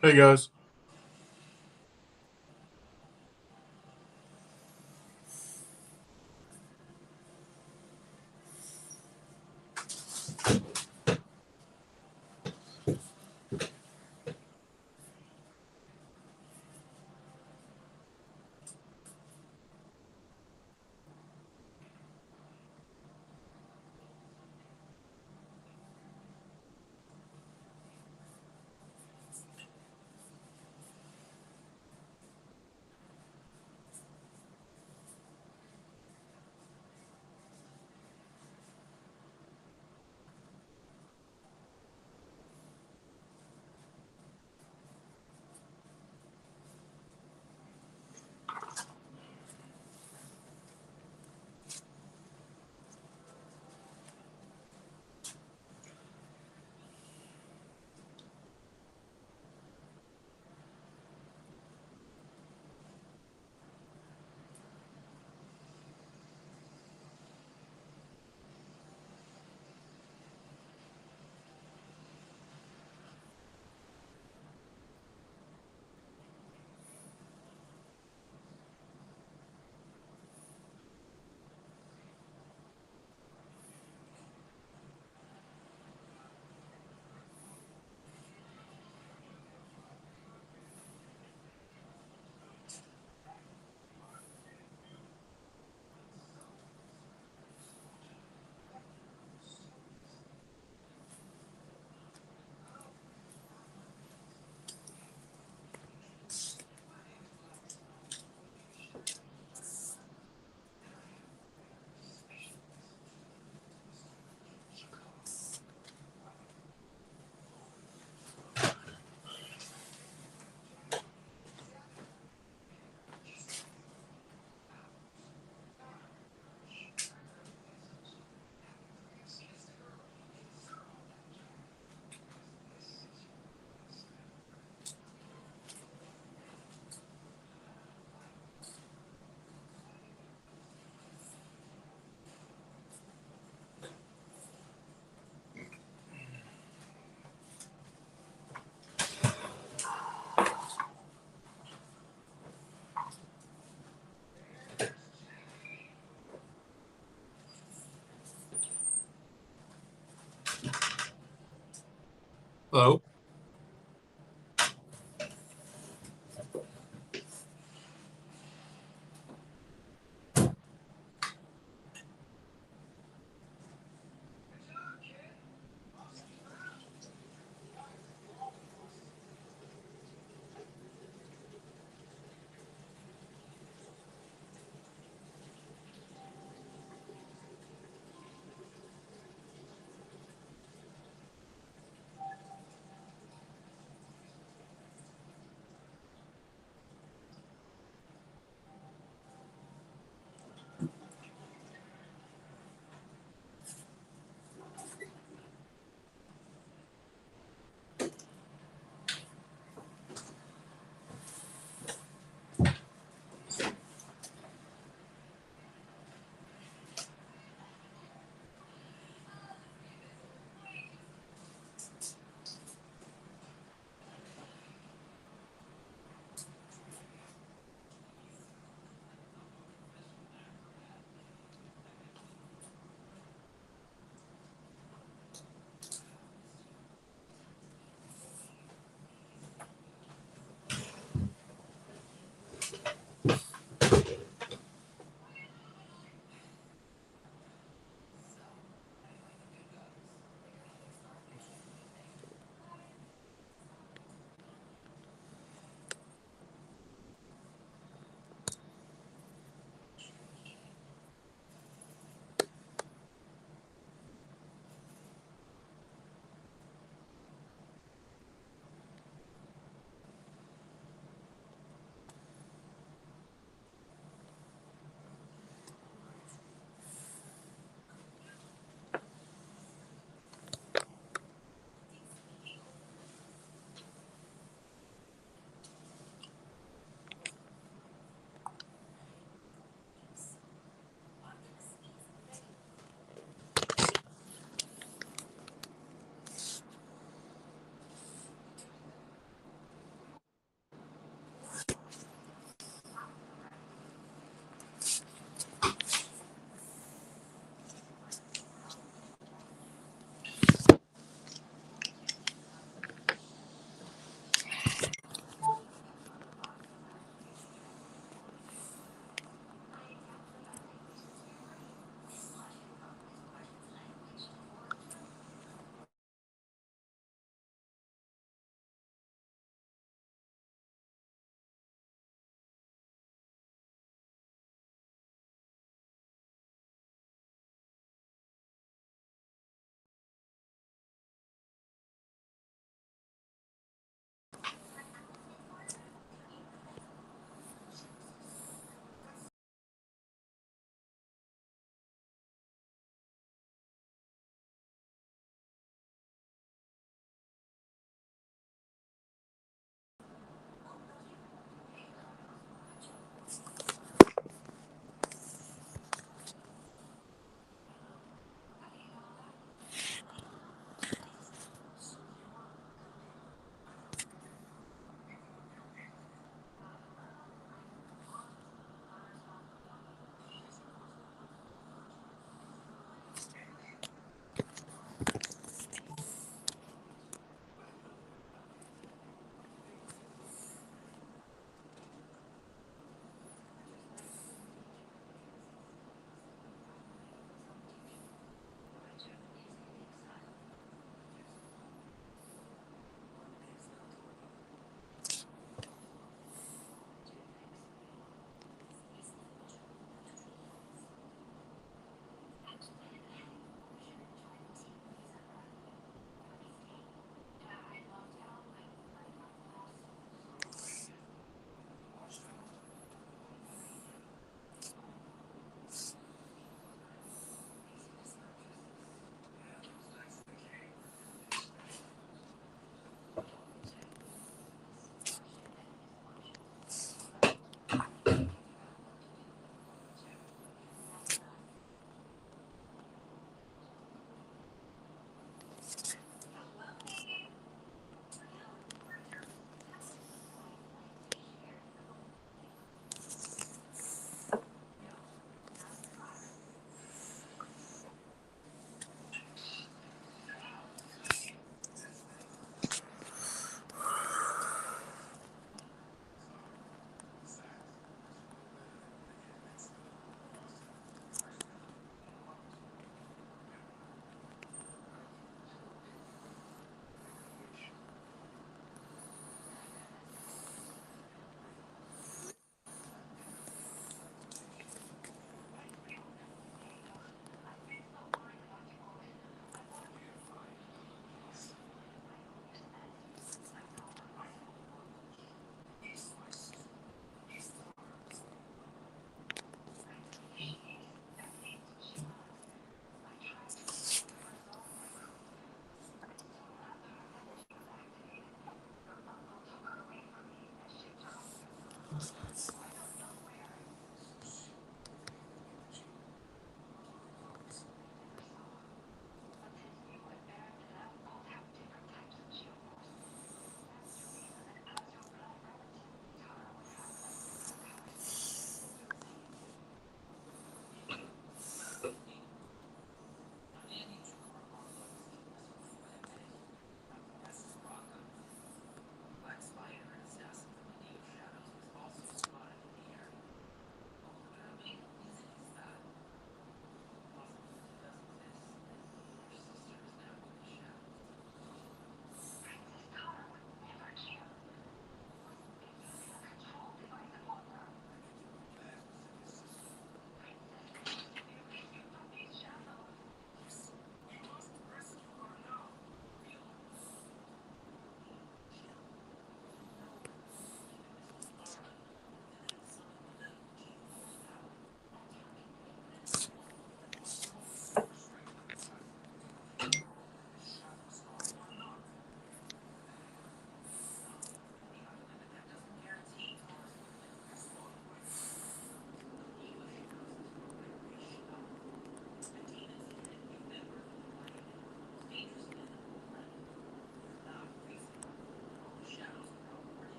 Hey guys. Hello.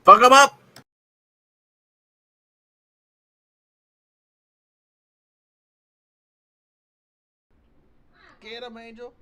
Fuck him up. Get him, Angel.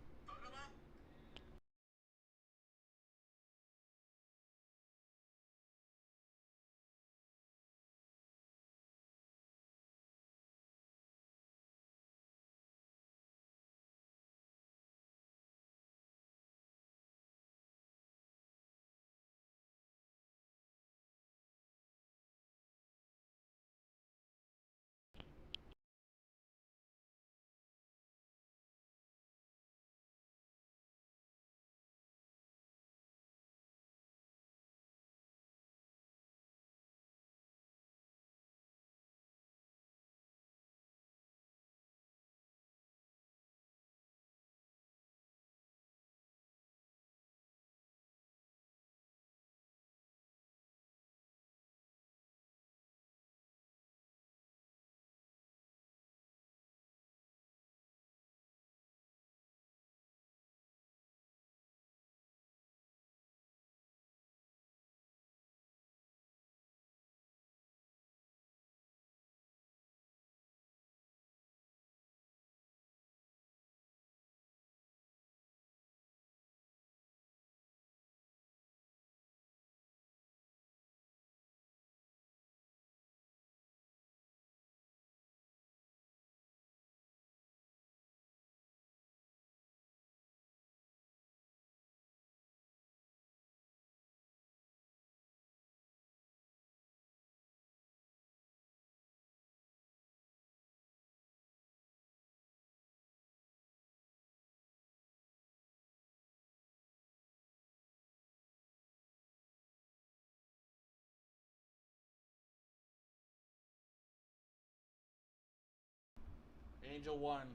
Angel won.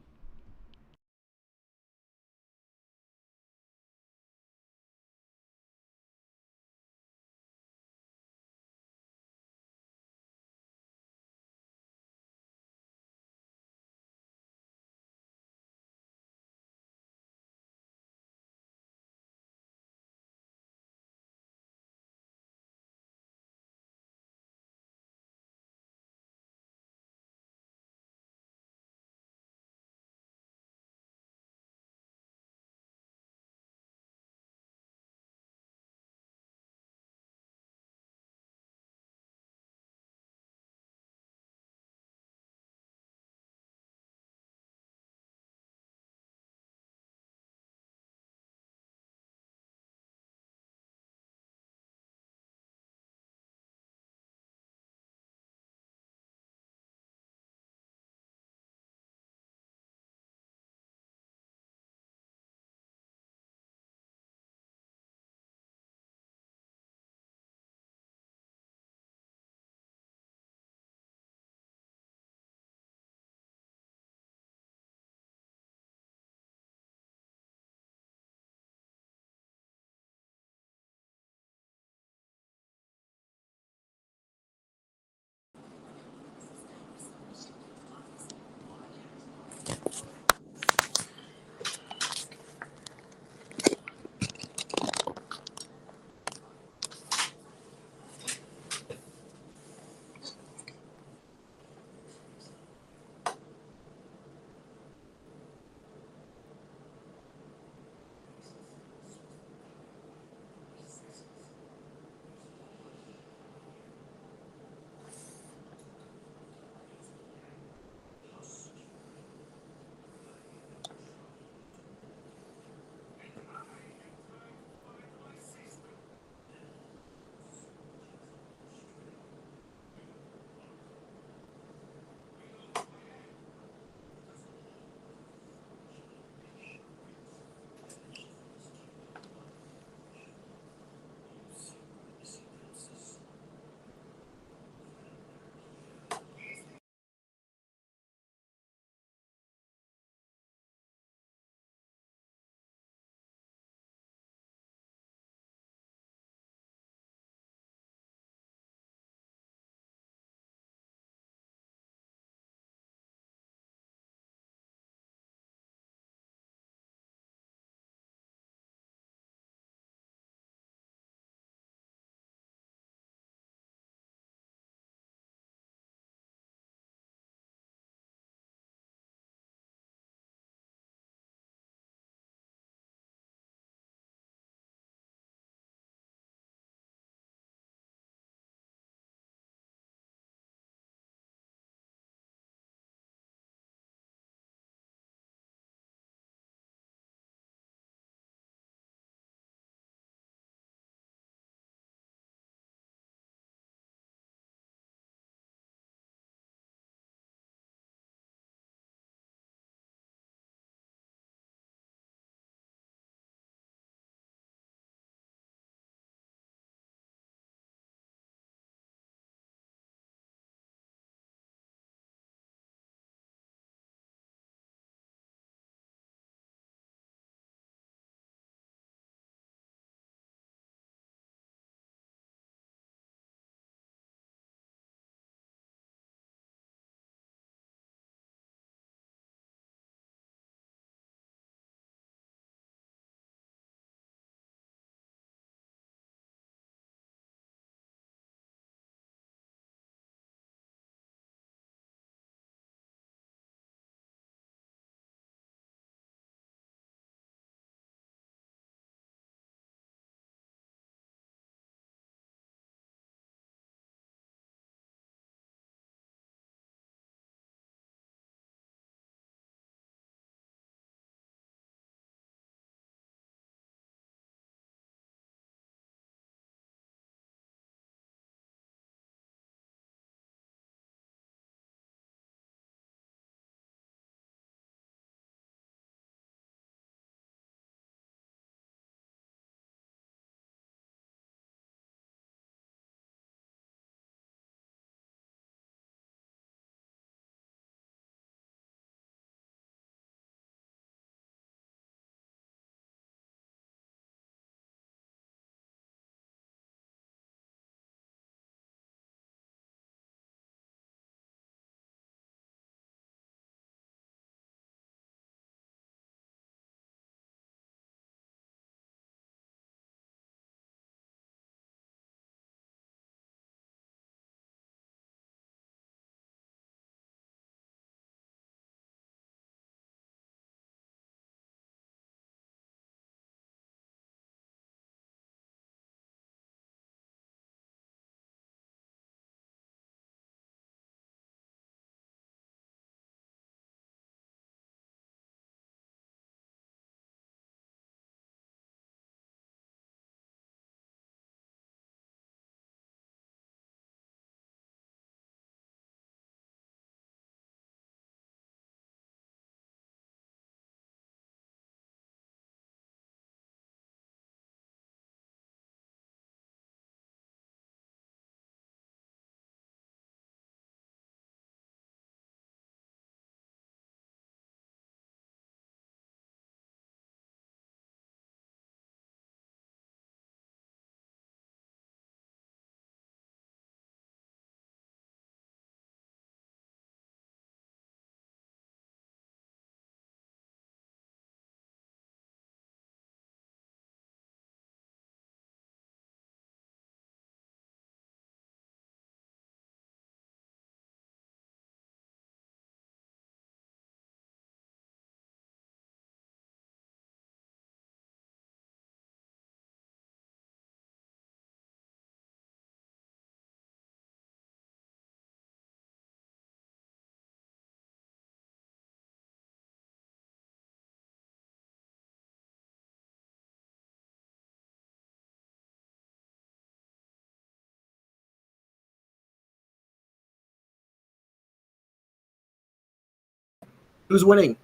Who's winning?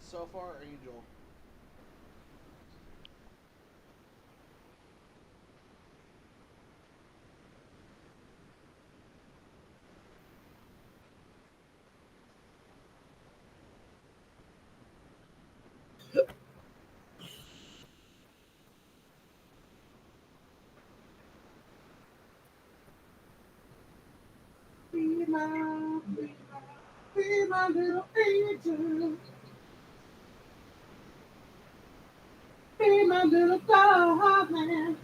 So far, Angel. Be my little angel. Be my little darling.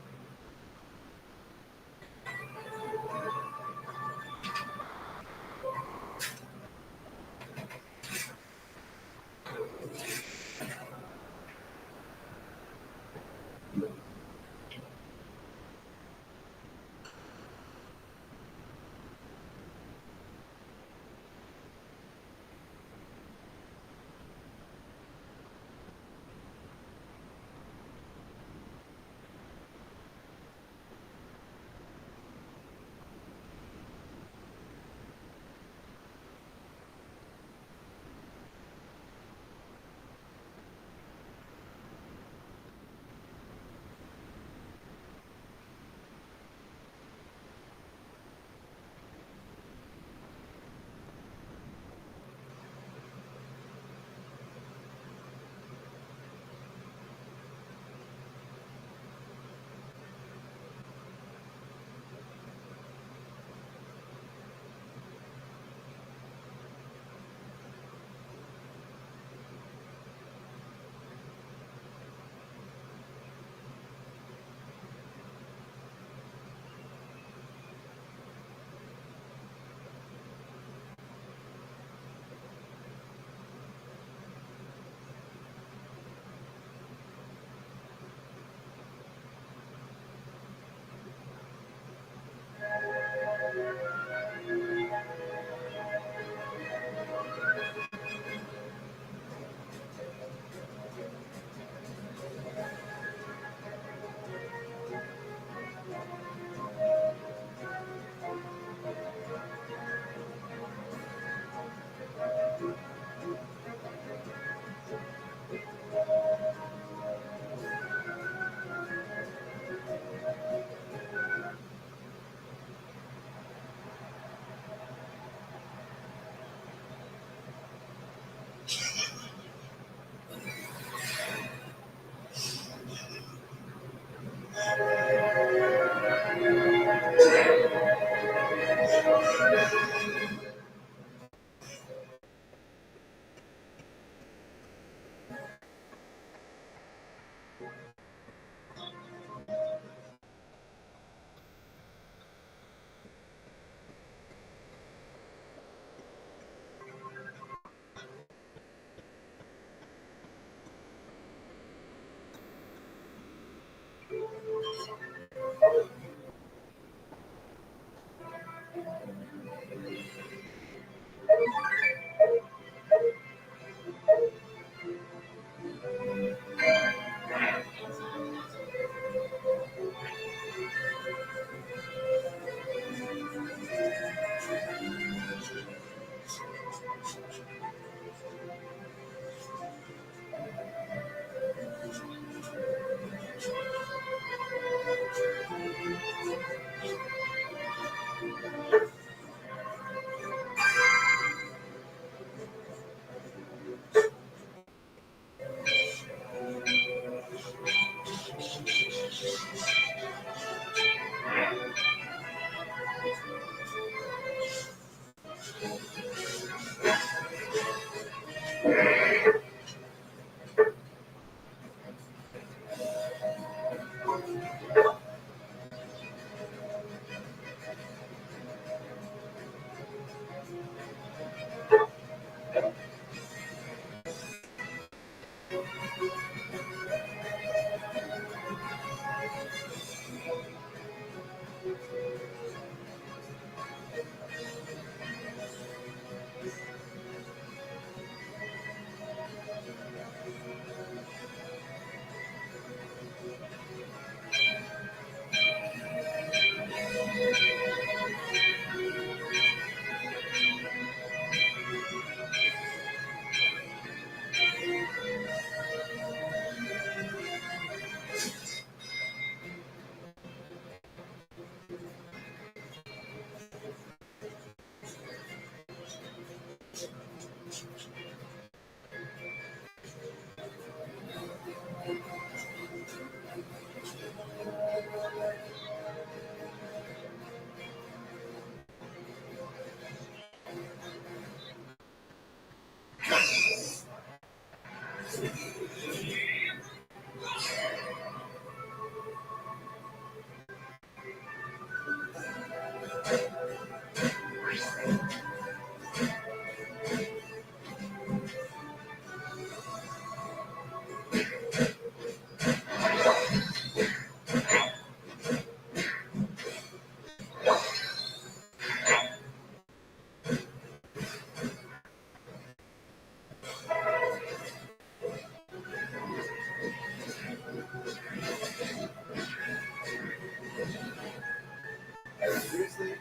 Seriously?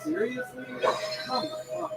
Seriously? Oh my god.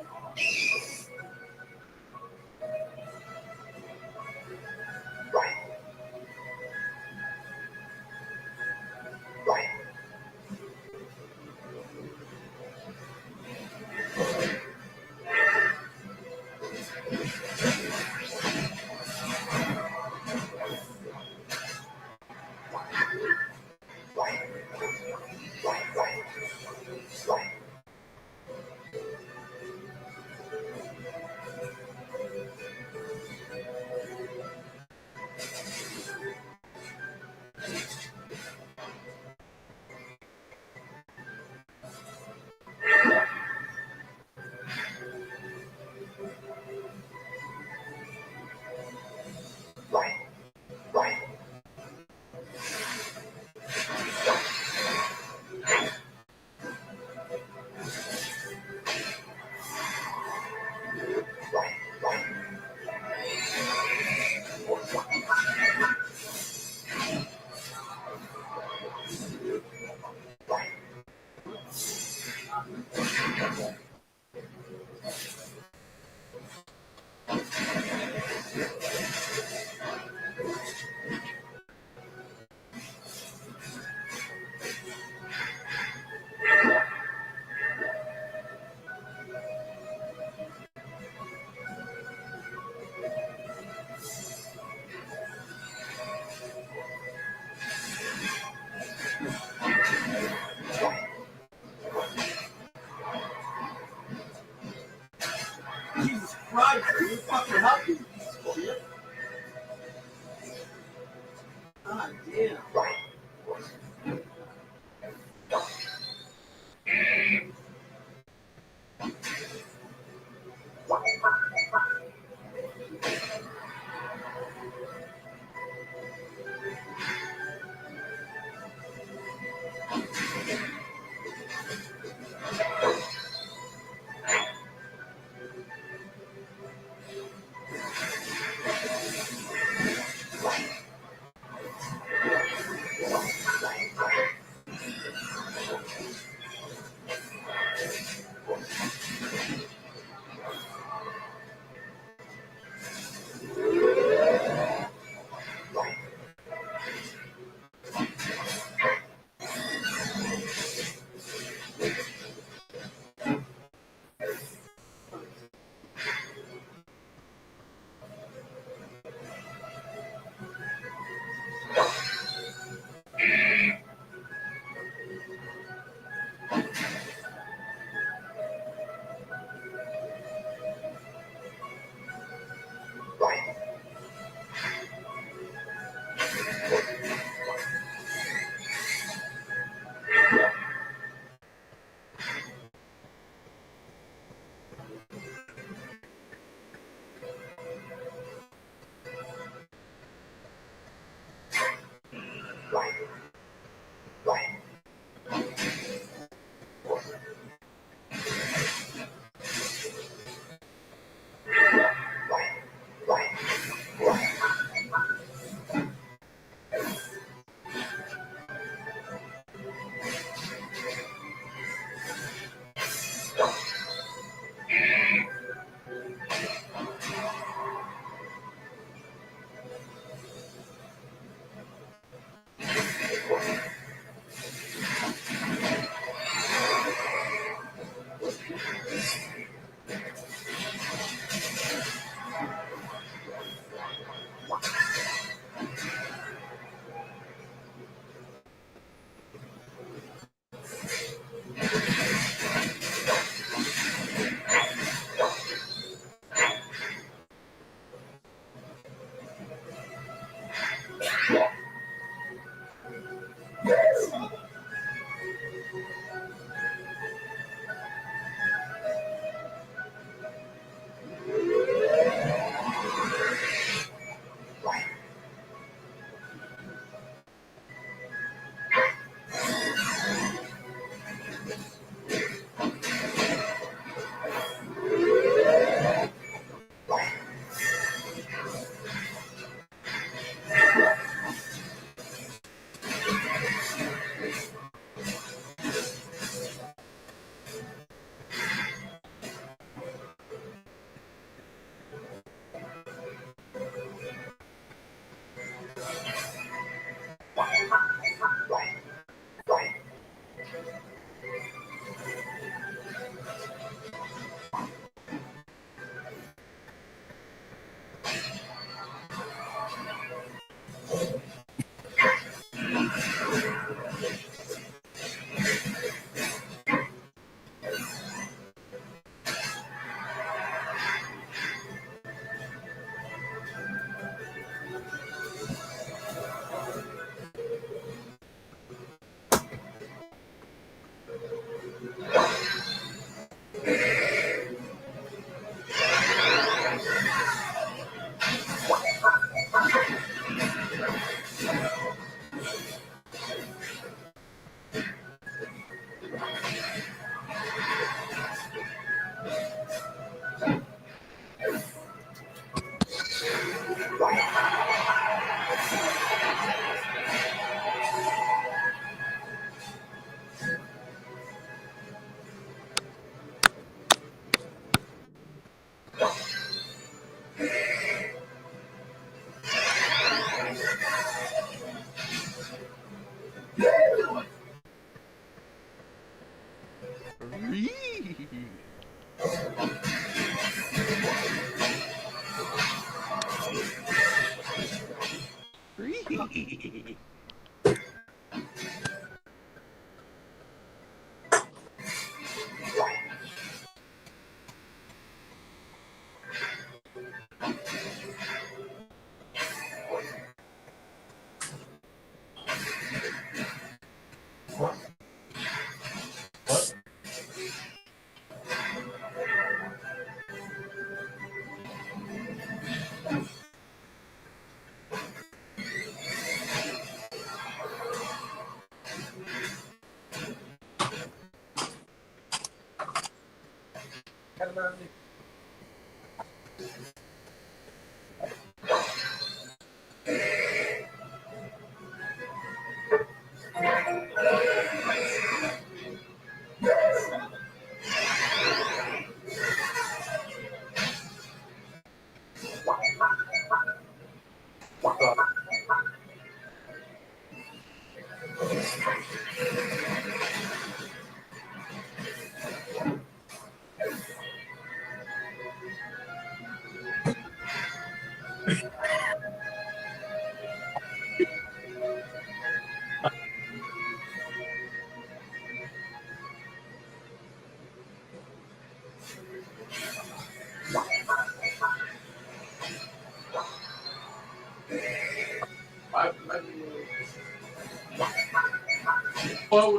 Jesus Christ, you fucking help me. Shit. God damn.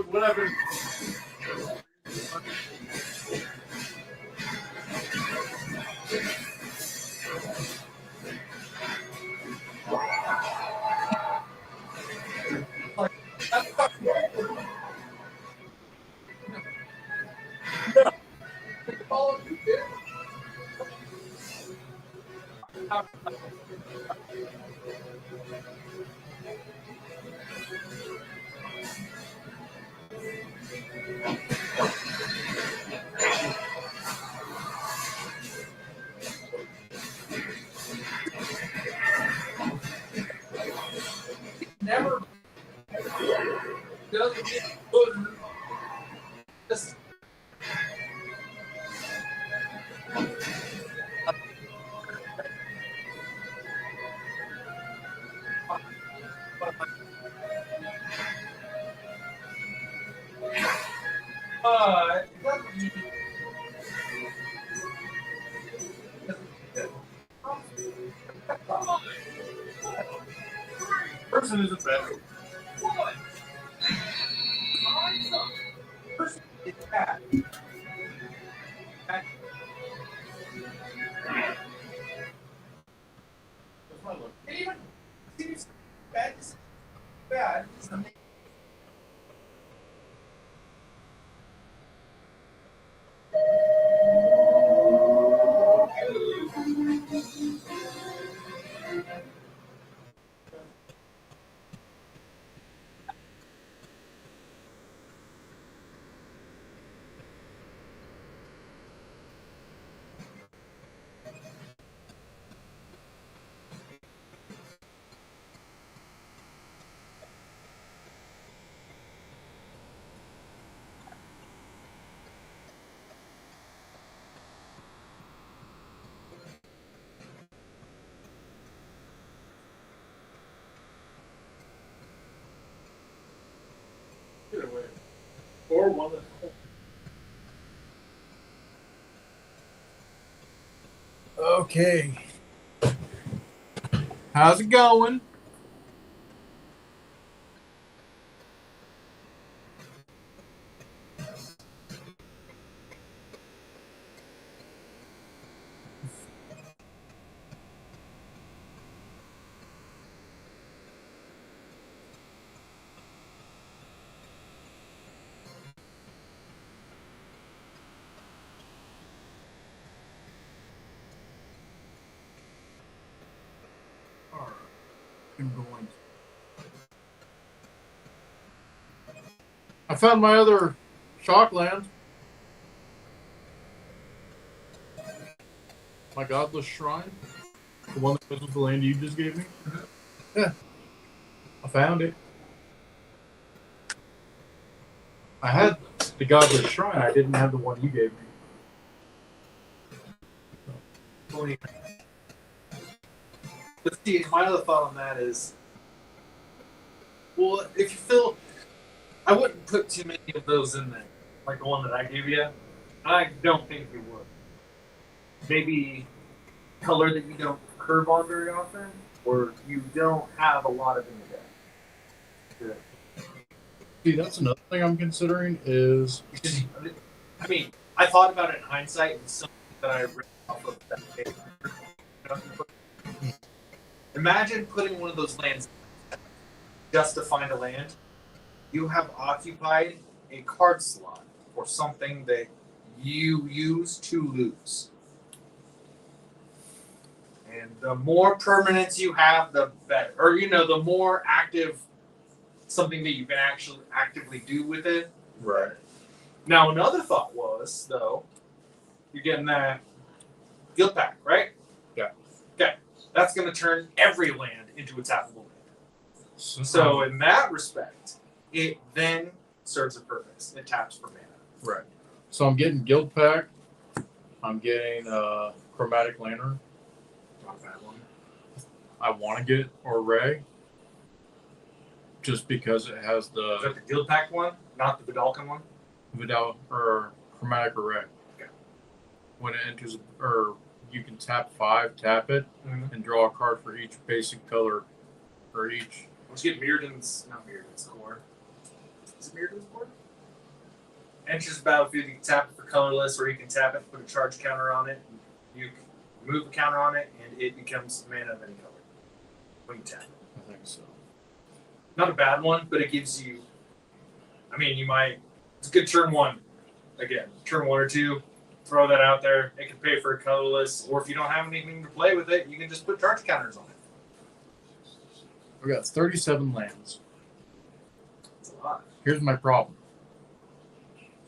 What I've been. Never doesn't get good. Just it doesn't mean person isn't better. Person is bad. It even seems bad. Bad. It's amazing. Either way. Or one that's okay. How's it going? Alright. I'm going. I found my other Shockland. My Godless Shrine. The one that goes with the land you just gave me. Yeah. I found it. I had the Godless Shrine. I didn't have the one you gave me. But see, my other thought on that is Well, if you fill, I wouldn't put too many of those in there, like the one that I gave you. I don't think you would. Maybe color that you don't curve on very often, or you don't have a lot of in the deck. See, that's another thing I'm considering is Because, I mean, I thought about it in hindsight, and something that I read off of that paper. Imagine putting one of those lands just to find a land. You have occupied a card slot for something that you use to lose. And the more permanents you have, the better. Or, the more active something that you can actually actively do with it. right. Now, another thought was, though, you're getting that guild pack, right? Yeah. Okay. That's going to turn every land into a tappable land. So in that respect, it then serves a purpose. It taps for mana. right. So I'm getting Guild Pack. I'm getting Chromatic Lantern. Not a bad one. I want to get Array. Just because it has Is the that the guild pack one, not the Vidalcan one? Vidal or Chromatic Array. Okay. When it enters, or you can tap 5, tap it, and draw a card for each basic color, or each. Let's get not Mirrodin's core. Is it Mirrodin's core? Enters the battlefield, you can tap it for colorless, or you can tap it, put a charge counter on it, you can remove the counter on it, and it becomes mana of any color when you tap it. I think so. Not a bad one, but it gives you. I mean, it's a good turn one. Again, turn 1 or 2, throw that out there. It can pay for a colorless, or if you don't have anything to play with it, you can just put charge counters on it. We got 37 lands. It's a lot. Here's my problem.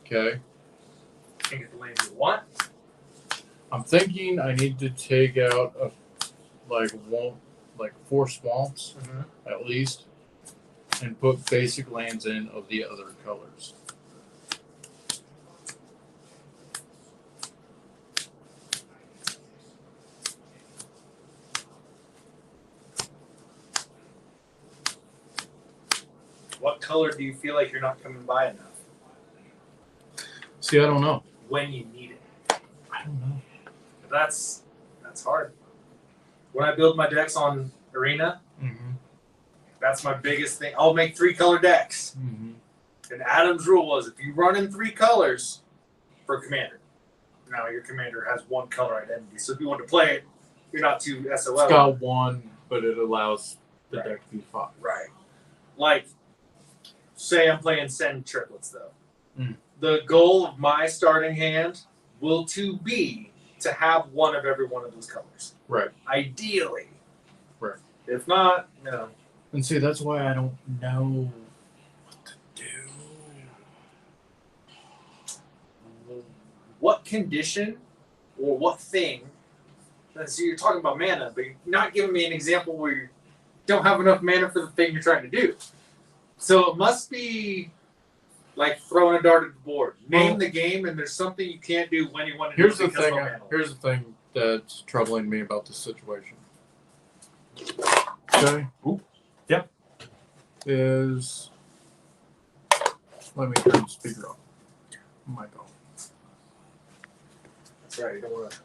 Okay. You can get the lands you want. I'm thinking I need to take out like 4 swamps at least, and put basic lands in of the other colors. What color do you feel like you're not coming by enough? See, I don't know. When you need it. I don't know. That's hard. When I build my decks on Arena, that's my biggest thing. I'll make 3 color decks. And Adam's rule was if you run in 3 colors for Commander. Now your Commander has 1 color identity, so if you want to play it, you're not too SOL. It's got 1, but it allows the Right. deck to be 5. Right. Like, say I'm playing Send triplets, though. The goal of my starting hand will be to have 1 of every one of those colors. Right. Ideally. Right. If not, no. And see, that's why I don't know what to do. What condition or what thing? So you're talking about mana, but you're not giving me an example where you don't have enough mana for the thing you're trying to do. So it must be like throwing a dart at the board. Name the game, and there's something you can't do when you want to do it. Here's the thing that's troubling me about this situation. Okay. Ooh. Yep. Is let me turn the speaker off. Mic off. That's right. You don't want to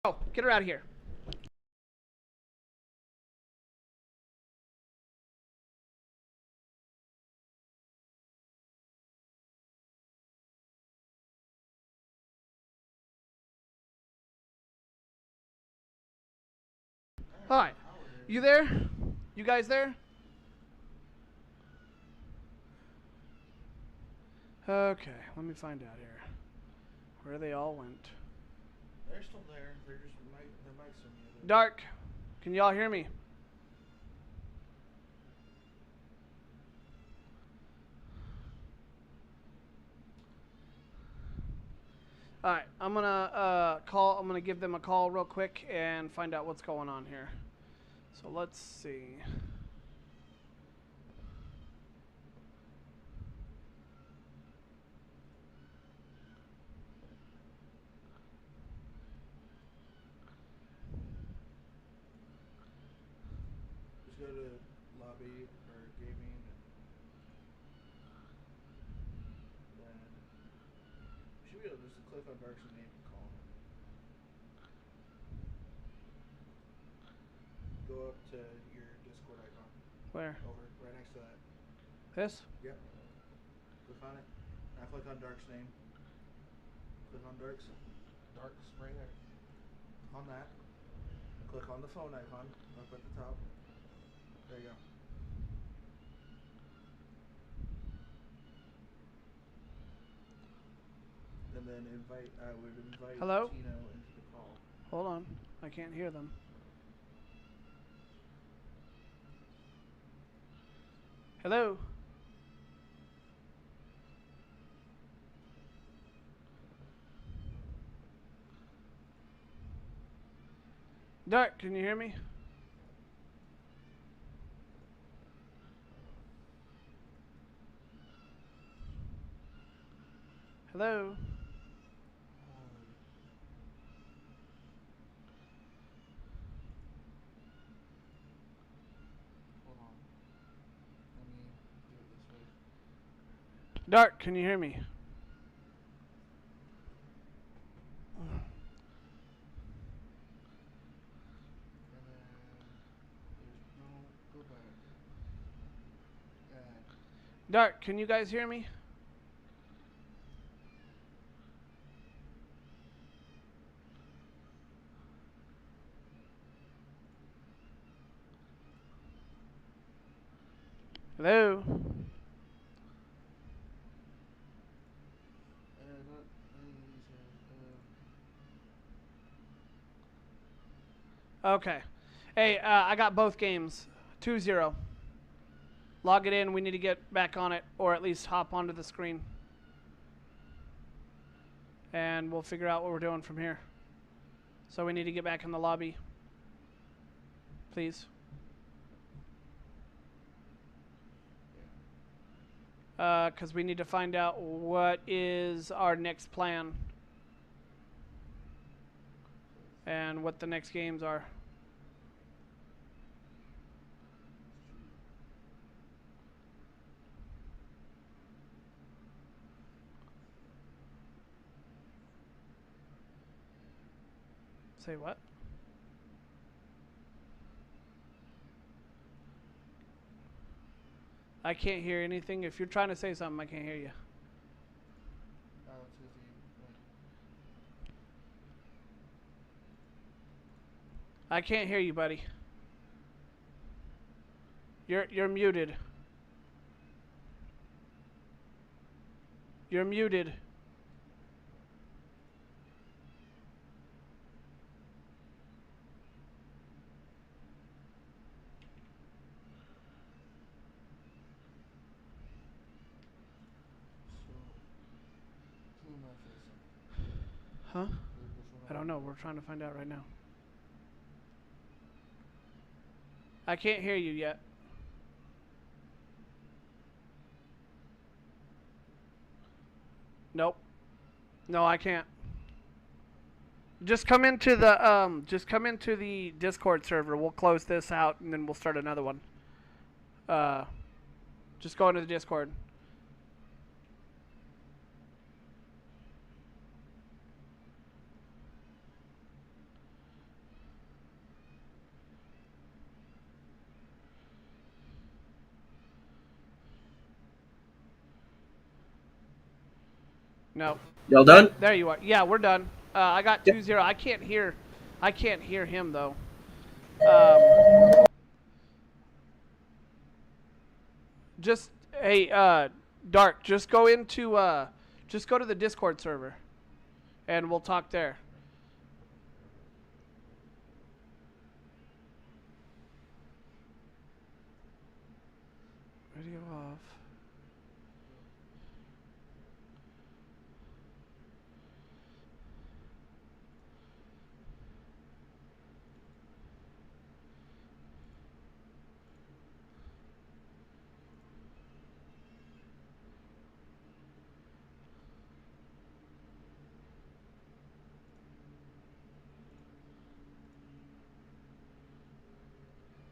Oh, get her out of here. Hi. You there? You guys there? Okay, let me find out here. Where they all went. They're still there. They're just their mics are muted. Dark, can y'all hear me? All right, I'm gonna give them a call real quick and find out what's going on here. So let's see. Just go to lobby or gaming and then you should be able to just click on Dark's name and call him. Go up to your Discord icon. Where? Over, right next to that. This? Yep. Click on it. Now click on Dark's name. Click on Dark's right there. On that. Click on the phone icon up at the top. There you go. And then I would invite Hello? Tino into the call. Hold on, I can't hear them. Hello? Dark, can you hear me? Hello? Hold on. Let me do it this way. Dark, can you hear me? And then there's no go back. Add. Dark, can you guys hear me? Hello? Not any of these Okay. Hey, I got both games. 2-0. Log it in. We need to get back on it, or at least hop onto the screen. And we'll figure out what we're doing from here. So we need to get back in the lobby. Please. Because we need to find out what is our next plan. And what the next games are. Say what? I can't hear anything. If you're trying to say something, I can't hear you. I can't hear you, buddy. You're muted. You're muted. Huh? I don't know. We're trying to find out right now. I can't hear you yet. Nope. No, I can't. Just come into the Discord server. We'll close this out and then we'll start another one. Just go into the Discord. No. Y'all done? There you are. Yeah, we're done. I got 2-0. I can't hear him though. Just hey, Dark. Just go to the Discord server, and we'll talk there. Video off.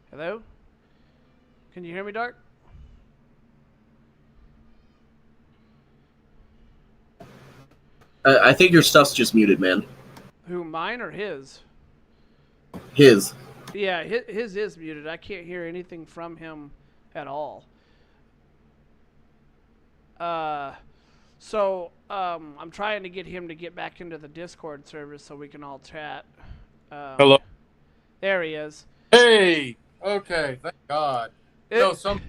Hello? Can you hear me, Dark? I think your stuff's just muted, man. Who, mine or his? His. Yeah, his is muted. I can't hear anything from him at all. So I'm trying to get him to get back into the Discord server so we can all chat. Hello. There he is. Hey. Okay. Thank God. It- Some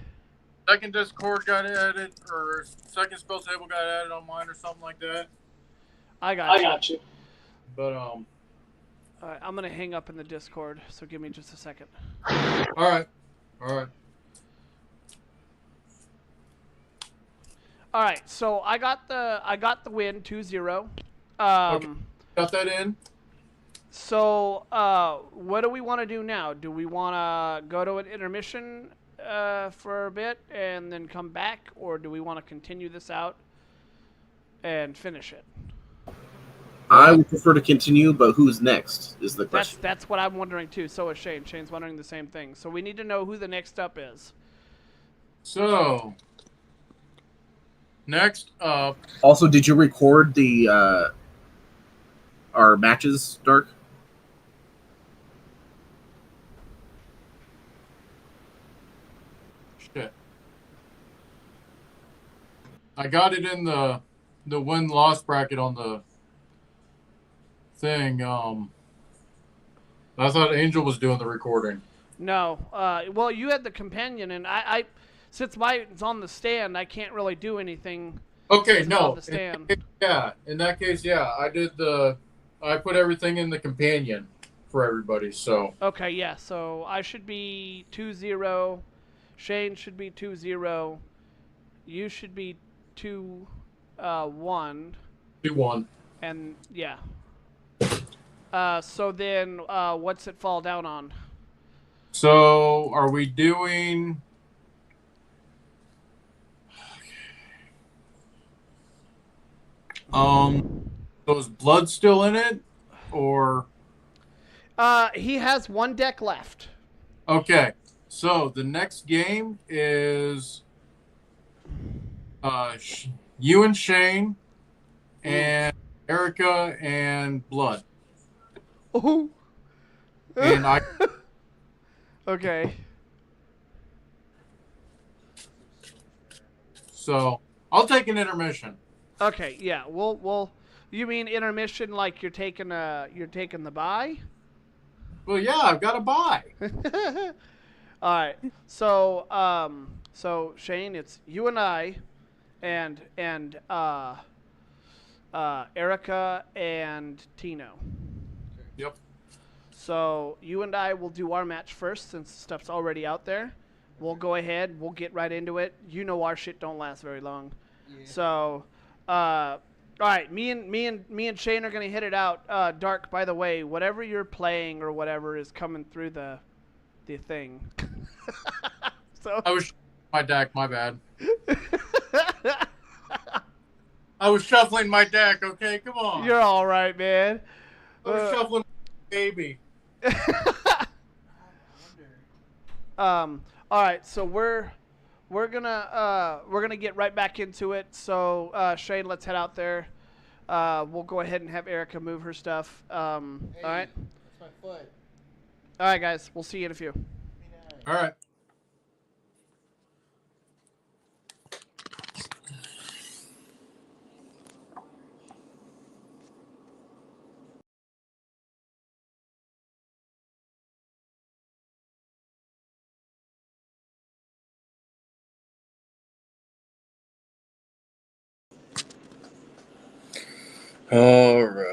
second Discord got added, or second spell table got added on mine, or something like that. I got you. But All right, I'm gonna hang up in the Discord. So give me just a second. all right. All right, so I got the win 2-0. Okay. Got that in. So what do we want to do now? Do we want to go to an intermission for a bit and then come back, or do we want to continue this out and finish it? I would prefer to continue, but who's next is the question. That's what I'm wondering too. So is Shane. Shane's wondering the same thing. So we need to know who the next up is. So next up. Also, did you record the our matches, Dark? Shit. I got it in the win-loss bracket on the thing. I thought Angel was doing the recording. No. Well, you had the companion, and I since mine's on the stand, I can't really do anything. Okay, on no. the stand. Yeah, in that case, yeah, I put everything in the companion for everybody, so. Okay, yeah. So I should be 2-0. Shane should be 2-0. You should be 2-1. 2-1. And yeah. So then, what's it fall down on? So, are we doing... So is Blood still in it, or? He has one deck left. Okay, so the next game is you and Shane and Erica and Blood. Oh. And I. Okay. So I'll take an intermission. Okay, yeah. We'll. You mean intermission like you're taking the bye? Well, yeah, I've got to buy. All right. So so Shane, it's you and I, and Erica and Tino. Yep. So you and I will do our match first since stuff's already out there. We'll go ahead. We'll get right into it. You know our shit don't last very long. Yeah. So, all right. Me and Shane are gonna hit it out. Dark, by the way, whatever you're playing or whatever is coming through the thing. So I was my deck. My bad. I was shuffling my deck. Okay, come on. You're all right, man. I was shuffling my baby. All right, so we're gonna get right back into it. So Shane, let's head out there. We'll go ahead and have Erica move her stuff. All right. That's my foot. All right, guys. We'll see you in a few. All right. All right.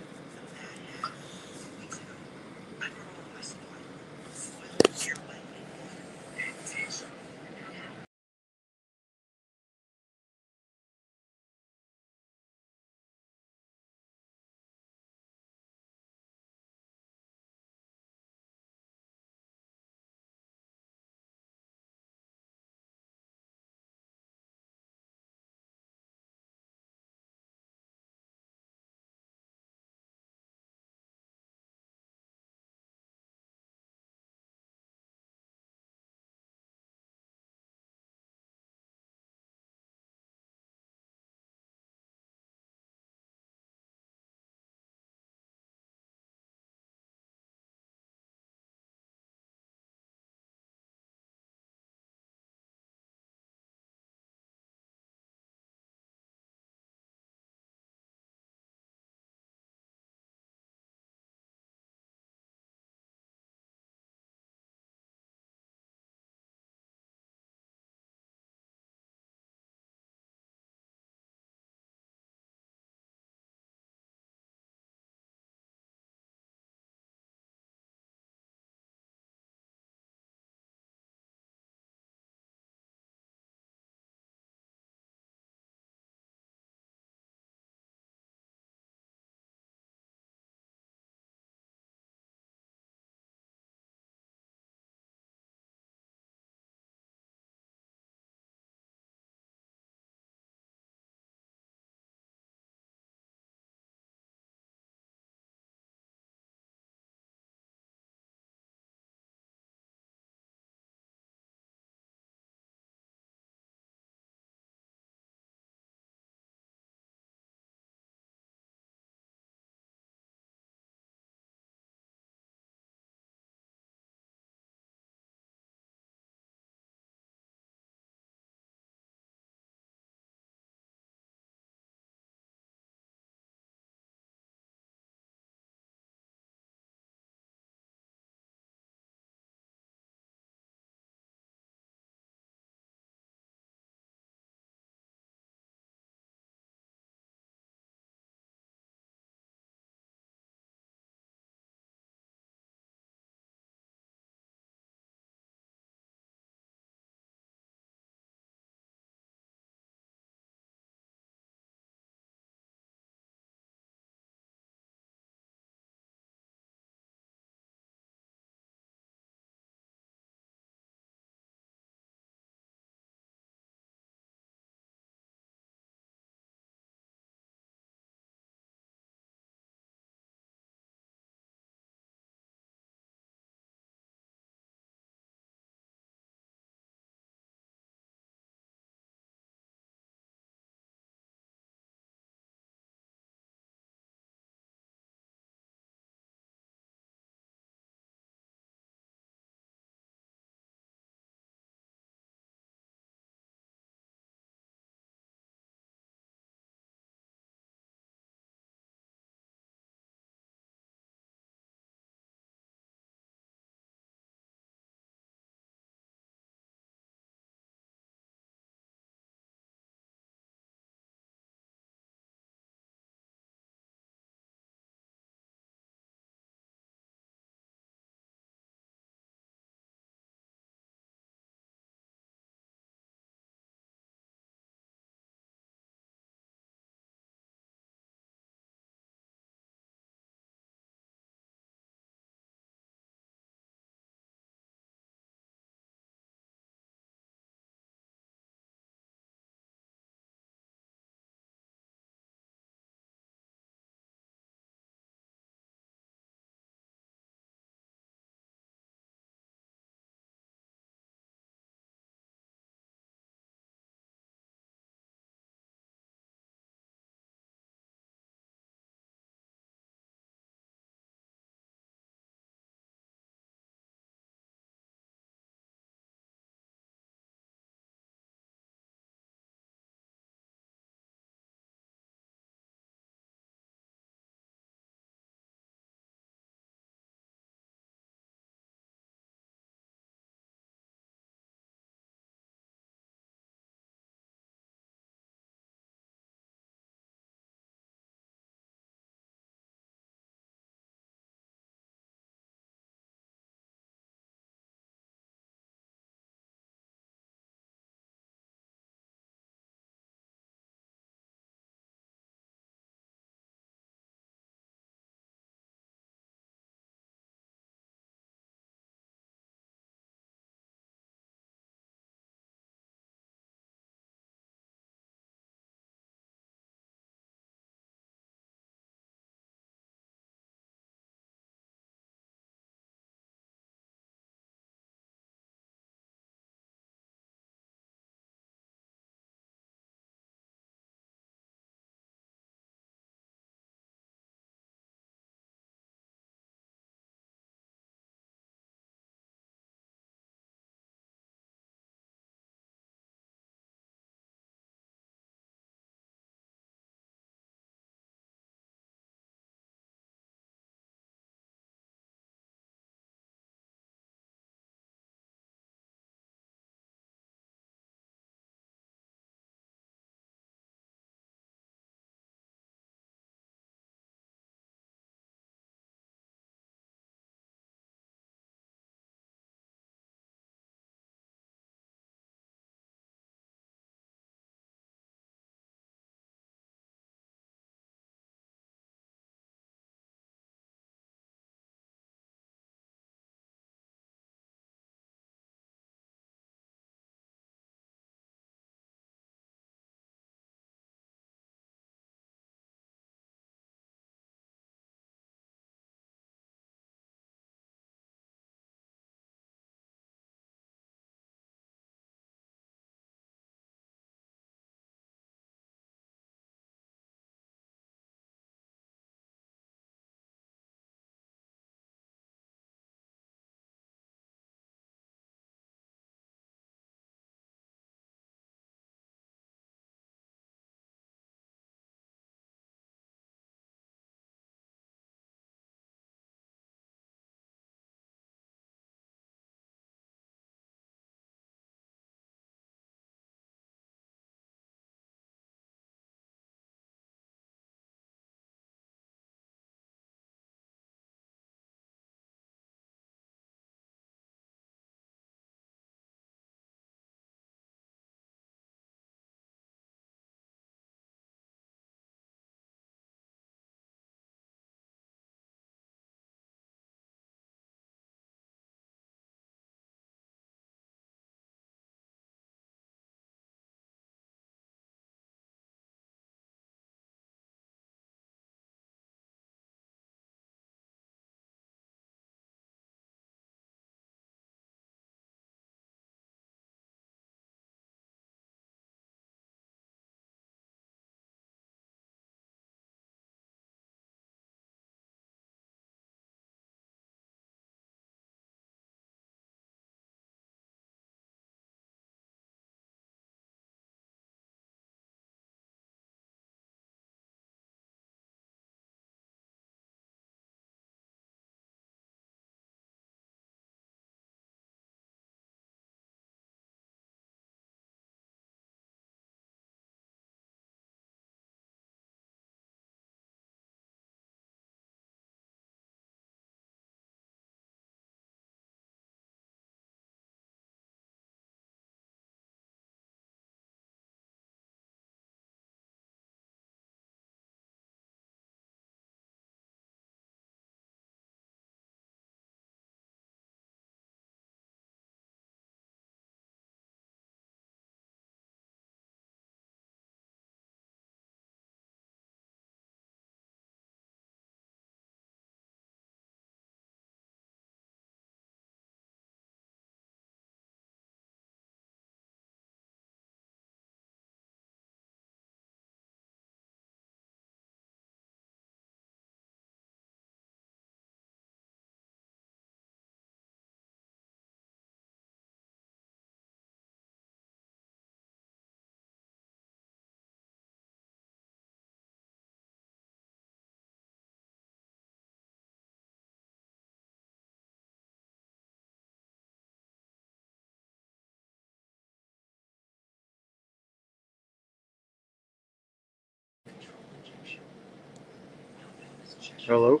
Hello.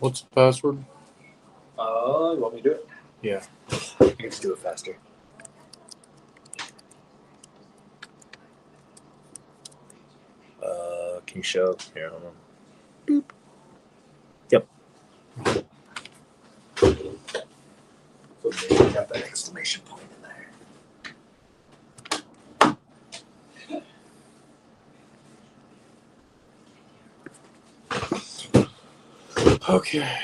What's the password? You want me to do it? Yeah. I can just do it faster. Can you show? Here, hold on. Boop. Yep. So maybe we got that exclamation point in there. Okay.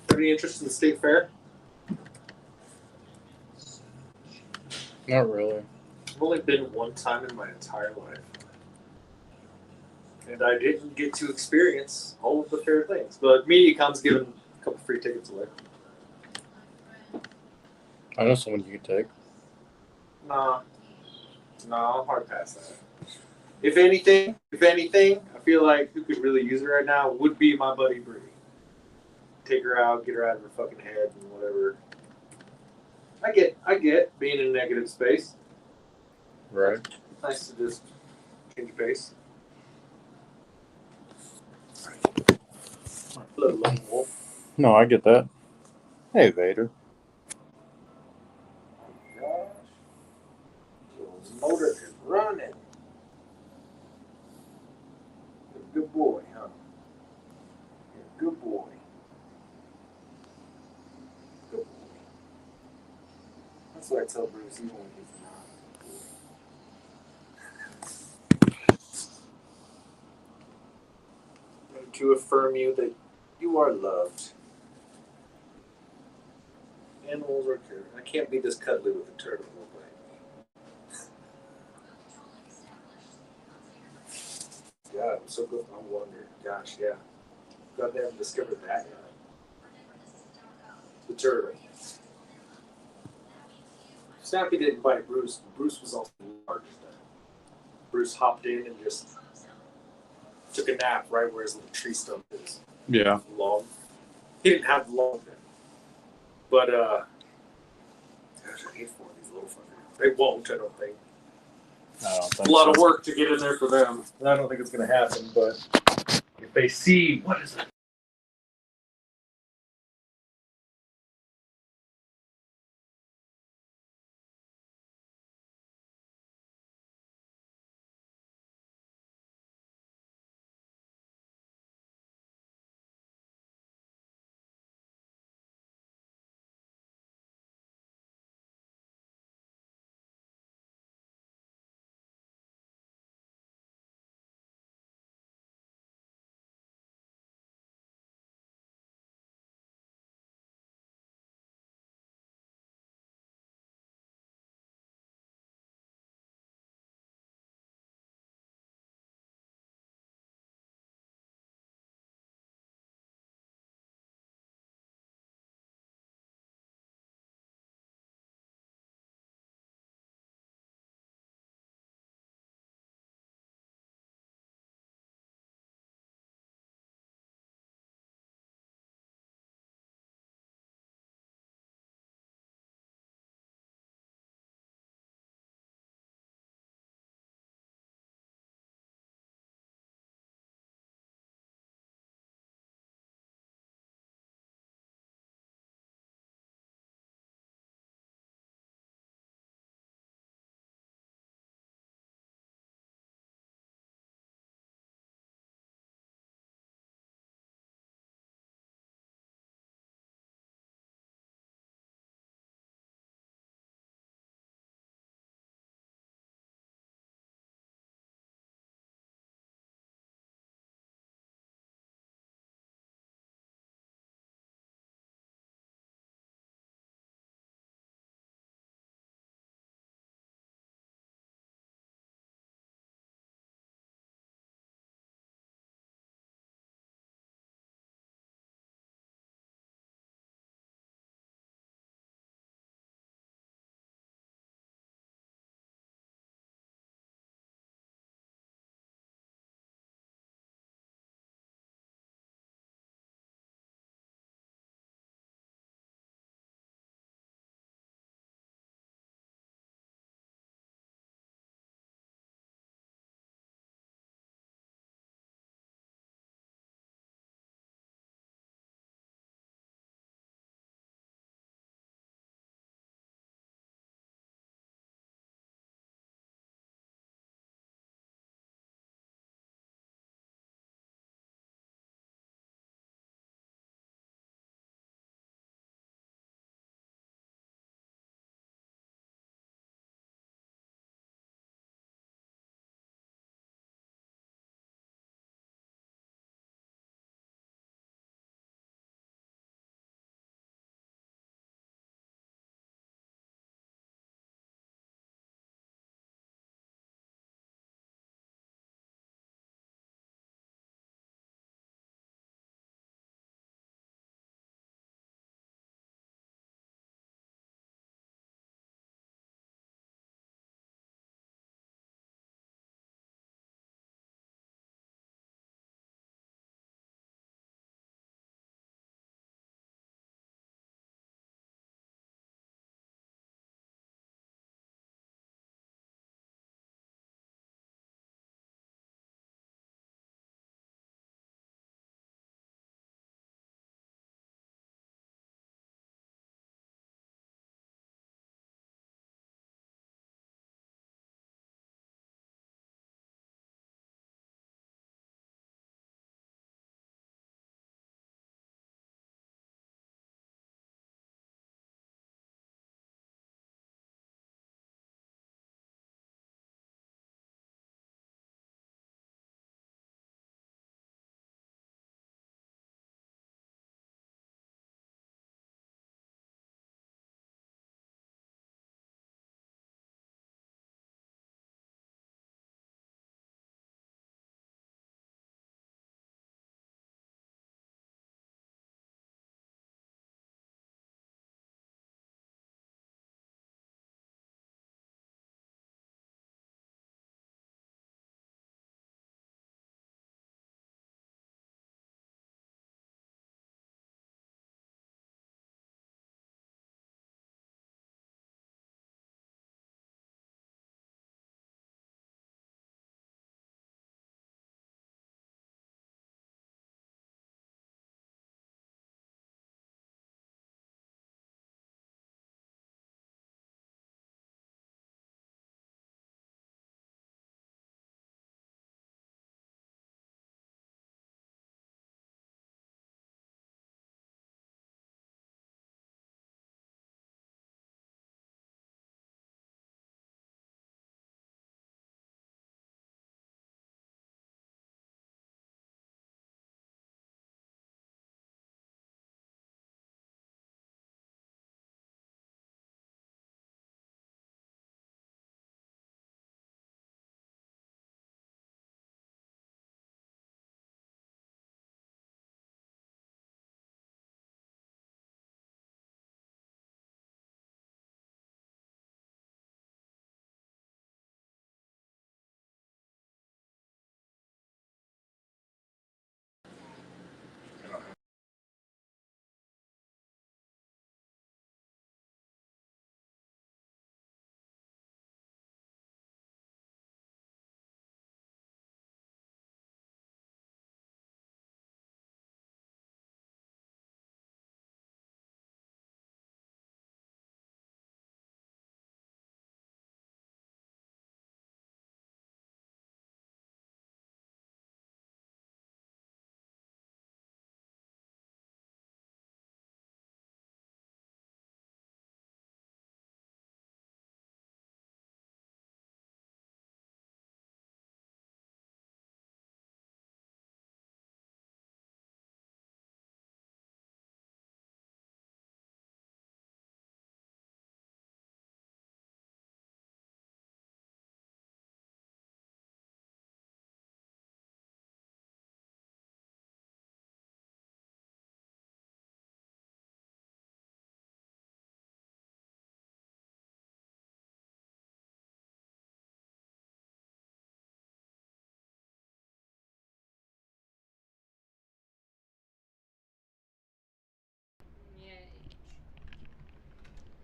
Have any interest in the state fair? Not really. I've only been one time in my entire life. And I didn't get to experience all of the fair things. But MediaCom's given a couple free tickets away. I know someone you could take. Nah, I'm hard past that. If anything, I feel like who could really use it right now would be my buddy Bree. Take her out, get her out of her fucking head and whatever. I get being in a negative space. Right. Nice to just change pace. Little lone wolf. No, I get that. Hey, Vader. Gosh. The motor is running. You're a good boy, huh? You're a good boy. Good boy. That's what I tell Bruce even when he's not. To affirm you that you are loved. Animals are good. I can't be this cuddly with a turtle. God, I'm so good. I'm wondering. Gosh, yeah. God, they haven't discovered that yet. The turtle. Snappy didn't bite Bruce. Bruce was also large. Bruce hopped in and just took a nap right where his little tree stump is. Yeah. Long. He didn't have the long then. But, gosh, I hate for these little fuckers. They won't, I don't think. I don't It's think a lot so. of work to get in there for them. And I don't think it's going to happen, but if they see, what is it?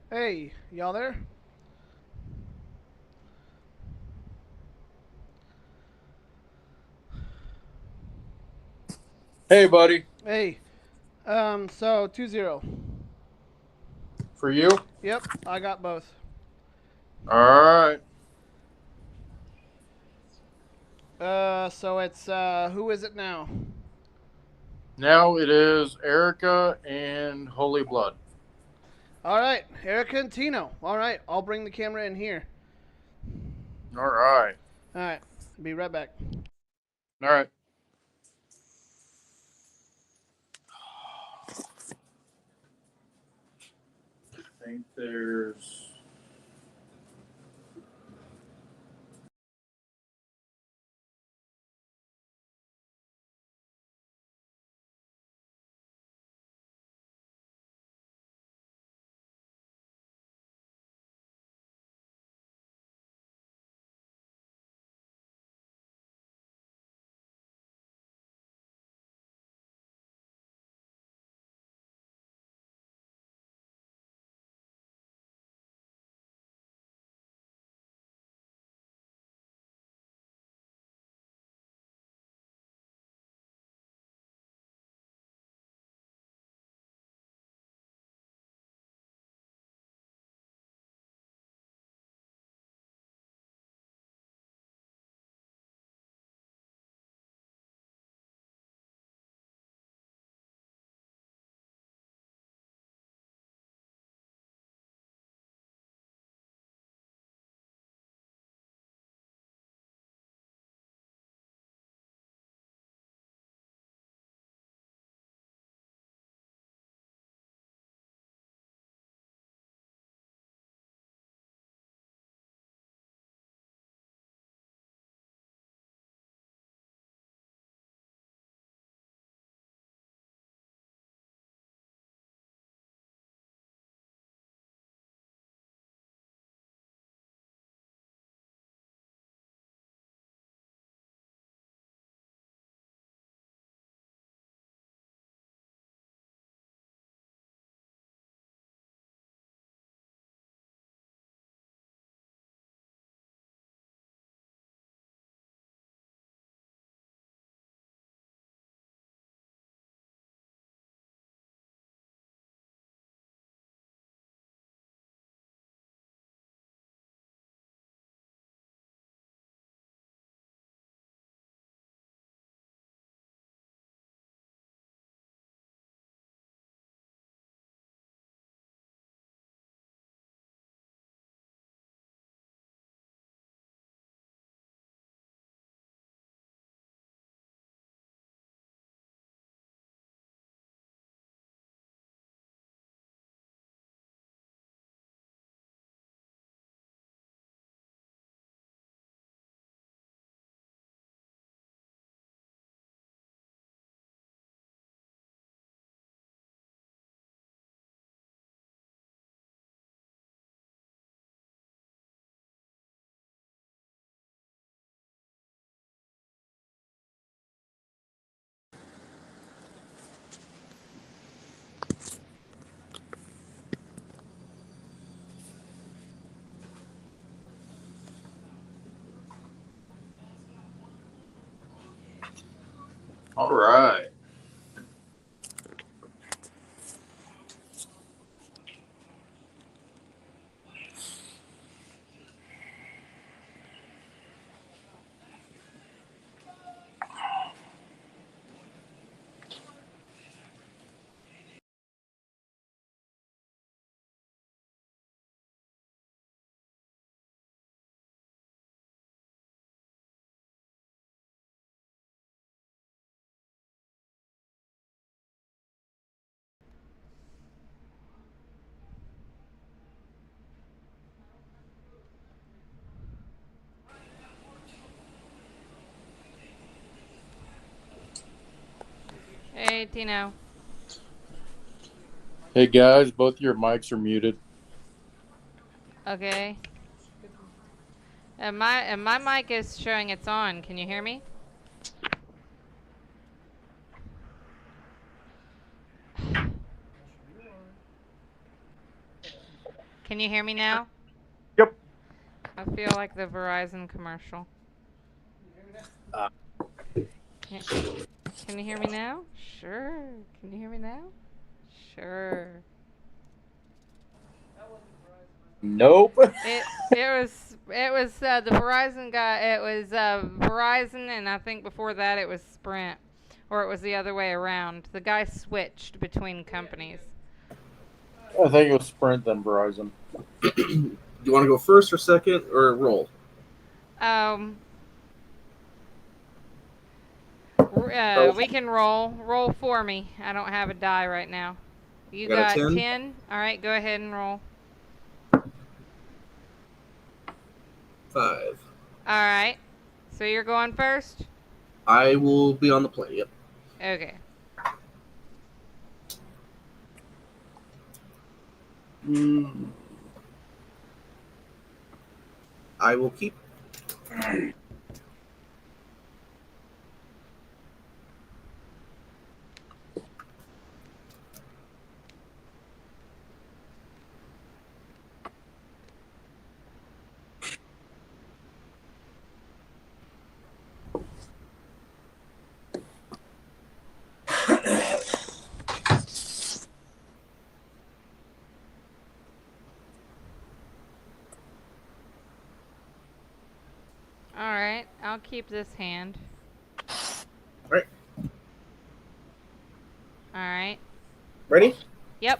Hey, y'all there? Hey, buddy. Hey. So 2-0. For you? Yep, I got both. All right. So it's who is it now? Now it is Erica and Holy Blood. All right, Erica and Tino. All right, I'll bring the camera in here. All right. All right, be right back. All right. I think there's. All right. Hey, Tino. Hey guys, both your mics are muted. Okay. And my mic is showing it's on. Can you hear me? Can you hear me now? Yep. I feel like the Verizon commercial. Can, can you hear me now? Sure. Can you hear me now? Sure. Nope. It was the Verizon guy. It was Verizon, and I think before that it was Sprint, or it was the other way around. The guy switched between companies. I think it was Sprint then Verizon. Do you want to go first or second or roll? We can roll. Roll for me. I don't have a die right now. You Got a got 10? 10? All right, go ahead and roll. 5. All right. So you're going first? I will be on the play. Yep. Okay. I will keep. All right. I'll keep this hand. Right. All right. Ready? Yep.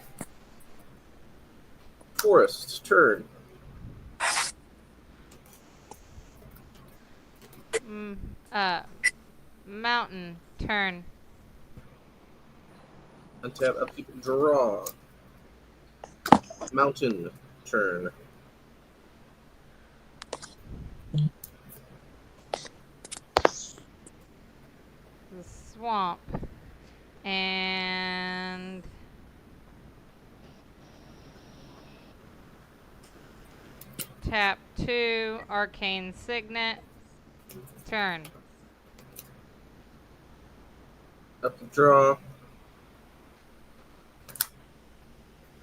Forest, turn. Mountain, turn. Untap, upkeep, draw. Mountain, turn. The swamp. And tap 2, arcane signet, turn. Upkeep, draw.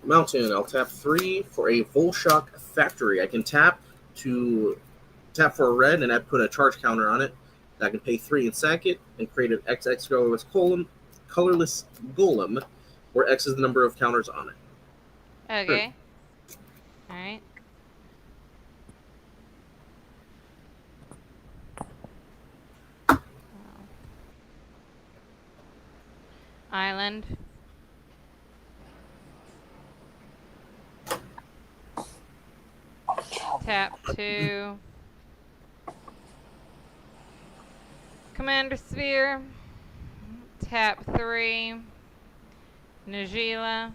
Mountain, I'll tap 3 for a Volshock Factory. I can tap for a red and I put a charge counter on it. I can pay 3 and sack it and create an XX colorless golem, where X is the number of counters on it. Okay. All right. Island. Tap 2. Commander Sphere. Tap 3. Najila.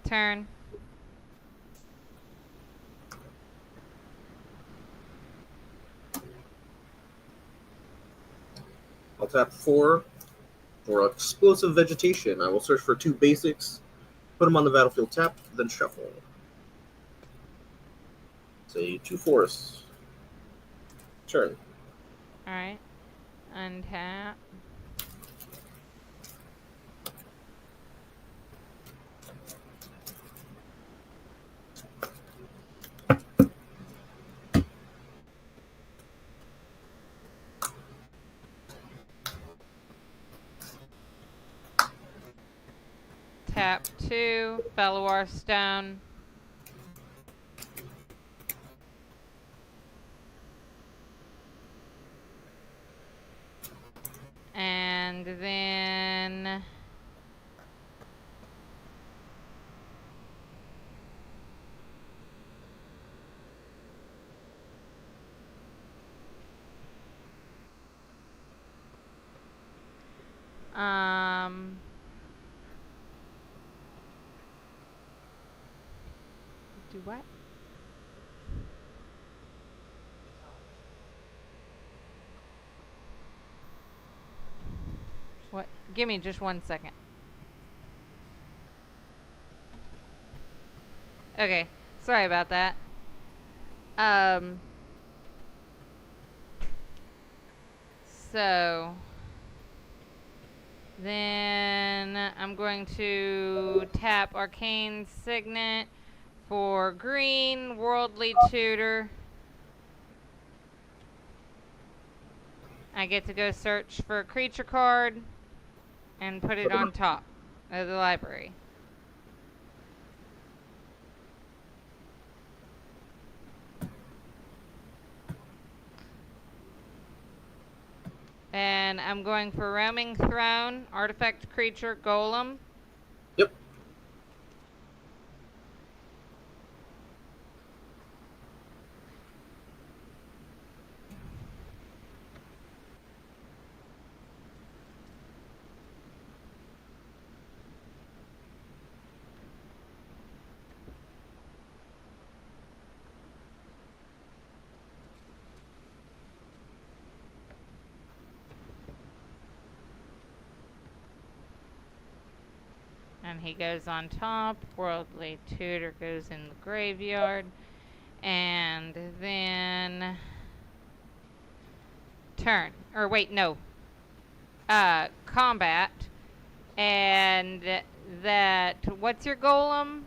Turn. I'll tap 4 for explosive vegetation. I will search for 2 basics, put them on the battlefield tap, then shuffle. Say 2 forests. Turn. Alright. Untap. Tap 2, Belloir Stone. And then do what? What? Give me just 1 second. Okay, sorry about that. So Then I'm going to tap Arcane Signet for green, Worldly Tutor. I get to go search for a creature card and put it on top of the library. And I'm going for Roaming Throne, Artifact Creature, Golem. Yep. And he goes on top. Worldly Tutor goes in the graveyard. And then turn. Or wait, no. Combat. And that, what's your golem?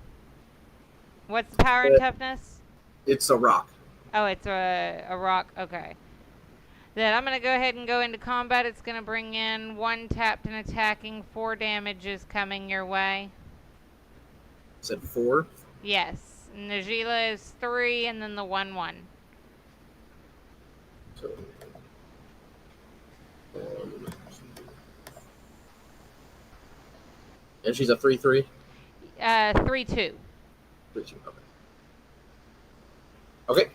What's the power and toughness? It's a rock. Oh, it's a rock. Okay. Then I'm going to go ahead and go into combat. It's going to bring in 1 tapped and attacking, 4 damages coming your way. Said 4. Yes. Najila is 3, and then the 1/1. So, 1, and she's a 3/3. 3/2. 3/2. Okay. Okay.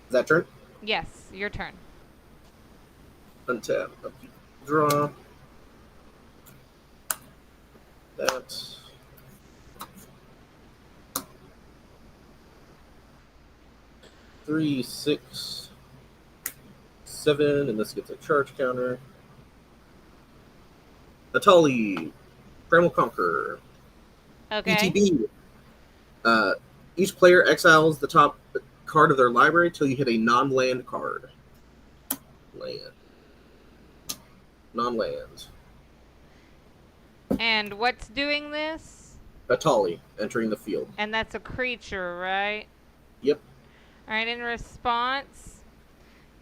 Is that turn? Yes, your turn. Untap. Draw. That. Three, 6, 7, and this gets a charge counter. Natali, Primal Conqueror. Okay. ETB. Each player exiles the top card of their library till you hit a non-land card. Land. Non-land. And what's doing this? Natali, entering the field. And that's a creature, right? Yep. Alright, in response,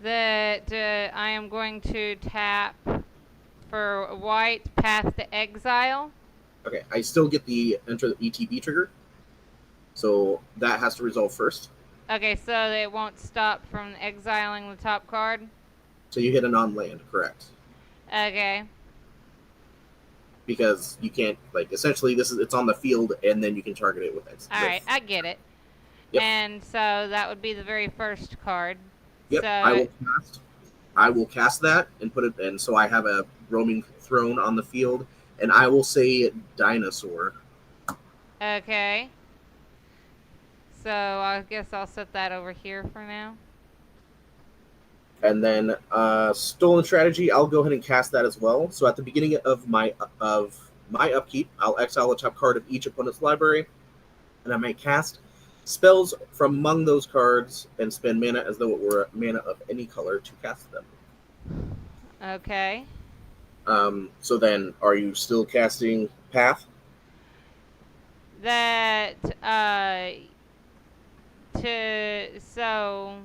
that I am going to tap for white, Path to Exile. Okay, I still get the enter the ETB trigger. So that has to resolve first. Okay, so it won't stop from exiling the top card? So you hit a non-land, correct. Okay. Because you can't, like, essentially it's on the field and then you can target it with it. Alright, I get it. Yep. And so that would be the very first card. Yep, So I will cast that and put it, and so I have a Roaming Throne on the field, and I will say Dinosaur. okay. So I guess I'll set that over here for now. And then Stolen Strategy, I'll go ahead and cast that as well. So at the beginning of my upkeep, I'll exile the top card of each opponent's library, and I may cast spells from among those cards and spend mana as though it were mana of any color to cast them. Okay. So then, are you still casting Path? That so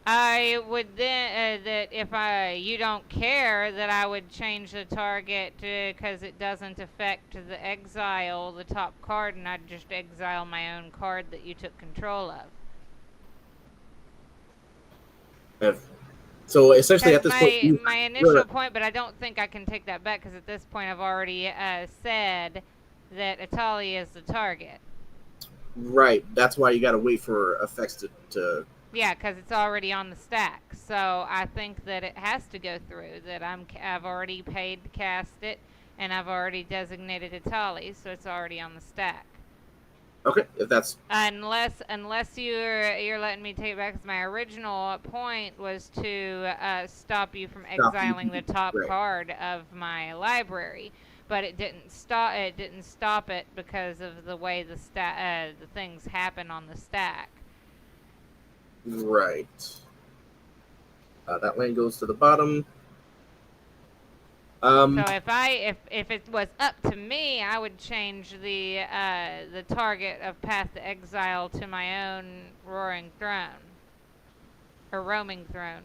I would then that if you don't care, that I would change the target because it doesn't affect the exile the top card, and I'd just exile my own card that you took control of. So essentially, at this point, my initial point, but I don't think I can take that back because at this point I've already said that Atali is the target. Right. That's why you got to wait for effects to. Yeah, because it's already on the stack. So I think that it has to go through. That I've already paid to cast it, and I've already designated Atali, so it's already on the stack. Okay, if that's unless you're letting me take it back, because my original point was to stop you from exiling the top card of my library, but it didn't stop. It didn't stop it because of the way the things happen on the stack. Right. That land goes to the bottom. So if it was up to me, I would change the target of Path to Exile to my own Roaring Throne or Roaming Throne.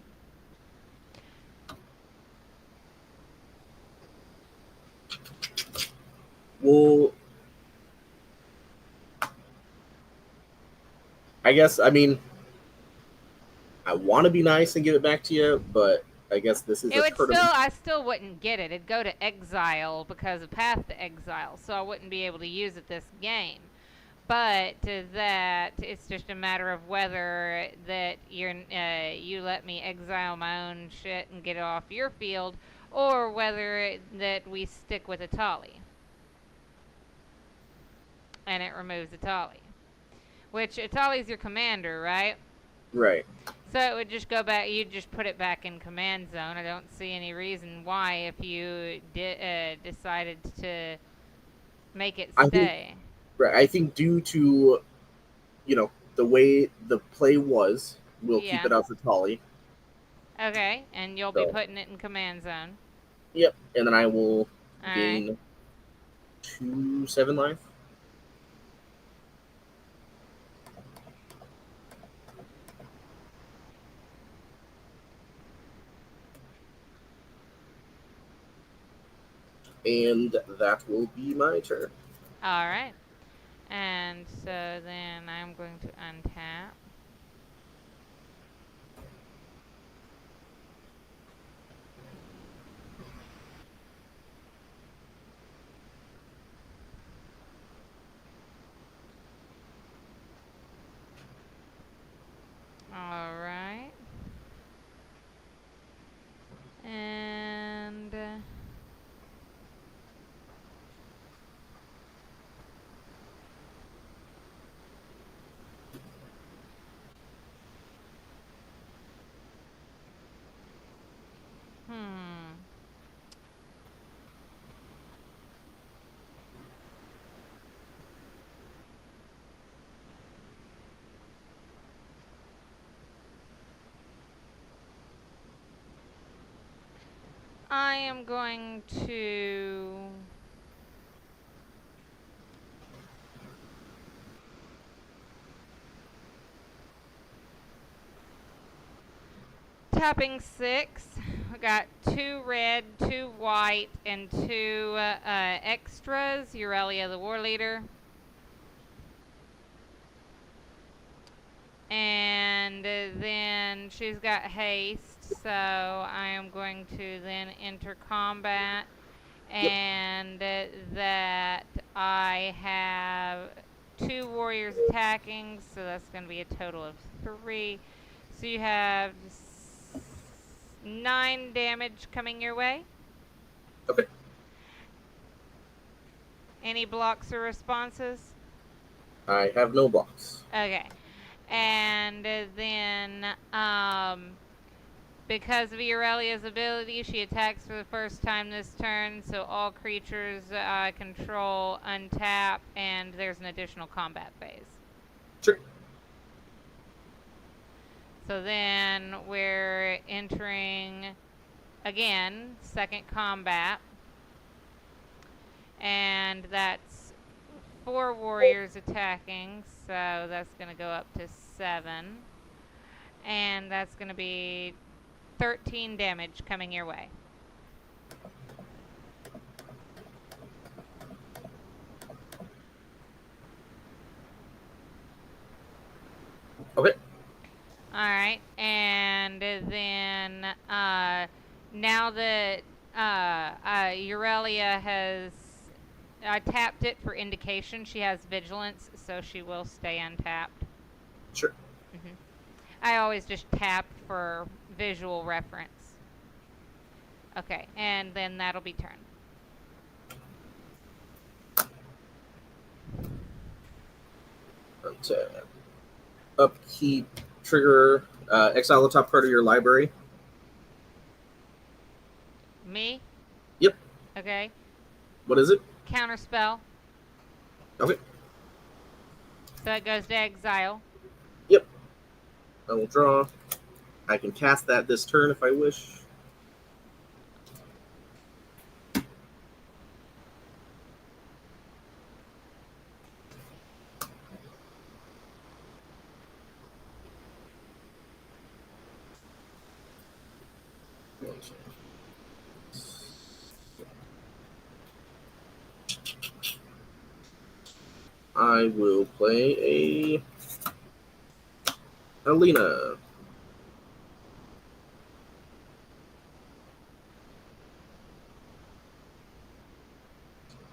Well, I guess, I mean, I want to be nice and give it back to you, but I guess this is It a would tournament. I still wouldn't get it. It'd go to Exile because of Path to Exile, so I wouldn't be able to use it this game. But that it's just a matter of whether that you let me exile my own shit and get it off your field, or whether that we stick with Atali. And it removes Atali. Which Atali's your commander, right? Right. So it would just go back. You'd just put it back in command zone. I don't see any reason why if you decided to make it stay. I think due to, the way the play was, we'll keep it out for Tali. Okay, and you'll be putting it in command zone. Yep, and then I will gain 2 7 life. And that will be my turn. Alright. And so then I'm going to untap. Alright. And... I am going to tapping 6. We got 2 red, 2 white, and 2 extras. Aurelia the War Leader. And then she's got haste, so I am going to then enter combat. And that I have 2 warriors attacking, so that's going to be a total of 3. So you have 9 damage coming your way. Okay. Any blocks or responses? I have no blocks. Okay. And then, because of Aurelia's ability, she attacks for the first time this turn, so all creatures I control untap, and there's an additional combat phase. Sure. So then we're entering, again, second combat. And that's 4 warriors attacking, so that's going to go up to 7. And that's going to be 13 damage coming your way. Okay. Alright, and then now that Aurelia has tapped it for indication, she has vigilance, so she will stay untapped. Sure. I always just tap for visual reference. Okay, and then that'll be turn. Untap. Upkeep. Trigger. Exile the top card of your library. Me? Yep. Okay. What is it? Counterspell. Okay. So it goes to exile. Yep. I will draw. I can cast that this turn if I wish. I will play a Alina.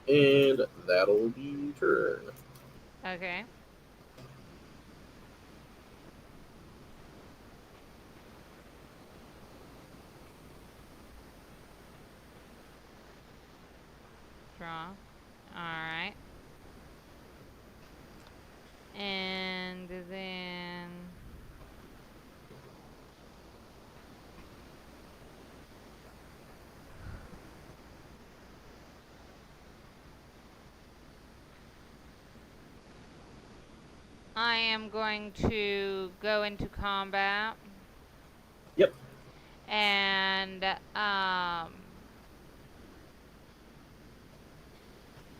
And that'll be turn. Okay. Draw. Alright. And then... I am going to go into combat. Yep. And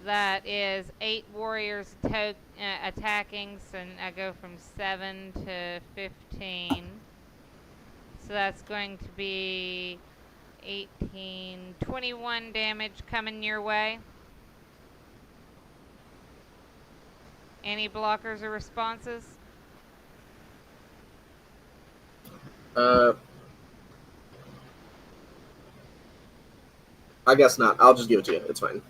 that is 8 warriors attacking, so I go from 7 to 15. So that's going to be 18, 21 damage coming your way. Any blockers or responses? I guess not. I'll just give it to you. It's fine.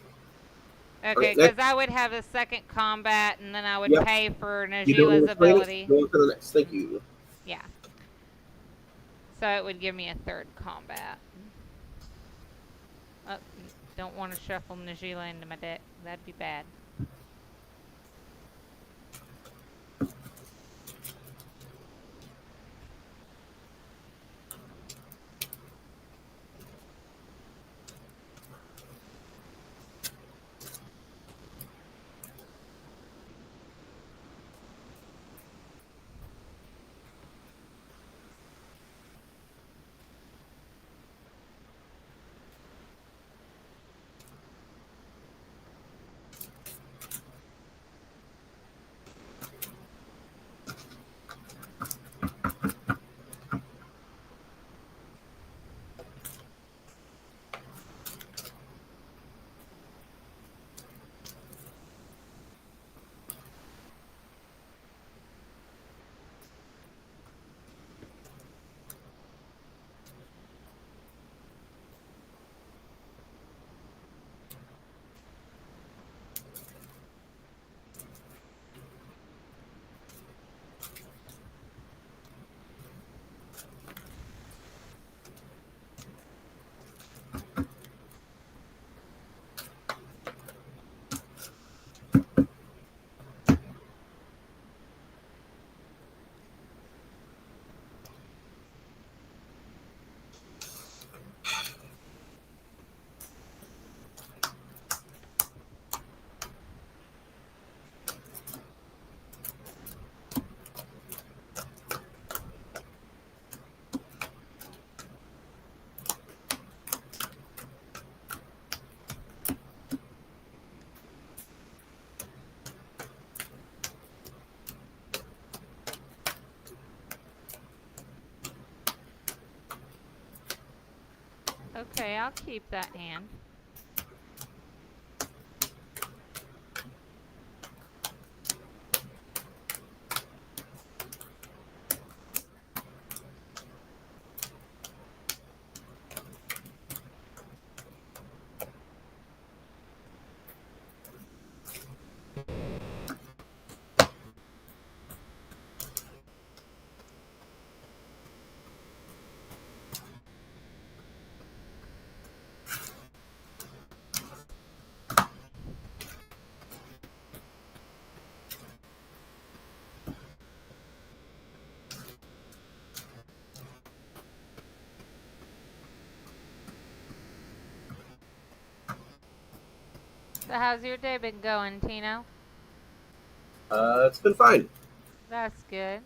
Okay, because I would have a second combat, and then I would Yep. pay for You don't Najila's want to play it? ability. Go on to the next. Thank you. Yeah. So it would give me a third combat. Oh, don't want to shuffle Najila into my deck. That'd be bad. Okay, I'll keep that hand. So how's your day been going, Tino? It's been fine. That's good.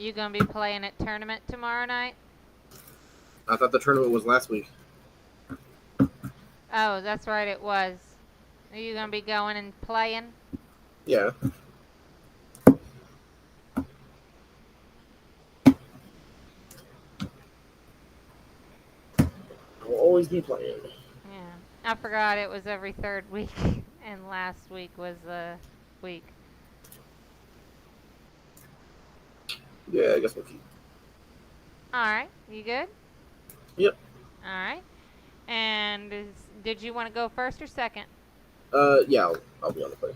You gonna be playing at tournament tomorrow night? I thought the tournament was last week. Oh, that's right, it was. Are you gonna be going and playing? Yeah. I'll always be playing. Yeah. I forgot it was every third week, and last week was the week. Yeah, I guess we'll keep. Alright, you good? Yep. Alright. And did you want to go first or second? Yeah, I'll be on the play.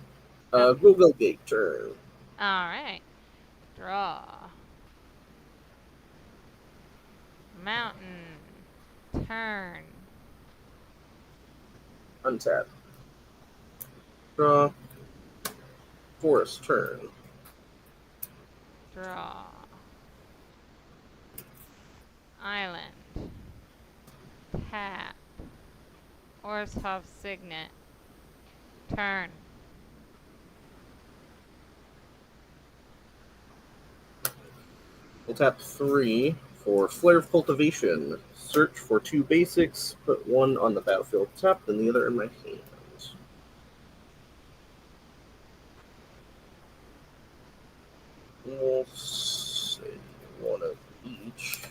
Okay. Google Gate turn. Alright. Draw. Mountain. Turn. Untap. Draw. Forest turn. Draw. Island. Tap. Orshoff Signet. Turn. We'll tap 3 for Flare of Cultivation. Search for 2 basics. Put one on the battlefield tapped and the other in my hand. We'll say one of each.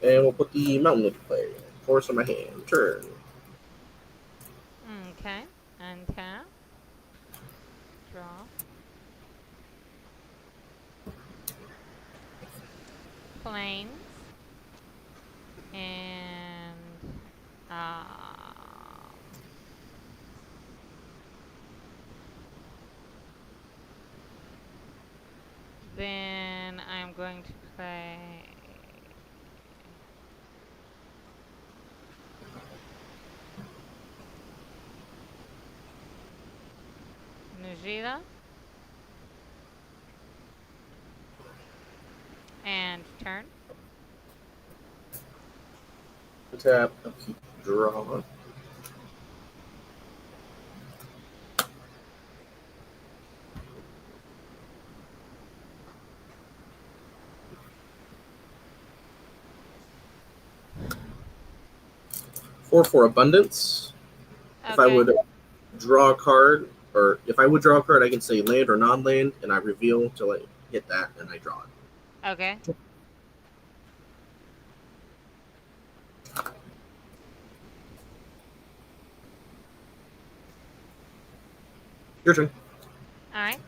And we'll put the mountain into play. Force on my hand. Turn. Okay. Untap. Draw. Plains. And then I'm going to play Najila and turn. Tap. Keep draw. Four for abundance. If I Okay. would draw a card, or if I would draw a card, I can say land or non-land, and I reveal till I hit that, and I draw it. Okay. Your turn. All right.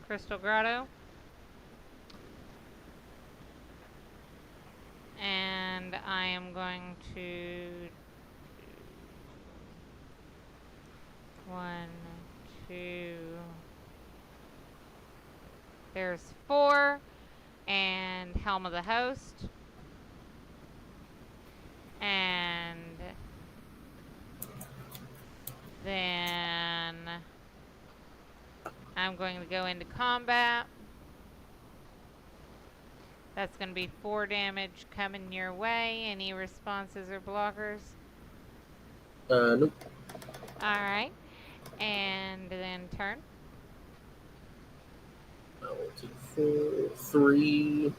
Crystal Grotto. And I am going to 1, 2. There's 4 and Helm of the Host. And then I'm going to go into combat. That's going to be 4 damage coming your way. Any responses or blockers? Nope. Alright. And then turn. I will take 4, 3.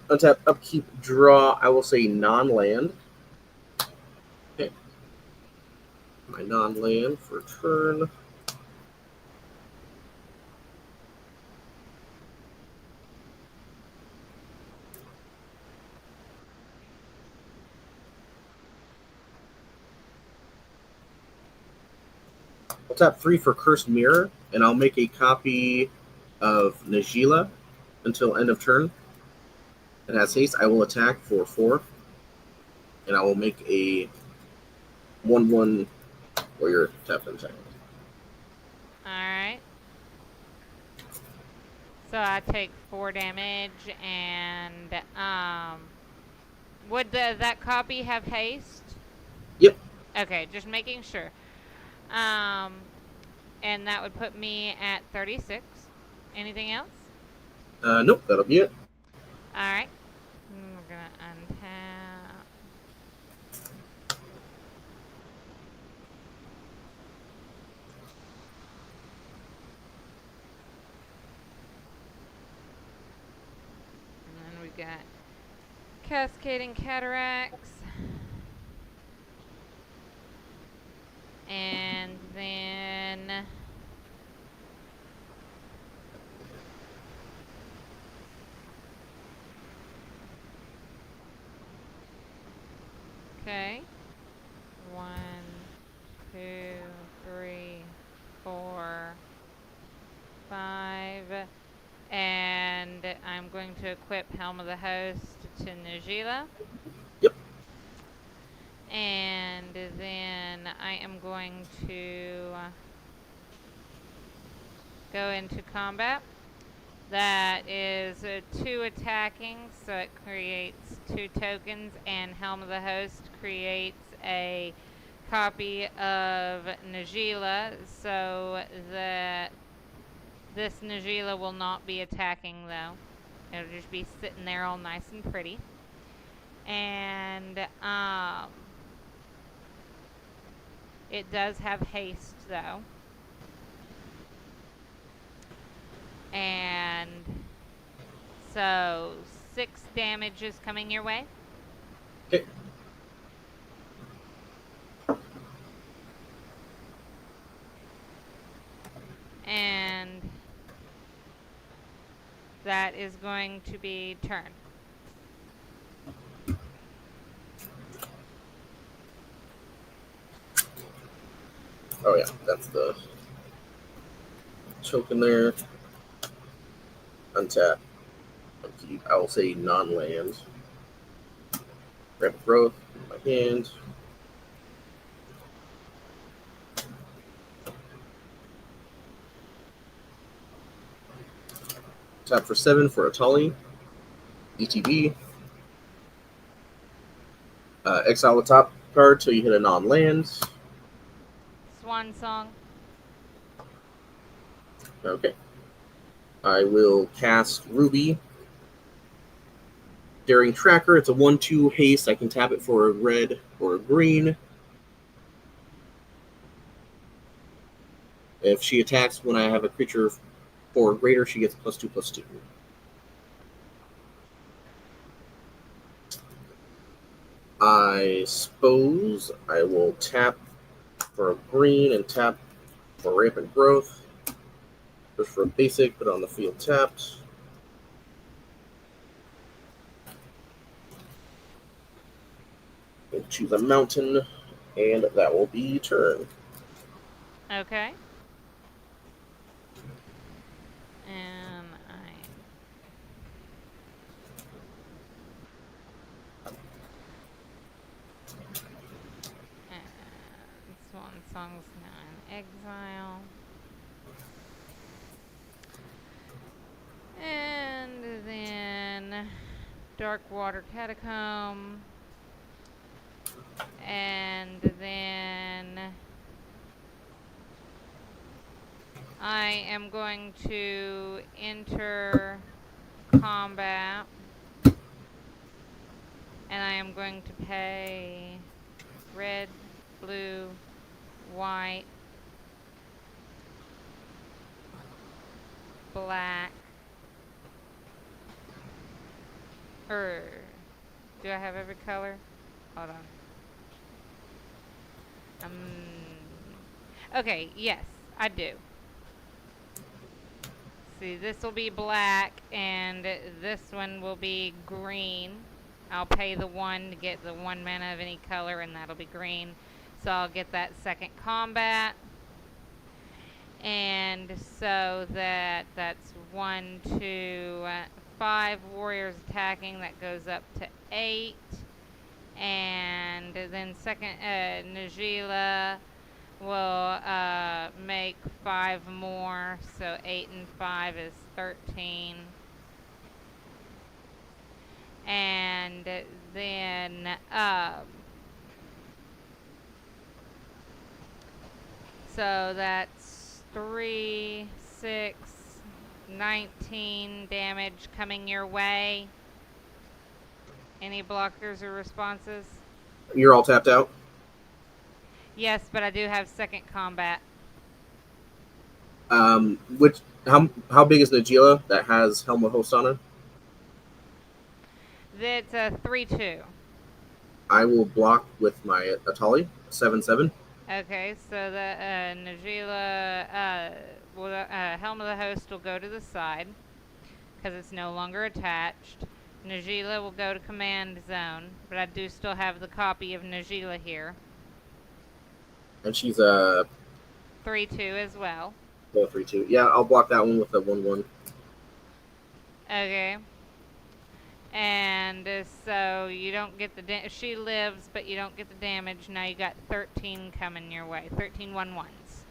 Untap, upkeep, draw. I will say non-land. Okay. My non-land for turn. I'll tap 3 for Cursed Mirror, and I'll make a copy of Najila until end of turn. It has haste. I will attack for 4, and I will make a 1/1 warrior tap and attack. Alright. So I take 4 damage, and would that copy have haste? Yep. Okay, just making sure. And that would put me at 36. Anything else? Nope, that'll be it. Alright. We're gonna untap. And then we've got Cascading Cataracts. And then okay. 1, 2, 3, 4, 5. And I'm going to equip Helm of the Host to Najila. Yep. And then I am going to go into combat. That is 2 attacking, so it creates 2 tokens, and Helm of the Host creates a copy of Najila, so that this Najila will not be attacking, though. It'll just be sitting there all nice and pretty. And it does have haste, though. And so 6 damage is coming your way. Okay. And that is going to be turn. Oh yeah, that's the token there. Untap. Upkeep. I will say non-land. Rapid growth in my hand. Tap for 7 for Atali. ETB. Exile the top card till you hit a non-land. Swan Song. Okay. I will cast Ruby. Daring Tracker. It's a 1/2 haste. I can tap it for a red or a green. If she attacks when I have a creature 4 or greater, she gets +2/+2. I suppose I will tap for a green and tap for Rampant Growth. Just for a basic, put it on the field tapped. We'll choose a mountain, and that will be turn. Okay. And Swan Song's now in exile. And then Darkwater Catacomb. And then I am going to enter combat. And I am going to pay red, blue, white, black. Do I have every color? Hold on. Okay, yes, I do. See, this will be black, and this one will be green. I'll pay the 1 to get the 1 mana of any color, and that'll be green. So I'll get that second combat. And so that's 1, 2, 5 warriors attacking. That goes up to 8. And then second, Najila will make 5 more. So 8 and 5 is 13. And then so that's 3, 6, 19 damage coming your way. Any blockers or responses? You're all tapped out. Yes, but I do have second combat. How big is Najila that has Helm of Host on her? That's a 3-2. I will block with my Atali, 7/7. Okay, so the Najila Helm of the Host will go to the side because it's no longer attached. Najila will go to command zone, but I do still have the copy of Najila here. And she's a 3-2 as well. 3/2. Yeah, I'll block that one with a 1/1. Okay. And so you don't get the she lives, but you don't get the damage. Now you got 13 coming your way. 13 1/1s.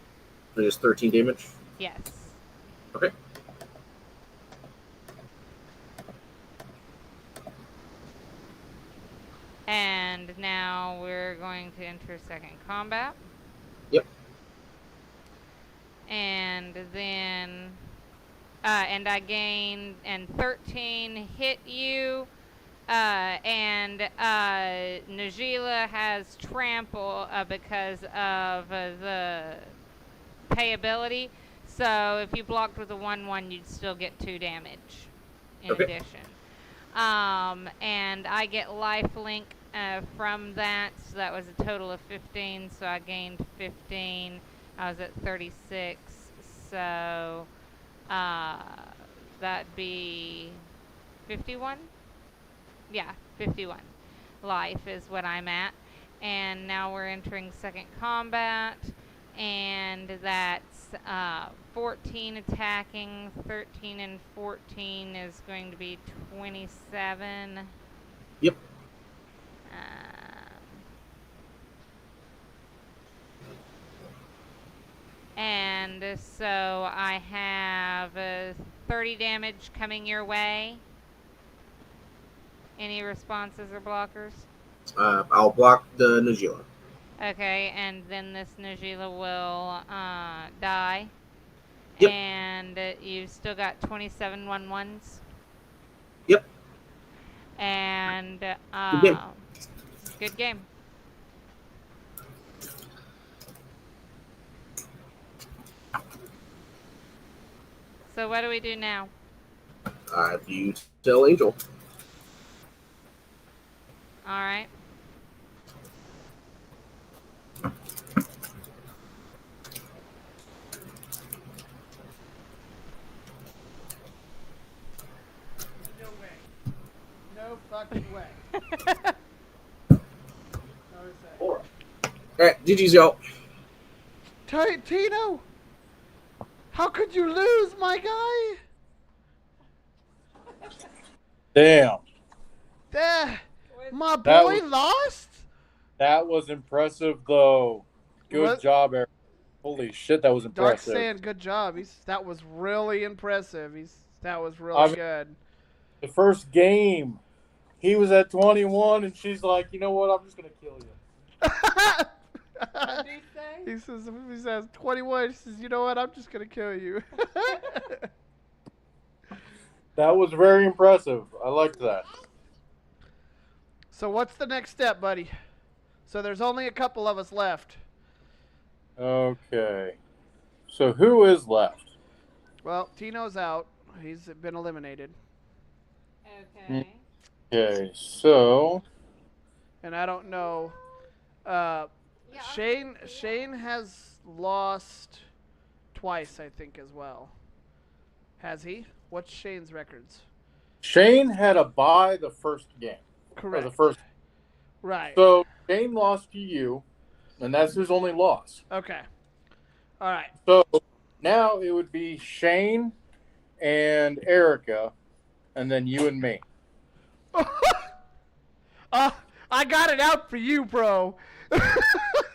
So just 13 damage. Yes. Okay. And now we're going to enter second combat. Yep. And then and I gained and 13 hit you. And Najila has trample because of the payability. So if you blocked with a 1/1, you'd still get 2 damage in addition. And I get lifelink from that, so that was a total of 15. So I gained 15. I was at 36. So that'd be 51. Yeah, 51 life is what I'm at. And now we're entering second combat, and that's 14 attacking. 13 and 14 is going to be 27. Yep. And so I have 30 damage coming your way. Any responses or blockers? I'll block the Najila. Okay, and then this Najila will die. Yep. And you've still got 27 1/1s. Yep. And Good game. Good game. So what do we do now? You tell Angel. All right. No fucking way. All right, GG's, y'all. Tino, how could you lose, my guy? Damn. My That boy was- lost? That was impressive, though. Good What? job, Eric. Holy shit, that was Dark's impressive. saying good job. That was really impressive. That was really good. The first game, he was at 21, and she's like, you know what? I'm just going to kill you. What did he say? He says 21. He says, you know what? I'm just gonna kill you. That was very impressive. I liked that. So what's the next step, buddy? So there's only a couple of us left. Okay. So who is left? Well, Tino's out. He's been eliminated. Okay. Okay, so And I don't know. Shane has lost twice, I think, as well. Has he? What's Shane's records? Shane had a bye the first game. Correct. Or the first. Right. So Shane lost to you, and that's his only loss. Okay. All right. So Now it would be Shane and Erica, and then you and me. I got it out for you, bro. What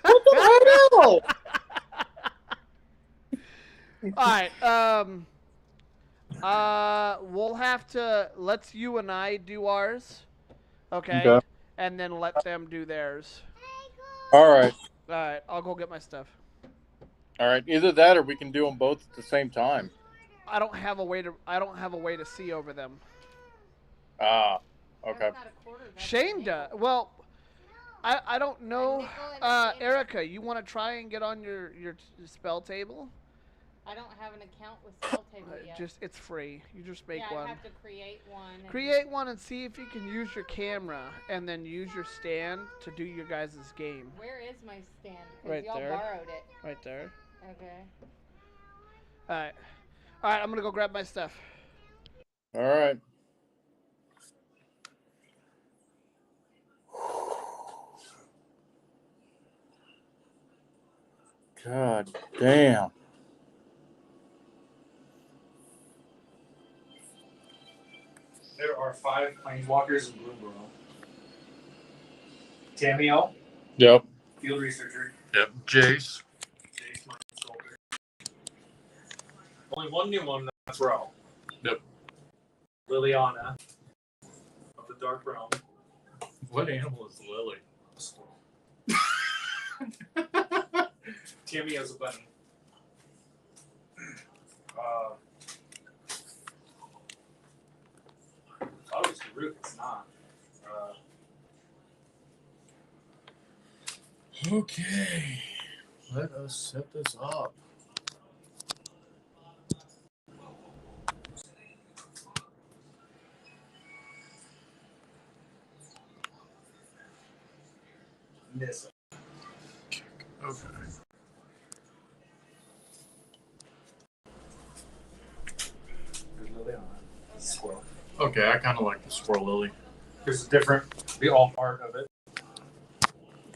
the hell? All right. We'll have to let's you and I do ours, okay? Okay. And then let them do theirs. All right. All right. I'll go get my stuff. All right. Either that, or we can do them both at the same time. I don't have a way to see over them. Ah. Okay. That's not a quarter, that's a Shane nickel. does. Well, I don't know. nickel and a quarter. Erica, you want to try and get on your spell table? I don't have an account with Spell Table yet. It's free. You just make yeah, one. I'd have to create one. and- Create one and see if you can use your camera and then use your stand to do your guys' game. Where is my stand? Because Right y'all there. borrowed it. Right there. Okay. Alright. Alright, I'm gonna go grab my stuff. All right. God damn. There are 5 planeswalkers in Bloomburrow. Tamio, Yep. field researcher. Yep. Jace. Jace Mind Sculptor. Only one new one, that's Ro. Yep. Liliana of the Dark Realm. What animal is Lily? Squirrel. Tammy has a bunny. Thought it was Karuk, it's not. Okay. Let us set this up. Nissa. Okay. There's Liliana. Squirrel. Okay, I kind of like the squirrel lily. Here's the alt art of it.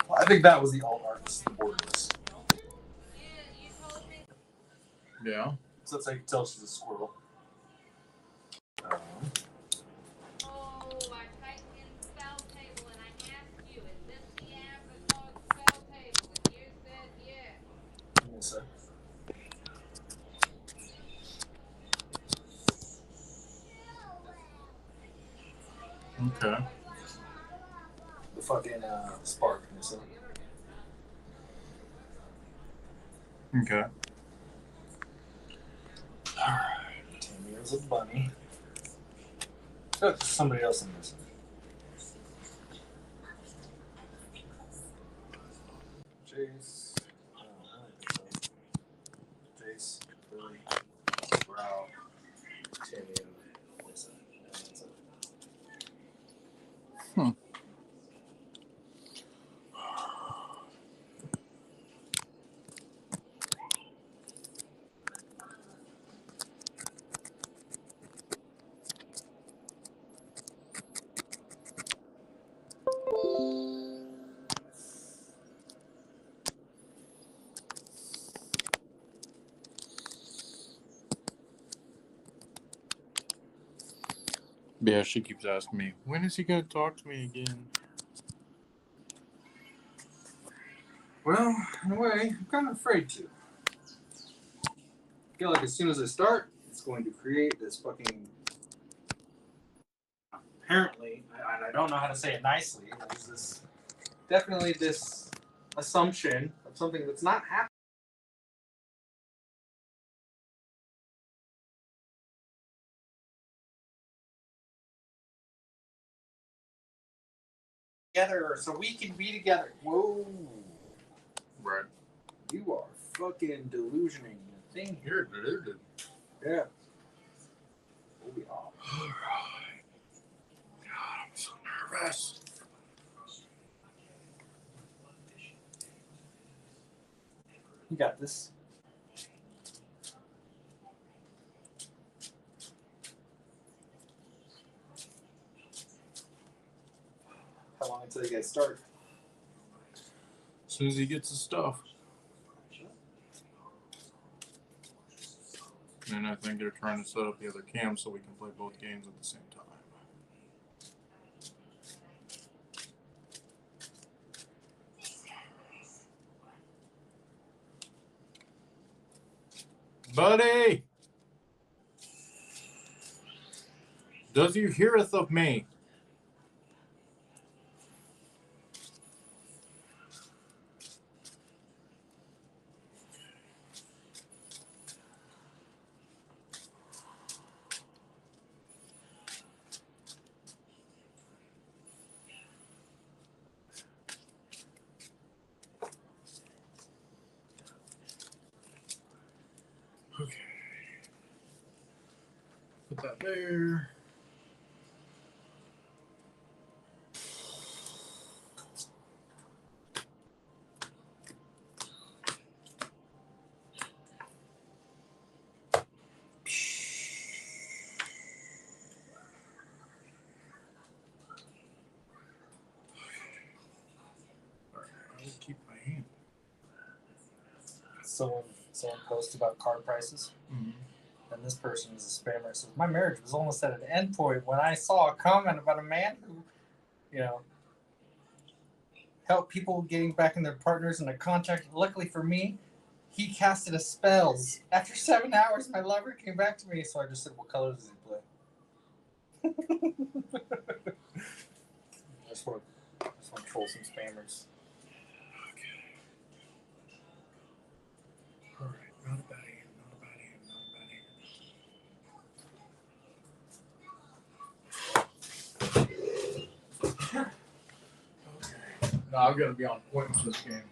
Well, I think that was the alt art. This is the borderless. Yeah. So that's how you can tell she's a squirrel. Oh, I typed in Spell Table and I asked you, is this the app that's called Spell Table? And you said yes. Nissa. Okay. The fucking spark, Nissa. Okay. Tammy's a bunny. There's somebody else in this. Jace. Jace. Lily. Brow. Tammy. Nissa. And that's it. Yeah, she keeps asking me, when is he going to talk to me again? Well, in a way, I'm kind of afraid to. I feel like as soon as I start, it's going to create this fucking. Apparently, I don't know how to say it nicely. There's this definitely this assumption of something that's not happening. Together, so we can be together. Whoa. Right. You are fucking delusioning the thing here. Here, dude. Yeah. Oh, yeah. Alright. God, I'm so nervous. You got this. How long until you guys start? As soon as he gets his stuff. and I think they're trying to set up the other cam so we can play both games at the same time. Buddy! Does you heareth of me? Okay. Put that there. Alright, I will keep my hand. Someone posted about car prices, and this person is a spammer. Says my marriage was almost at an end point when I saw a comment about a man who, helped people getting back in their partners in a contract. Luckily for me, he casted a spells. After 7 hours, my lover came back to me, so I just said, "What color does he play?" I just want to troll some spammers. Alright, not a bad hand, not a bad hand, not a bad hand. Okay. No, I'm gonna be on point with this game.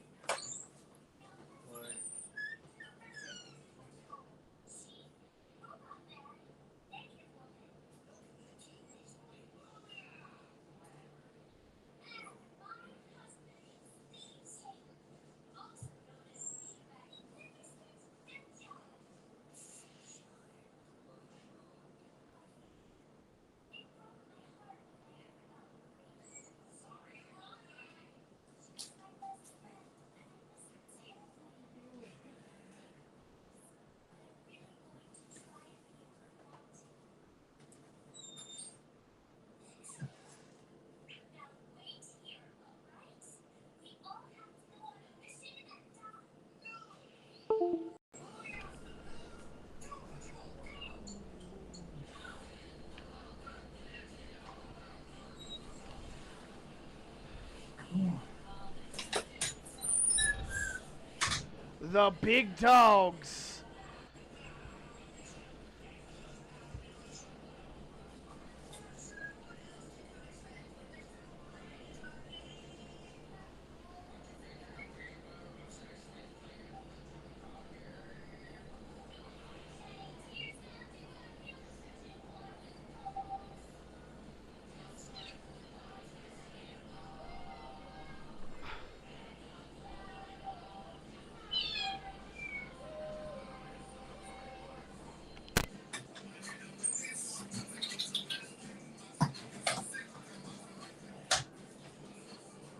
The big dogs.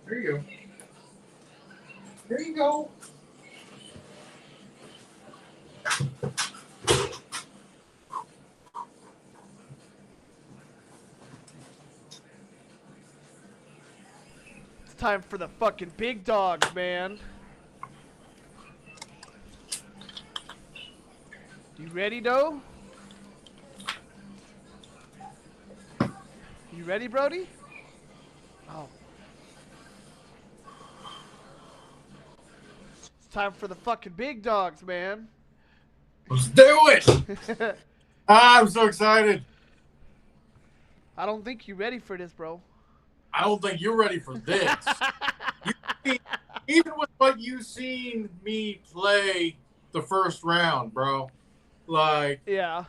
There you go. Here you go. It's time for the fucking big dogs, man. You ready, Doe? You ready, Brody? Oh. It's time for the fucking big dogs, man. Let's do it! I'm so excited. I don't think you're ready for this, bro. I don't think you're ready for this. Even with what you've seen me play the first round, bro. Like, Yeah.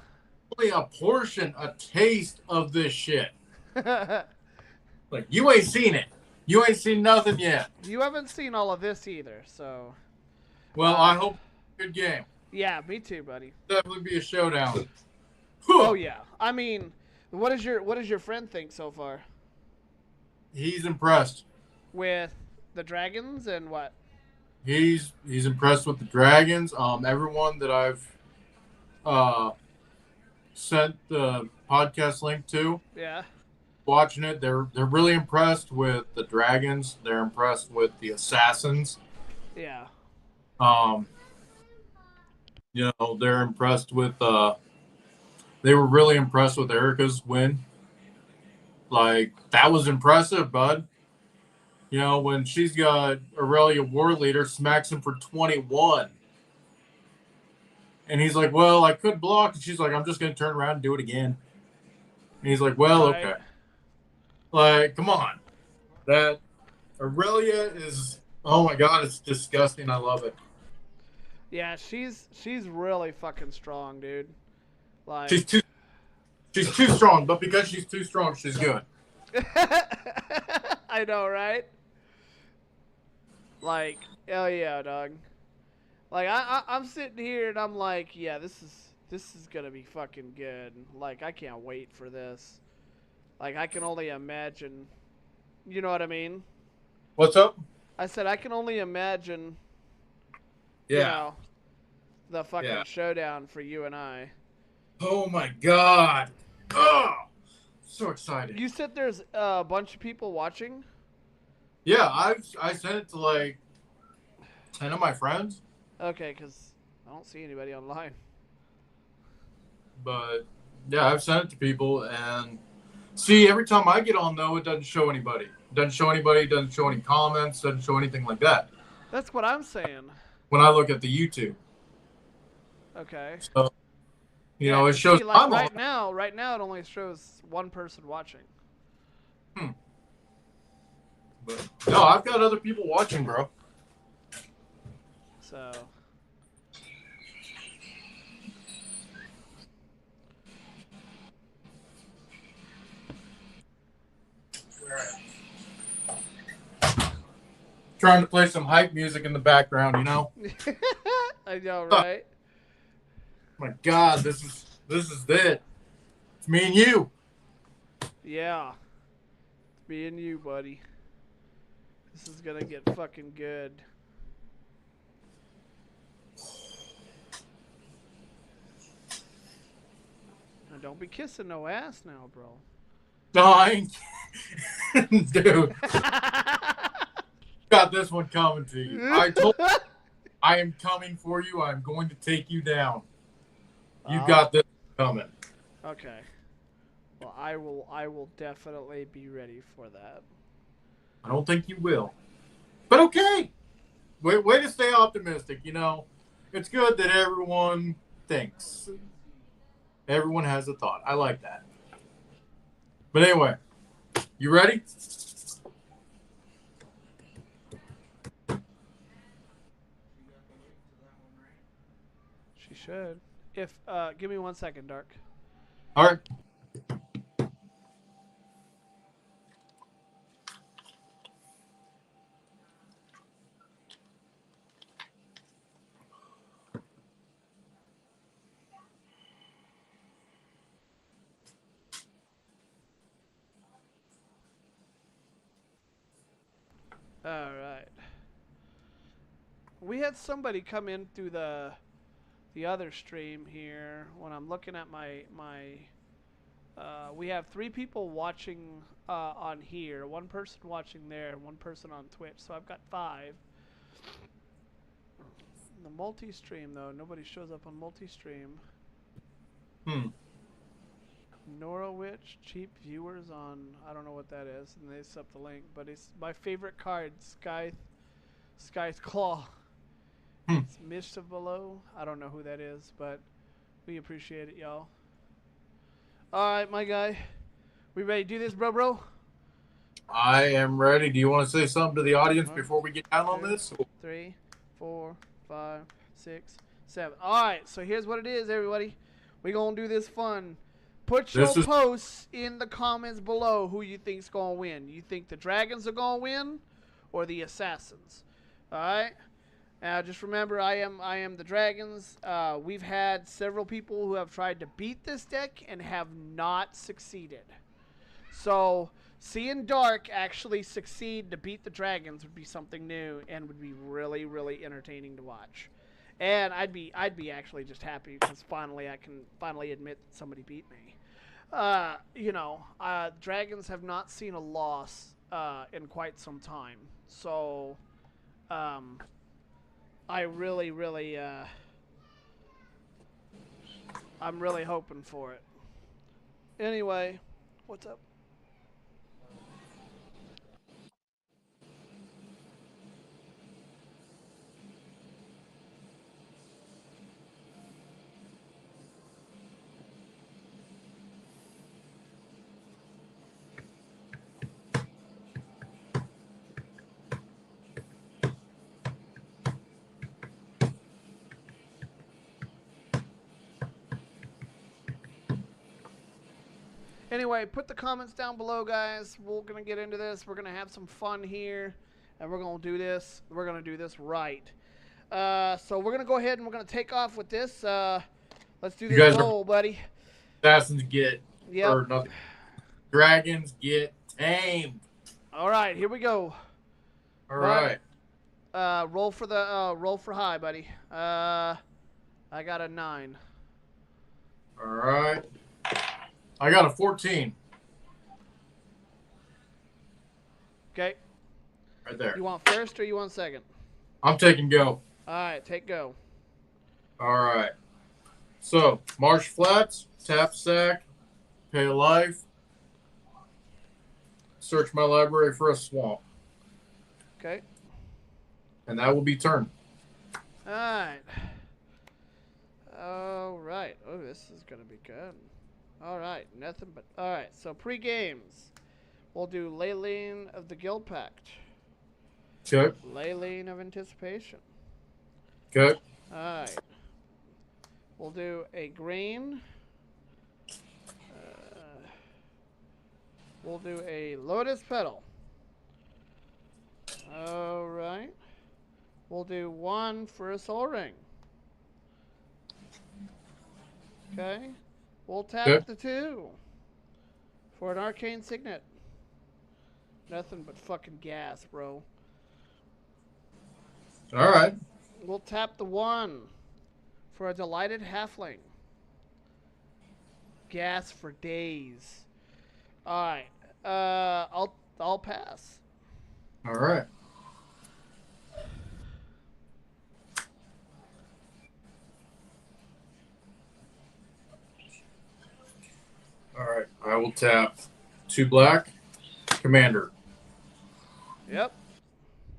only a portion, a taste of this shit. Like, you ain't seen it. You ain't seen nothing yet. You haven't seen all of this either, so. Well, I hope good game. Yeah, me too, buddy. Definitely be a showdown. Oh yeah. I mean, what does your friend think so far? He's impressed. With the dragons and what? He's impressed with the dragons. Everyone that I've sent the podcast link to. Yeah. Watching it, they're really impressed with the dragons. They're impressed with the assassins. Yeah. They're impressed with. They were really impressed with Erica's win. Like, that was impressive, bud. When she's got Aurelia War Leader smacks him for 21. And he's like, well, I could block. And she's like, I'm just going to turn around and do it again. And he's like, well, Right. okay. Like, come on. That Aurelia is, oh my God, it's disgusting. I love it. Yeah, she's really fucking strong, dude. Like, She's too strong, but because she's too strong, she's good. I know, right? Like, hell yeah, dog. Like, I'm sitting here and I'm like, yeah, this is gonna be fucking good. Like, I can't wait for this. Like, I can only imagine. You know what I mean? What's up? I said I can only imagine. Yeah. You know, the fucking Yeah. showdown for you and I. Oh my God. Oh, so excited. You said there's a bunch of people watching? Yeah, I sent it to like 10 of my friends, Okay, because I don't see anybody online. but yeah, I've sent it to people, and see, every time I get on though, it doesn't show anybody. It doesn't show anybody, doesn't show any comments, doesn't show anything like that That's what I'm saying. when I look at the YouTube. Okay. So, it Yeah, shows see, like I'm right on. now it only shows one person watching. But no, I've got other people watching, bro. So Trying to play some hype music in the background, I know, right? My God, this is it. It's me and you. Yeah. It's me and you, buddy. This is gonna get fucking good. Now don't be kissing no ass now, bro. No, I ain't. Dude, got this one coming to you. I told you, I am coming for you. I'm going to take you down. You got this coming. Okay. Well, I will definitely be ready for that. I don't think you will. But okay. Way to stay optimistic, It's good that everyone thinks. Everyone has a thought. I like that. But anyway, you ready? She should. If give me 1 second, Dark. All right. All right. We had somebody come in through the other stream here. When I'm looking at my we have 3 people watching on here, 1 person watching there, and 1 person on Twitch. So I've got 5. The multi-stream though, nobody shows up on multi-stream. Norwich cheap viewers on, I don't know what that is, and they set up the link, but it's my favorite card, Sky's Claw. It's Mischief below. I don't know who that is, but we appreciate it, y'all. Alright, my guy. We ready to do this, bro? I am ready. Do you want to say something to the audience before we get down on this? 3, 4, 5, 6, 7. Alright, so here's what it is, everybody. We're going to do this fun. Put your posts in the comments below who you think's going to win. You think the dragons are going to win or the assassins? Alright? Now just remember, I am the dragons. We've had several people who have tried to beat this deck and have not succeeded. So seeing Dark actually succeed to beat the dragons would be something new and would be really, really entertaining to watch. And I'd be actually just happy because finally I can finally admit that somebody beat me. Dragons have not seen a loss in quite some time, so I really, really, I'm really hoping for it. Anyway, what's up? Anyway, put the comments down below, guys. We're going to get into this. We're going to have some fun here, and we're going to do this. We're going to do this right. So we're going to go ahead and we're going to take off with this. Let's do this roll, buddy. Assassins get, Yep. or nothing. Dragons get tamed. All right, here we go. All right. Roll for high, buddy. I got a 9. All right. I got a 14. Okay. Right there. You want first or you want second? I'm taking go. All right, take go. All right. So, Marsh Flats, tap sack, pay a life, search my library for a swamp. Okay. And that will be turn. All right. All right. Oh, this is going to be good. All right. Nothing but... All right. So, pre-games. We'll do Leyline of the Guild Pact. Okay. Leyline of Anticipation. Okay. All right. We'll do a green. We'll do a Lotus Petal. All right. We'll do 1 for a Soul Ring. Okay. We'll tap the 2 for an Arcane Signet. Nothing but fucking gas, bro. All right. We'll tap the 1 for a Delighted Halfling. Gas for days. All right. I'll pass. All right. All right. I will tap 2 black. Commander. Yep.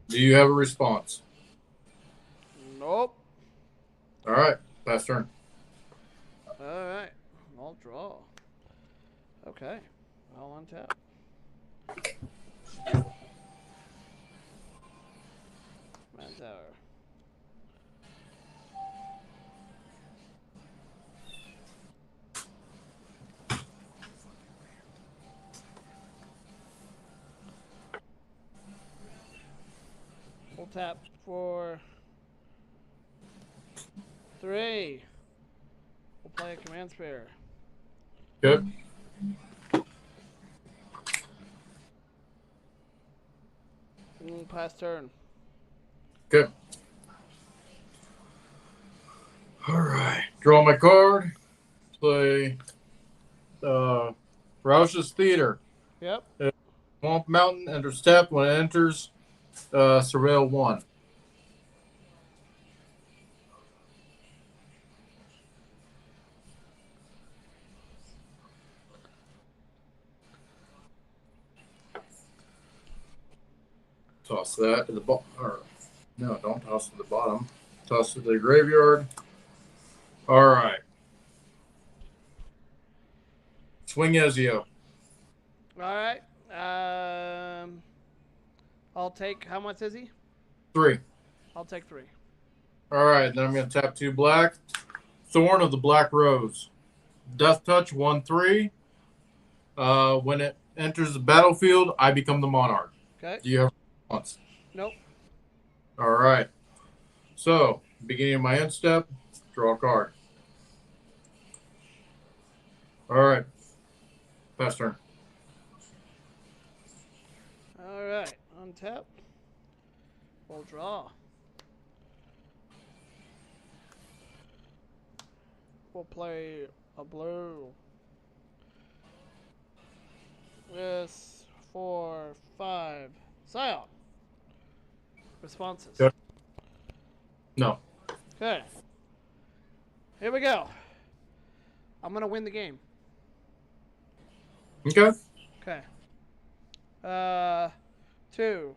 Do you have a response? Nope. All right. Pass turn. All right. I'll draw. Okay. I'll untap. Man's Hour. We'll tap for 3. We'll play a command spare. Good. Pass turn. Good. All right. Draw my card. Play Roush's Theater. Yep. Swamp Mountain enters tap. When it enters, surveil 1. Toss that to the bottom. No, don't toss to the bottom. Toss to the graveyard. All right. Swing Ezio. All right. I'll take. How much is he? 3. I'll take 3. All right. Then I'm going to tap 2 black. Thorn of the Black Rose. Death Touch 1/3. When it enters the battlefield, I become the monarch. Okay. Do you have a response? Nope. All right. So, beginning of my end step, draw a card. All right. Pass turn. All right. Untap. We'll draw. we'll play a blue. This 4, 5. Scion. Responses. Yep. No. Okay. Here we go. I'm gonna win the game. Okay. Okay. 2.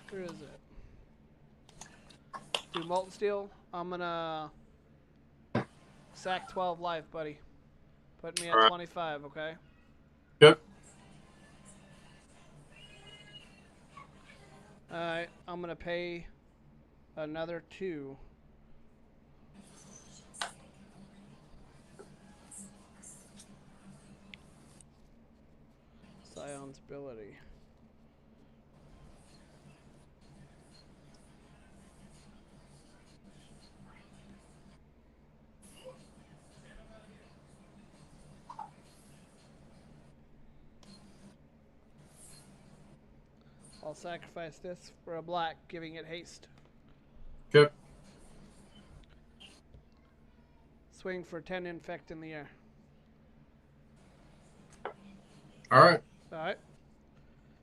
Where is it? Do Molten Steel. I'm gonna sack 12 life, buddy. Put me at Alright. 25, okay? Yep. Alright, I'm gonna pay another 2. Scion's ability. I'll sacrifice this for a black, giving it haste. Okay. Swing for 10 infect in the air. All right. Alright.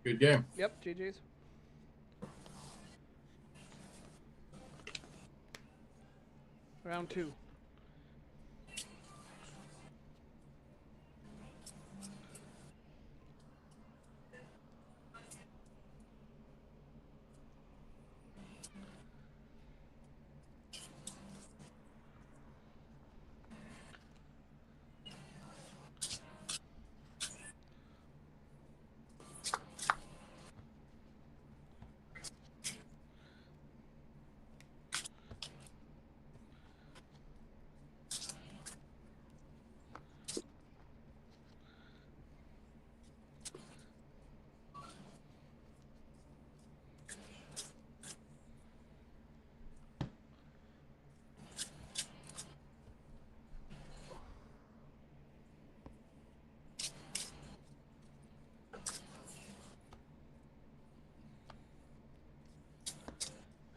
Good game. Yep, GG's. Round 2.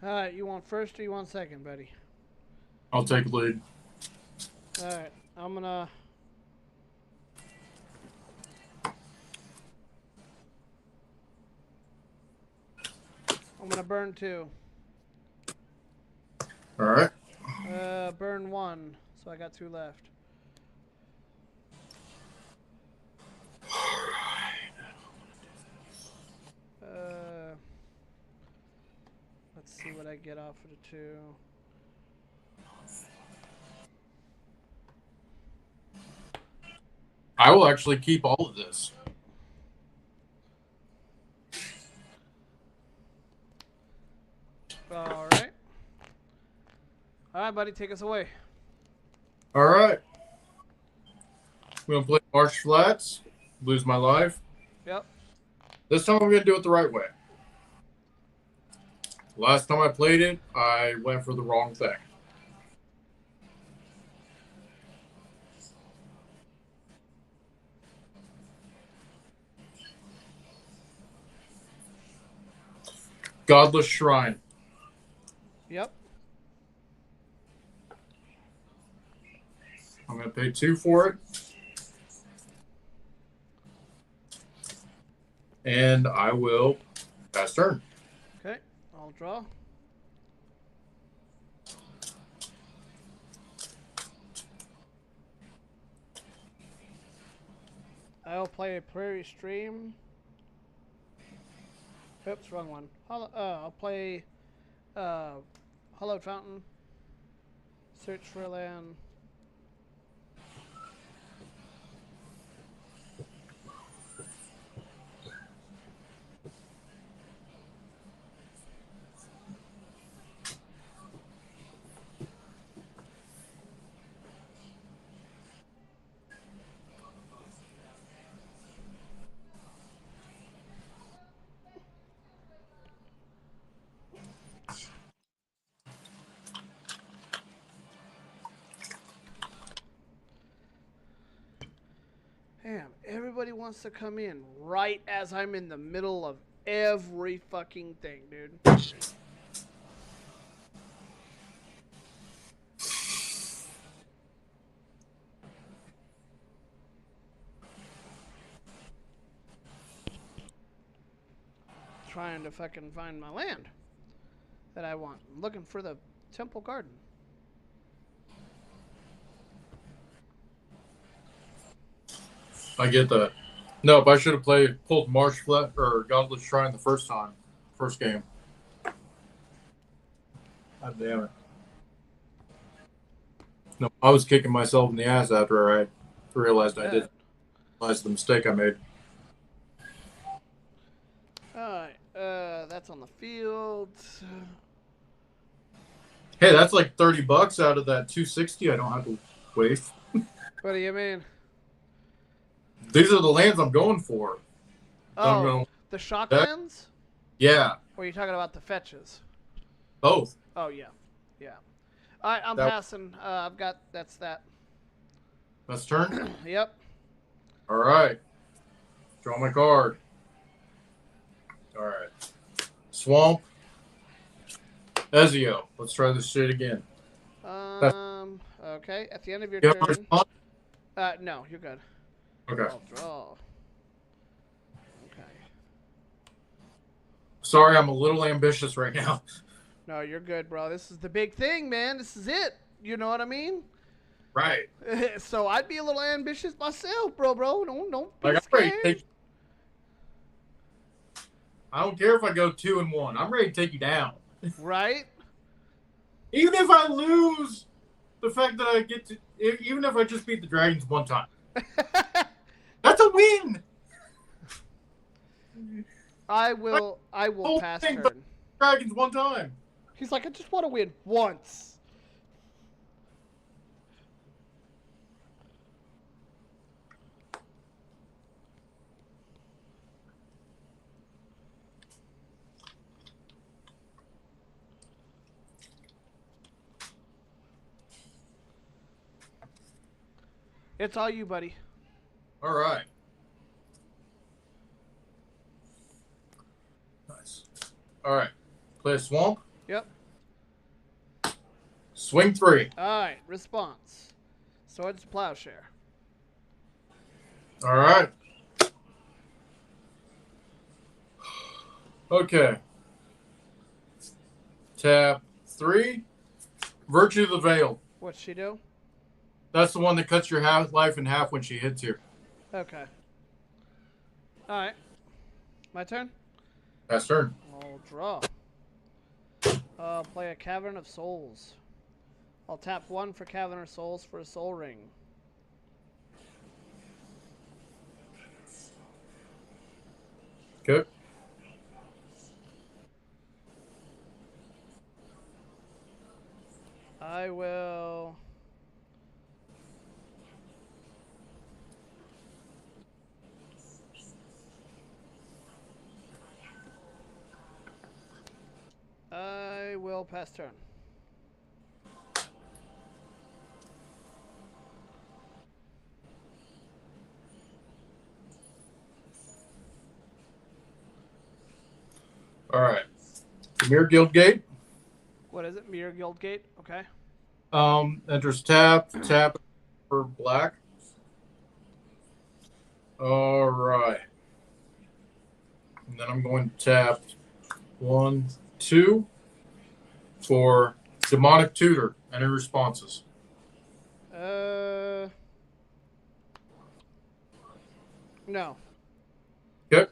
Alright, you want first or you want second, buddy? I'll take lead. Alright, I'm gonna... burn 2. All right. Burn 1, so I got 2 left. Let's see what I get off of the 2. I will actually keep all of this. Alright. Alright, buddy, take us away. All right. We're going to play Marsh Flats. Lose my life. Yep. This time I'm going to do it the right way. Last time I played it, I went for the wrong thing. Godless Shrine. Yep. I'm going to pay 2 for it. And I will pass turn. Okay, I'll draw. I'll play a Prairie Stream. Oops, wrong one. I'll play Hollowed Fountain. Search for a land. Damn, everybody wants to come in right as I'm in the middle of every fucking thing, dude. Trying to fucking find my land that I want. I'm looking for the temple garden. I get that. Nope, I should have pulled Marsh Flat or Godless Shrine the first time. First game. God damn it. No, I was kicking myself in the ass after I realized I did realize the mistake I made. Alright, that's on the field. Hey, that's like $30 out of that 260 I don't have to waste. What do you mean? These are the lands I'm going for. So I'm Oh, going, the shocklands? yeah, Or are you talking about the fetches? both. Oh, yeah. Yeah. Alright, I'm That- passing. I've got, that's that. That's turn. Yep. All right. Draw my card. All right. Swamp. Ezio. Let's try this shit again. Okay. At the end of your You have a turn. response? No, you're good. Okay. I'll draw. Okay. Sorry, I'm a little ambitious right now. No, you're good, bro. This is the big thing, man. This is it. You know what I mean? Right. So I'd be a little ambitious myself, bro. Don't be Like, I'm ready to scared. take. I don't care if I go 2-1. I'm ready to take you down. Right? Even if I lose, the fact that I get to, even if I just beat the Dragons one time, that's a win. I will Whole pass thing, turn. but- Dragons one time. He's like, I just want to win once. It's all you, buddy. All right. Nice. All right. Play a swamp. Yep. Swing 3. All right. Response. Swords to Plowshare. All right. Okay. Tap 3. Virtue of the Veil. What's she do? That's the one that cuts your life in half when she hits you. Okay. All right. My turn. Pass turn. I'll draw. Play a Cavern of Souls. I'll tap 1 for Cavern of Souls for a Soul Ring. Okay. I will. I will pass turn. All right. Mirror Guild Gate. What is it? Mirror Guild Gate? Okay. Enters tap for black. All right. And then I'm going to tap 1, 2 for Demonic Tutor. Any responses? No. Okay.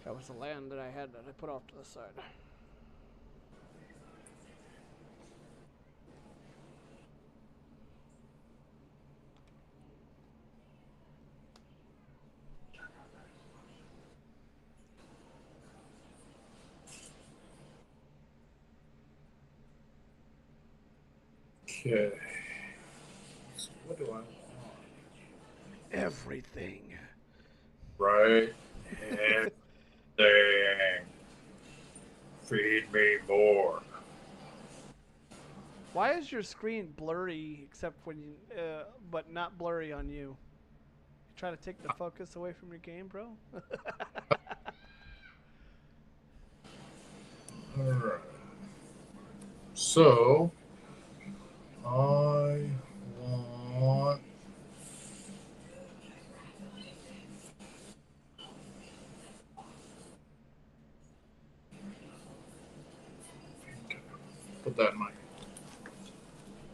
That was the land that I had that I put off to the side. Okay. So what do I want? Everything. Right. And dang. Feed me more. Why is your screen blurry except when you, but not blurry on you? You try to take the focus away from your game, bro? Alright. So, I want. Put that in my.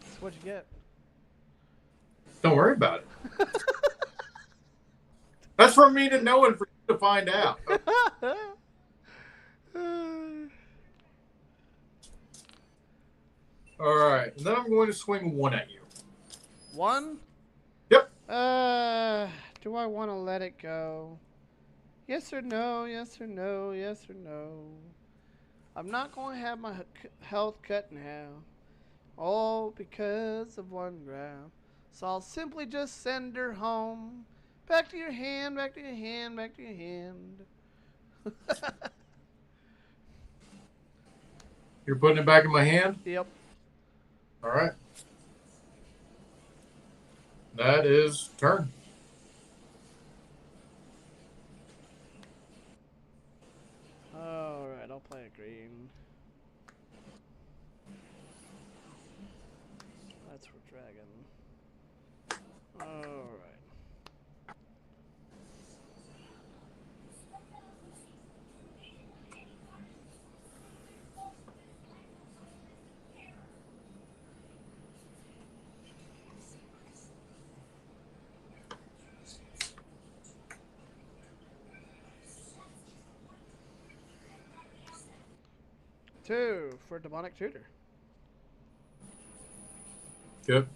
That's what you get. Don't worry about it. That's for me to know and for you to find out. Alright. And then I'm going to swing one at you. One? Yep. Do I want to let it go? Yes or no, yes or no, yes or no. I'm not going to have my health cut in half. All because of 1 gram. So I'll simply just send her home. Back to your hand, back to your hand, back to your hand. You're putting it back in my hand? Yep. Alright. That is turn. Alright, I'll play a green. That's for dragon. Alright. Two for demonic tutor. Good.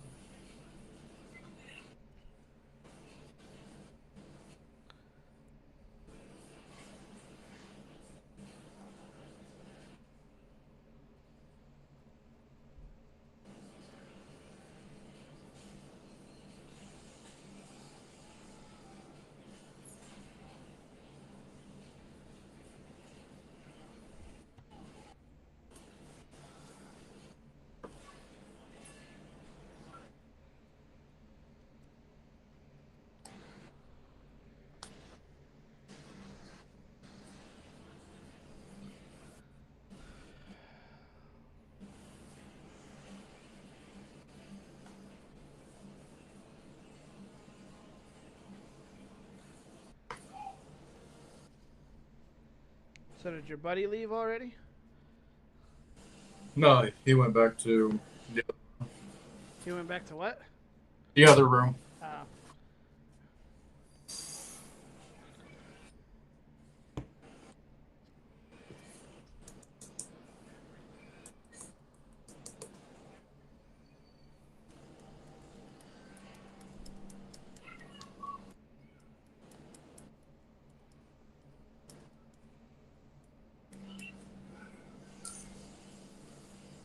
So did your buddy leave already? No, he went back to He went back to what? the other room.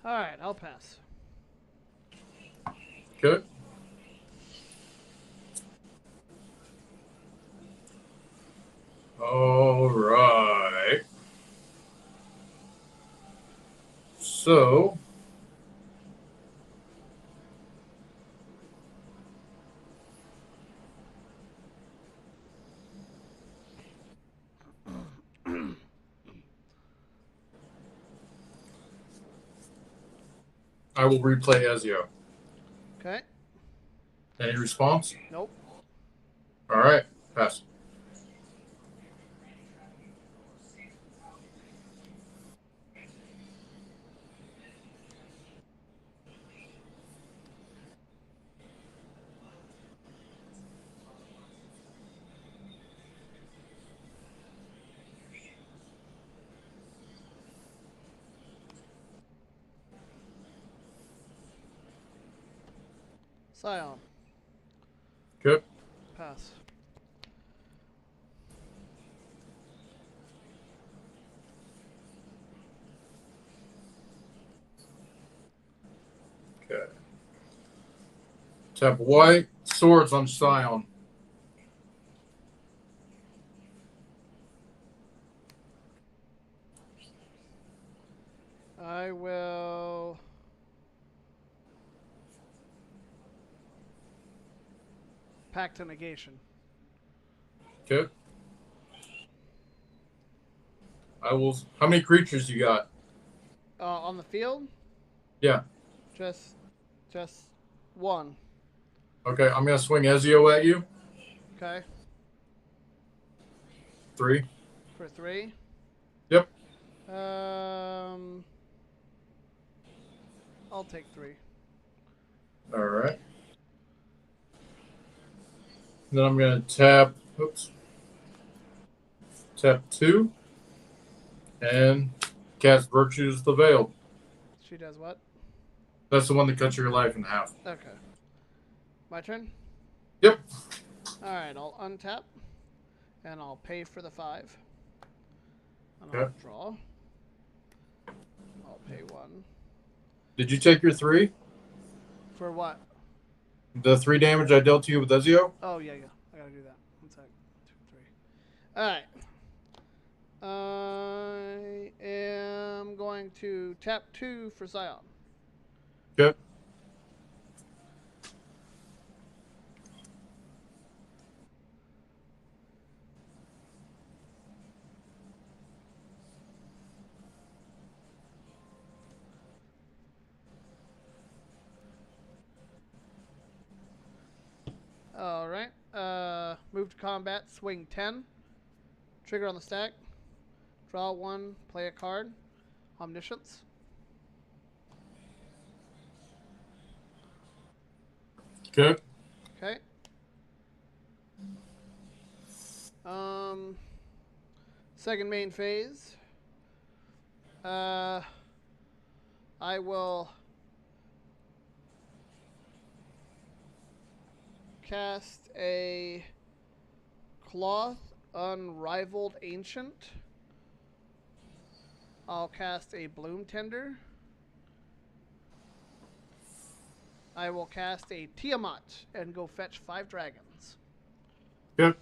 Alright, I'll pass. Good. All right. So, I will replay Ezio. Okay. Any response? Nope. All right. Pass. Scion. Okay. Pass. Okay. Tap white swords on Scion. I will Pact of Negation. Okay. I will. How many creatures you got? On the field? Yeah. Just one. Okay, I'm gonna swing Ezio at you. Okay. 3. For 3. Yep. I'll take 3. All right. Then I'm gonna tap. Oops. Tap 2. And cast Virtues the Veiled. She does what? That's the one that cuts your life in half. Okay. My turn? Yep. Alright, I'll untap. And I'll pay for the 5. And I'll Okay. draw. I'll pay 1. Did you take your 3? For what? The 3 damage I dealt to you with Ezio? Oh, yeah. I gotta do that. 1 sec. 2, 3. Alright. I am going to tap 2 for Scion. Okay. Alright. Move to combat, swing 10. Trigger on the stack. Draw 1, play a card. Omniscience. Okay. Okay. Second main phase. I will cast a Cloth Unrivaled Ancient. I'll cast a Bloom Tender. I will cast a Tiamat and go fetch 5 dragons. Good.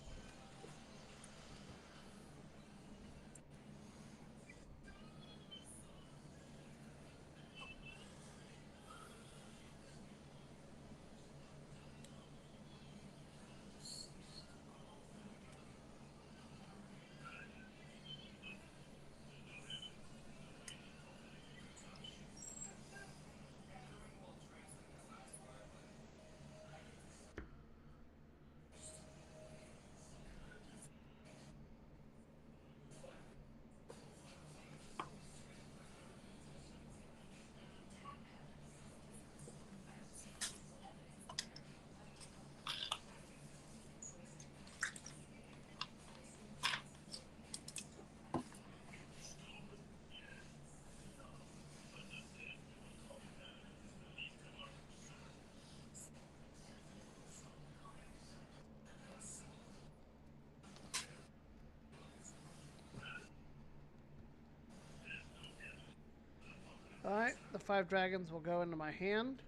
Alright, the 5 dragons will go into my hand.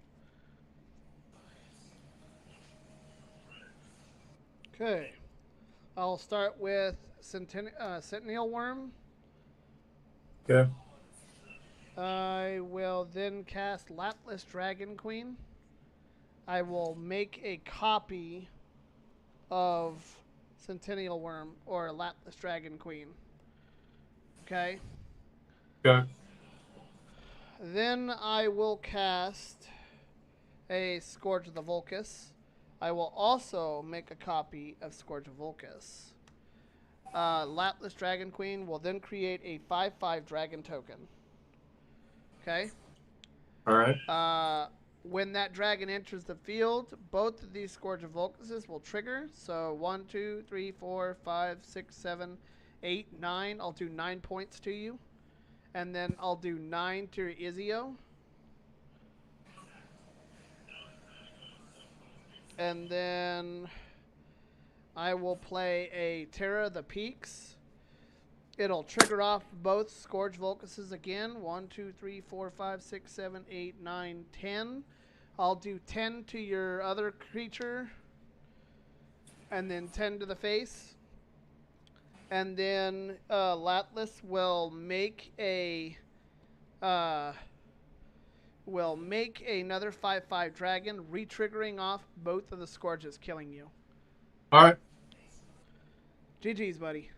Okay. I'll start with Sentinel Worm. Okay. I will then cast Lapless Dragon Queen. I will make a copy of Sentinel Worm or Lapless Dragon Queen. Okay. Okay. Then I will cast a Scourge of the Vulcus. I will also make a copy of Scourge of Vulcus. Lapless Dragon Queen will then create a 5/5 dragon token. Okay? All right. When that dragon enters the field, both of these Scourge of Vulcuses will trigger. So 1, 2, 3, 4, 5, 6, 7, 8, 9. I'll do 9 points to you. And then I'll do 9 to Ezio. And then I will play a Terror of the Peaks. It'll trigger off both Scourge Vulcuses again. 1, 2, 3, 4, 5, 6, 7, 8, 9, 10. I'll do 10 to your other creature. And then 10 to the face. And then Latlas will make a another 5/5 dragon, re-triggering off both of the Scourges, killing you. All right. GG's, buddy.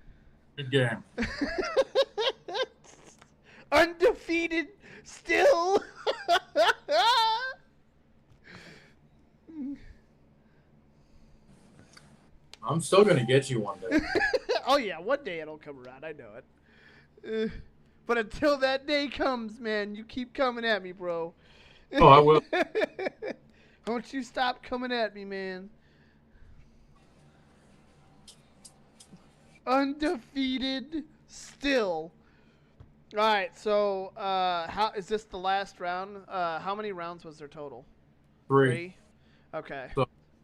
Good game. Undefeated still. I'm still gonna get you one day. Oh yeah, one day it'll come around. I know it. But until that day comes, man, you keep coming at me, bro. Oh, I will. Don't you stop coming at me, man. Undefeated still. All right, so how is this the last round? How many rounds was there total? 3 Okay.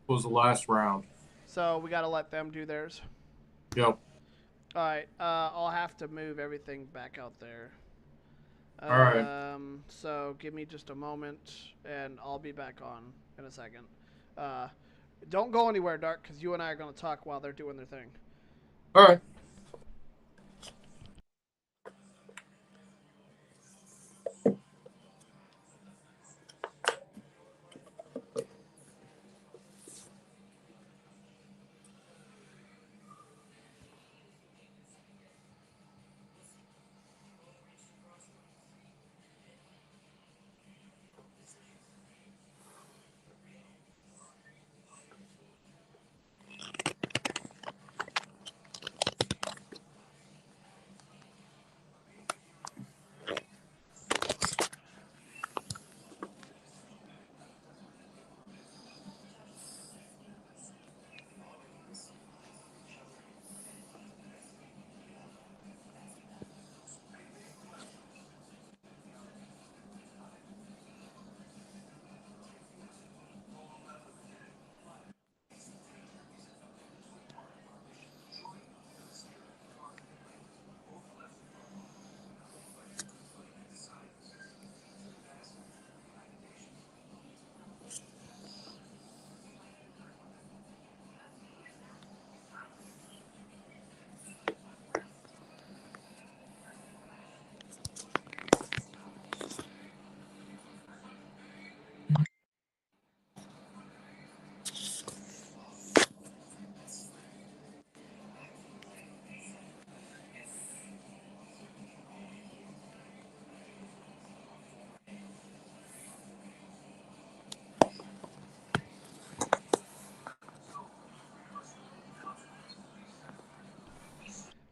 was the last round. So we got to let them do theirs. Yep. All right. I'll have to move everything back out there. All right. So give me just a moment, and I'll be back on in a second. Don't go anywhere, Dark, because you and I are going to talk while they're doing their thing. All right.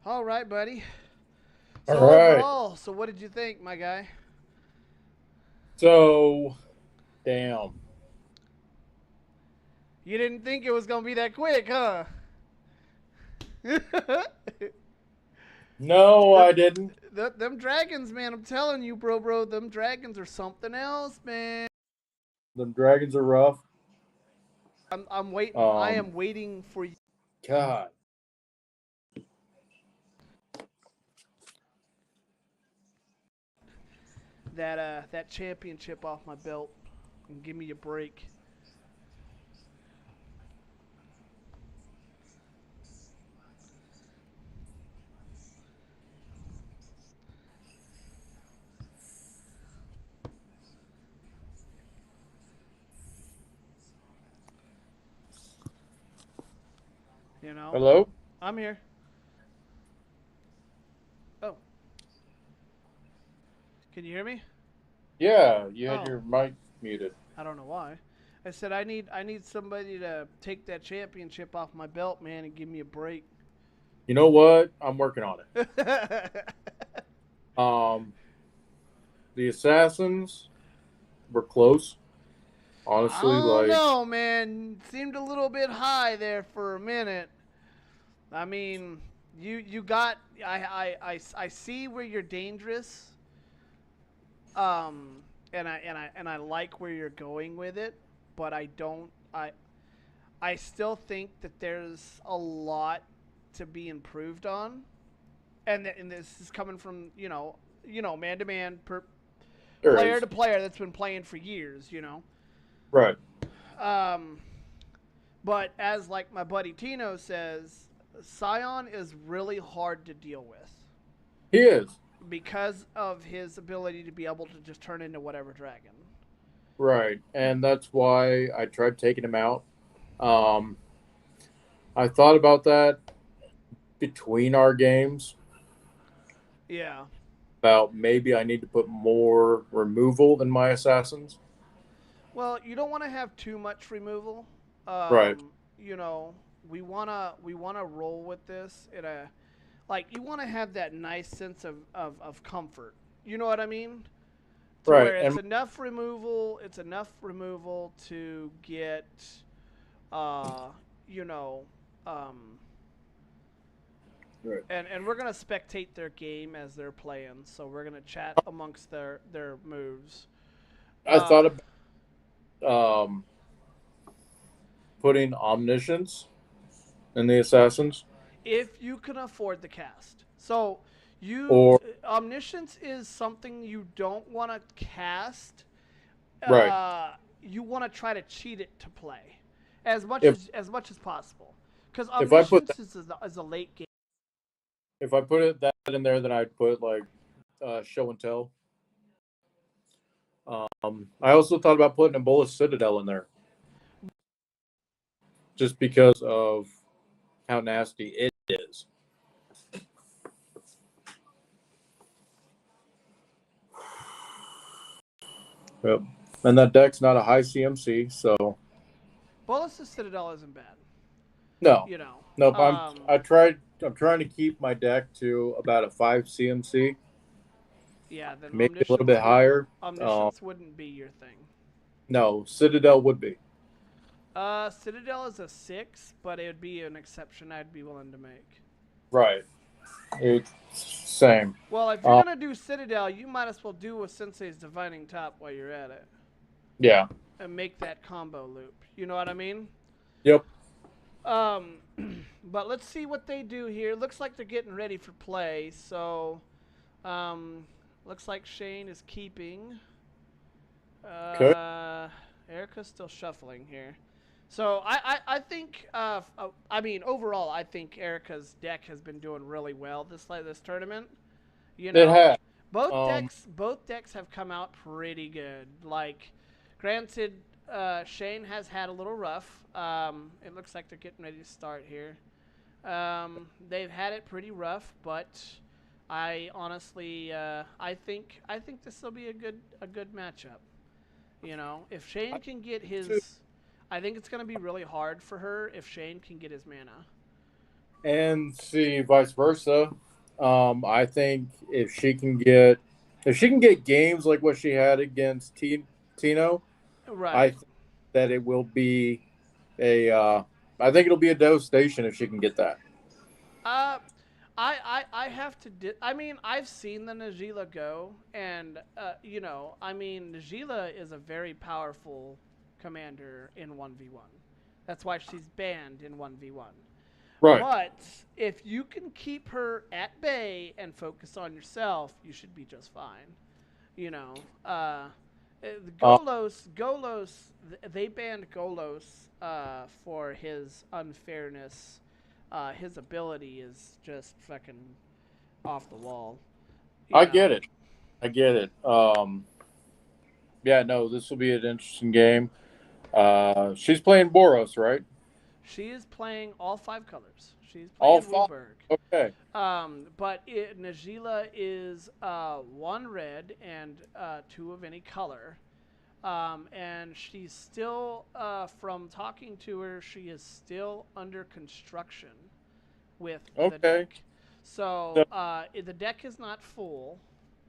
All right, buddy. So All right. overall, so what did you think, my guy? So, damn. You didn't think it was going to be that quick, huh? No, I didn't. Them dragons, man, I'm telling you, bro, them dragons are something else, man. Them dragons are rough. I'm waiting. I am waiting for you. God. That championship off my belt and give me a break. You know? Hello? I'm here. Oh. Can you hear me? Yeah, you had Oh. your mic muted. I don't know why. I said I need somebody to take that championship off my belt, man, and give me a break. You know what? I'm working on it. The assassins were close. Honestly, I don't like know, man. Seemed a little bit high there for a minute. I mean, you got I see where you're dangerous. And I like where you're going with it, but I I still think that there's a lot to be improved on, and this is coming from man to man, There player is. to player that's been playing for years. Right. Um, but as like my buddy Tino says, Scion is really hard to deal with He is. because of his ability to be able to just turn into whatever dragon. Right. And that's why I tried taking him out. I thought about that between our games Yeah. about maybe I need to put more removal in my assassins. Well, you don't want to have too much removal. Right. We wanna roll with this in a you want to have that nice sense of comfort. You know what I mean? To Right. where it's And enough removal. It's enough removal to get, uh, you know, um, Right. and we're gonna spectate their game as they're playing. So we're gonna chat amongst their moves. I thought about putting omniscience in the assassins. If you can afford the cast. So Or- omniscience is something you don't want to cast. Right. You want to try to cheat it to play as much If- as much as possible, because If I put omniscience is a late game. If I put that in there, then I'd put show and tell. I also thought about putting Ebola Citadel in there, just because of how nasty it is. Yep. And that deck's not a high CMC, so Bolus Citadel isn't bad. no. Nope. Um, I'm trying to keep my deck to about a 5 CMC, yeah, then maybe a little bit higher. Omniscience wouldn't be your thing. No, Citadel would be. Citadel is a 6, but it would be an exception I'd be willing to make. Right. It's same. Well, if you're gonna do Citadel, you might as well do a Sensei's Divining Top while you're at it, Yeah. and make that combo loop. You know what I mean? Yep. But let's see what they do here. Looks like they're getting ready for play. So, looks like Shane is keeping. Erica's still shuffling here. So I think overall I think Erica's deck has been doing really well this tournament. It has. Both decks have come out pretty good. Like, granted, Shane has had a little rough. It looks like they're getting ready to start here. They've had it pretty rough, but I honestly I think this will be a good matchup. If Shane can get his, I think it's going to be really hard for her if Shane can get his mana. And see, vice versa. I think if she can get games like what she had against Tino, Right. I think that it will be I think it'll be a devastation if she can get that. I have to. I've seen the Najila go, and Najila is a very powerful commander in 1v1. That's why she's banned in 1v1. Right. But if you can keep her at bay and focus on yourself, you should be just fine. Golos, they banned Golos for his unfairness. His ability is just fucking off the wall. I get it. Yeah, no, this will be an interesting game. She's playing Boros, right? She is playing all 5 colors. She's All playing 5? Wulberg. Okay. But Najila is 1 red and 2 of any color. And she's still, from talking to her, she is still under construction with the deck. So the deck is not full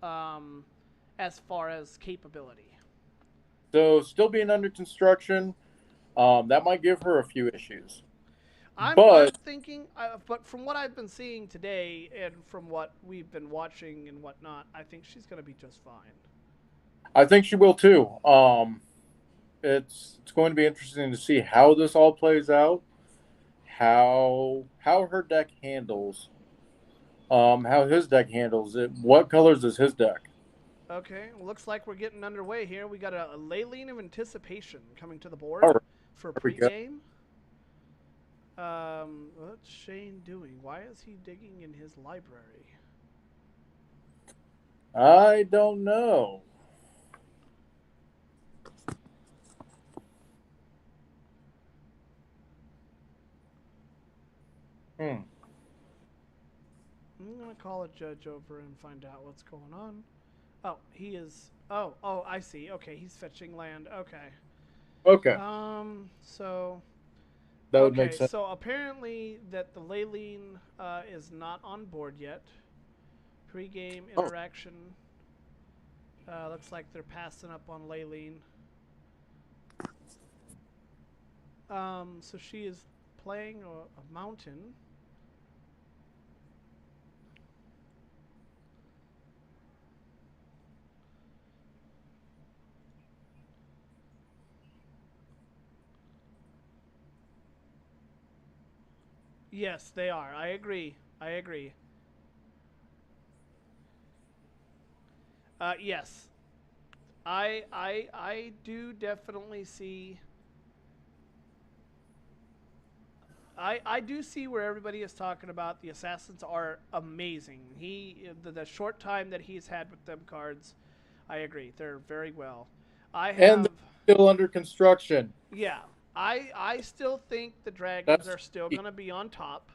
as far as capability. So still being under construction, that might give her a few issues. I'm thinking, but from what I've been seeing today and from what we've been watching and whatnot, I think she's going to be just fine. I think she will too. it's going to be interesting to see how this all plays out, how her deck handles, how his deck handles it. What colors is his deck? Okay, looks like we're getting underway here. We got a Leyline of Anticipation coming to the board All right, for there we go. pregame. What's Shane doing? Why is he digging in his library? I don't know. I'm gonna call a judge over and find out what's going on. Oh, he is. Oh, I see. Okay, he's fetching land. Okay. Okay, So. that would Okay, make sense. so apparently that the Leyline is not on board yet. Pre-game interaction. Looks like they're passing up on Leyline. So she is playing a mountain. Yes, they are. I agree. Yes. I do definitely see. I do see where everybody is talking about the assassins are amazing. The short time that he's had with them cards, I agree. They're very well. I have. And they're still under construction. Yeah, I still think the dragons are still going to be on top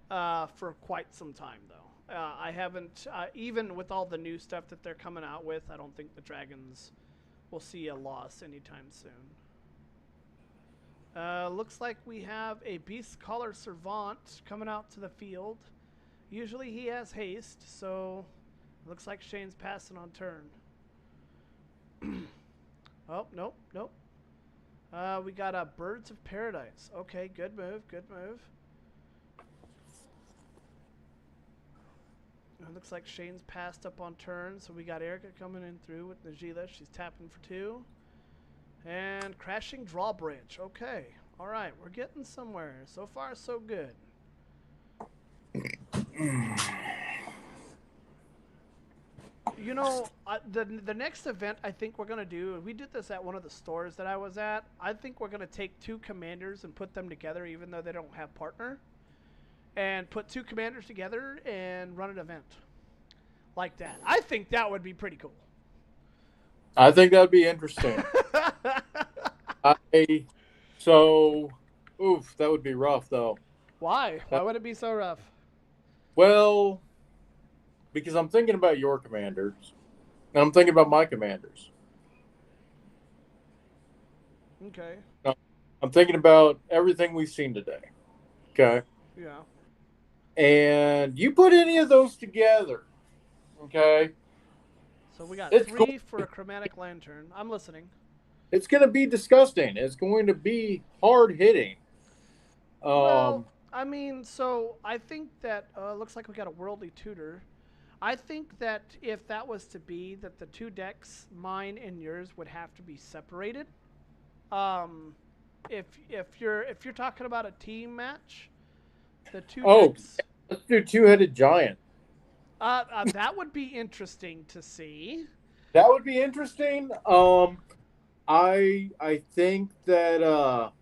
for quite some time, though. I haven't, even with all the new stuff that they're coming out with, I don't think the dragons will see a loss anytime soon. Looks like we have a Beast Caller Servant coming out to the field. Usually he has haste, so looks like Shane's passing on turn. Oh, nope. We got a Birds of Paradise. Okay, good move. It looks like Shane's passed up on turn, so we got Erica coming in through with Najila. She's tapping for 2. And Crashing Drawbridge. Okay. All right, we're getting somewhere. So far, so good. You know, the next event I think we're going to do, we did this at one of the stores that I was at. I think we're going to take 2 commanders and put them together even though they don't have partner. And put 2 commanders together and run an event like that. I think that would be pretty cool. I think that would be interesting. That would be rough, though. Why? Why would it be so rough? Well, because I'm thinking about your commanders, and I'm thinking about my commanders. Okay. I'm thinking about everything we've seen today. Okay. Yeah. And you put any of those together, okay? So we got It's 3 for a Chromatic Lantern. I'm listening. It's going to be disgusting. It's going to be hard hitting. Well, I mean, so I think that looks like we got a Worldly Tutor. I think that if that was to be, that the 2 decks, mine and yours, would have to be separated. If you're talking about a team match, the 2 decks. Let's do 2-headed giant. That would be interesting to see. That would be interesting. I think that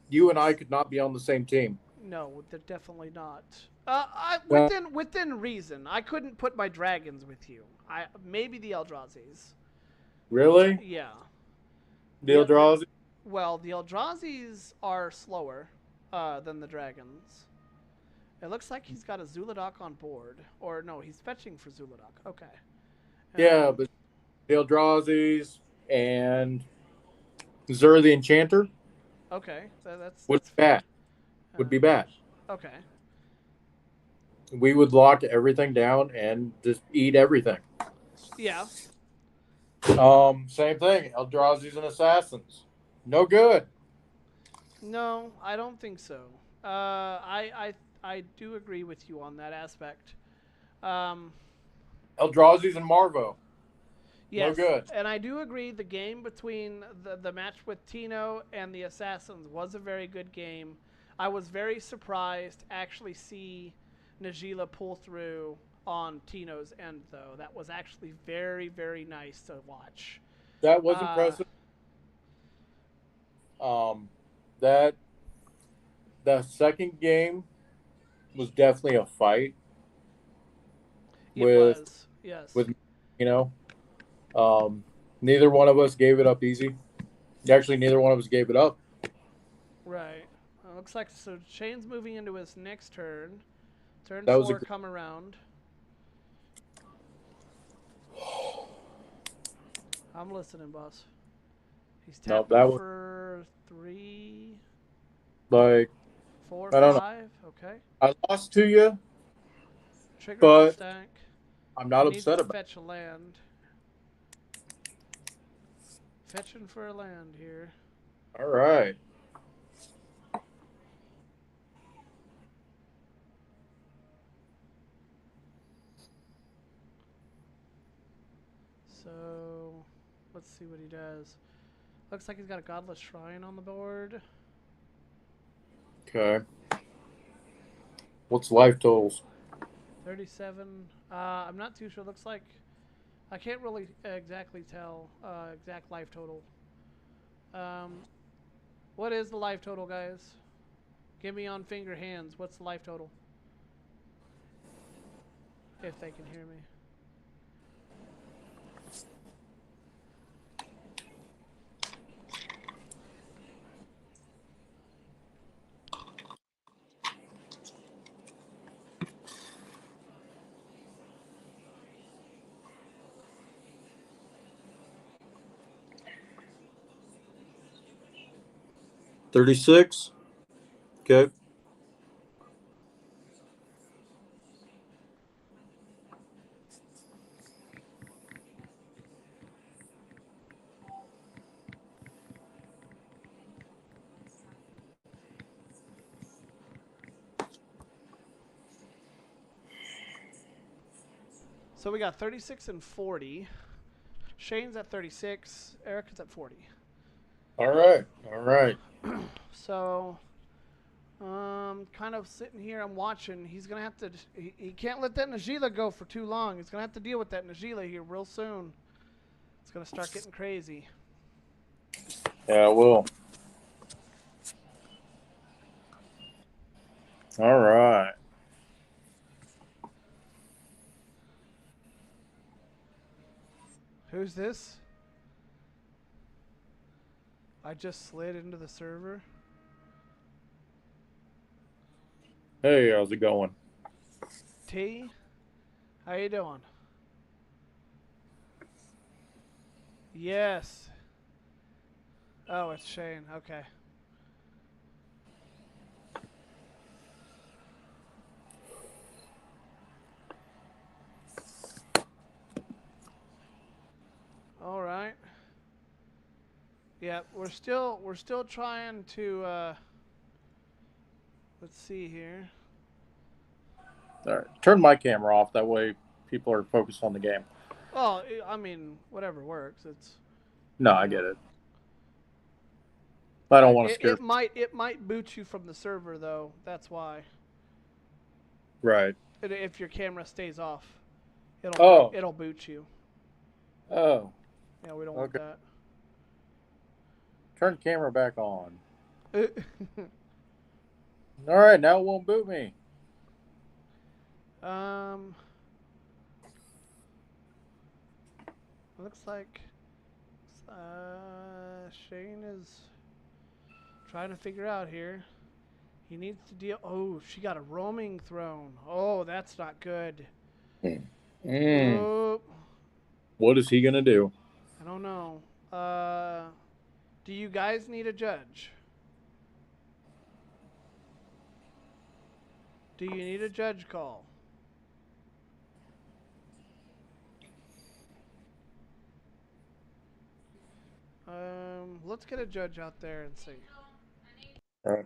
you and I could not be on the same team. No, they're definitely not. Within reason. I couldn't put my dragons with you. Maybe the Eldrazi's. Really? Yeah. The Eldrazi? Well, the Eldrazi's are slower than the dragons. It looks like he's got a Zuladoc on board. Or no, he's fetching for Zuladoc. Okay. Yeah, but the Eldrazi's and Zur the Enchanter. Okay, so that's bad. Would be bad. Okay. We would lock everything down and just eat everything. Yeah. Same thing. Eldrazi's and Assassins. No good. No, I don't think so. I do agree with you on that aspect. Eldrazi's and Marvo. Yes, good. and I do agree the game between the match with Tino and the Assassins was a very good game. I was very surprised to actually see Najila pull through on Tino's end, though. That was actually very, very nice to watch. That was impressive. That second game was definitely a fight. It with was, yes. with neither one of us gave it up easy. Actually, neither one of us gave it up. Right. Looks like so Shane's moving into his next turn. Turn That was a 4 come around. I'm listening, boss. He's No, tapping that was for 3, like 4, I don't know. 5. Okay. I lost to you, Trigger but stack. I'm not He needs upset to about it. fetch a land. Fetching for a land here. All right. So, let's see what he does. Looks like he's got a Godless Shrine on the board. Okay. What's life totals? 37. I'm not too sure. Looks like I can't really exactly tell exact life total. What is the life total, guys? Give me on finger hands. What's the life total? If they can hear me. $36. Okay. So we got 36 and 40. Shane's at 36. Eric is at 40. All right. All right. So, kind of sitting here, I'm watching. He's going to have to, he can't let that Najila go for too long. He's going to have to deal with that Najila here real soon. It's going to start getting crazy. Yeah, I will. All right. Who's this? I just slid into the server. Hey, how's it going? T, how you doing? Yes. Oh, it's Shane. Okay. All right. Yeah, we're still trying to let's see here. All right. Turn my camera off. That way people are focused on the game. Oh, I mean, whatever works. It's No, I get it. I don't want to scare. It might boot you from the server though. That's why. Right. If your camera stays off, it'll boot you. Oh. Yeah, we don't want that. Turn the camera back on. All right, now it won't boot me. Looks like Shane is trying to figure out here. He needs to deal. Oh, she got a roaming throne. Oh, that's not good. Oh, What is he gonna do? I don't know. Do you guys need a judge? Do you need a judge call? Let's get a judge out there and see. All right.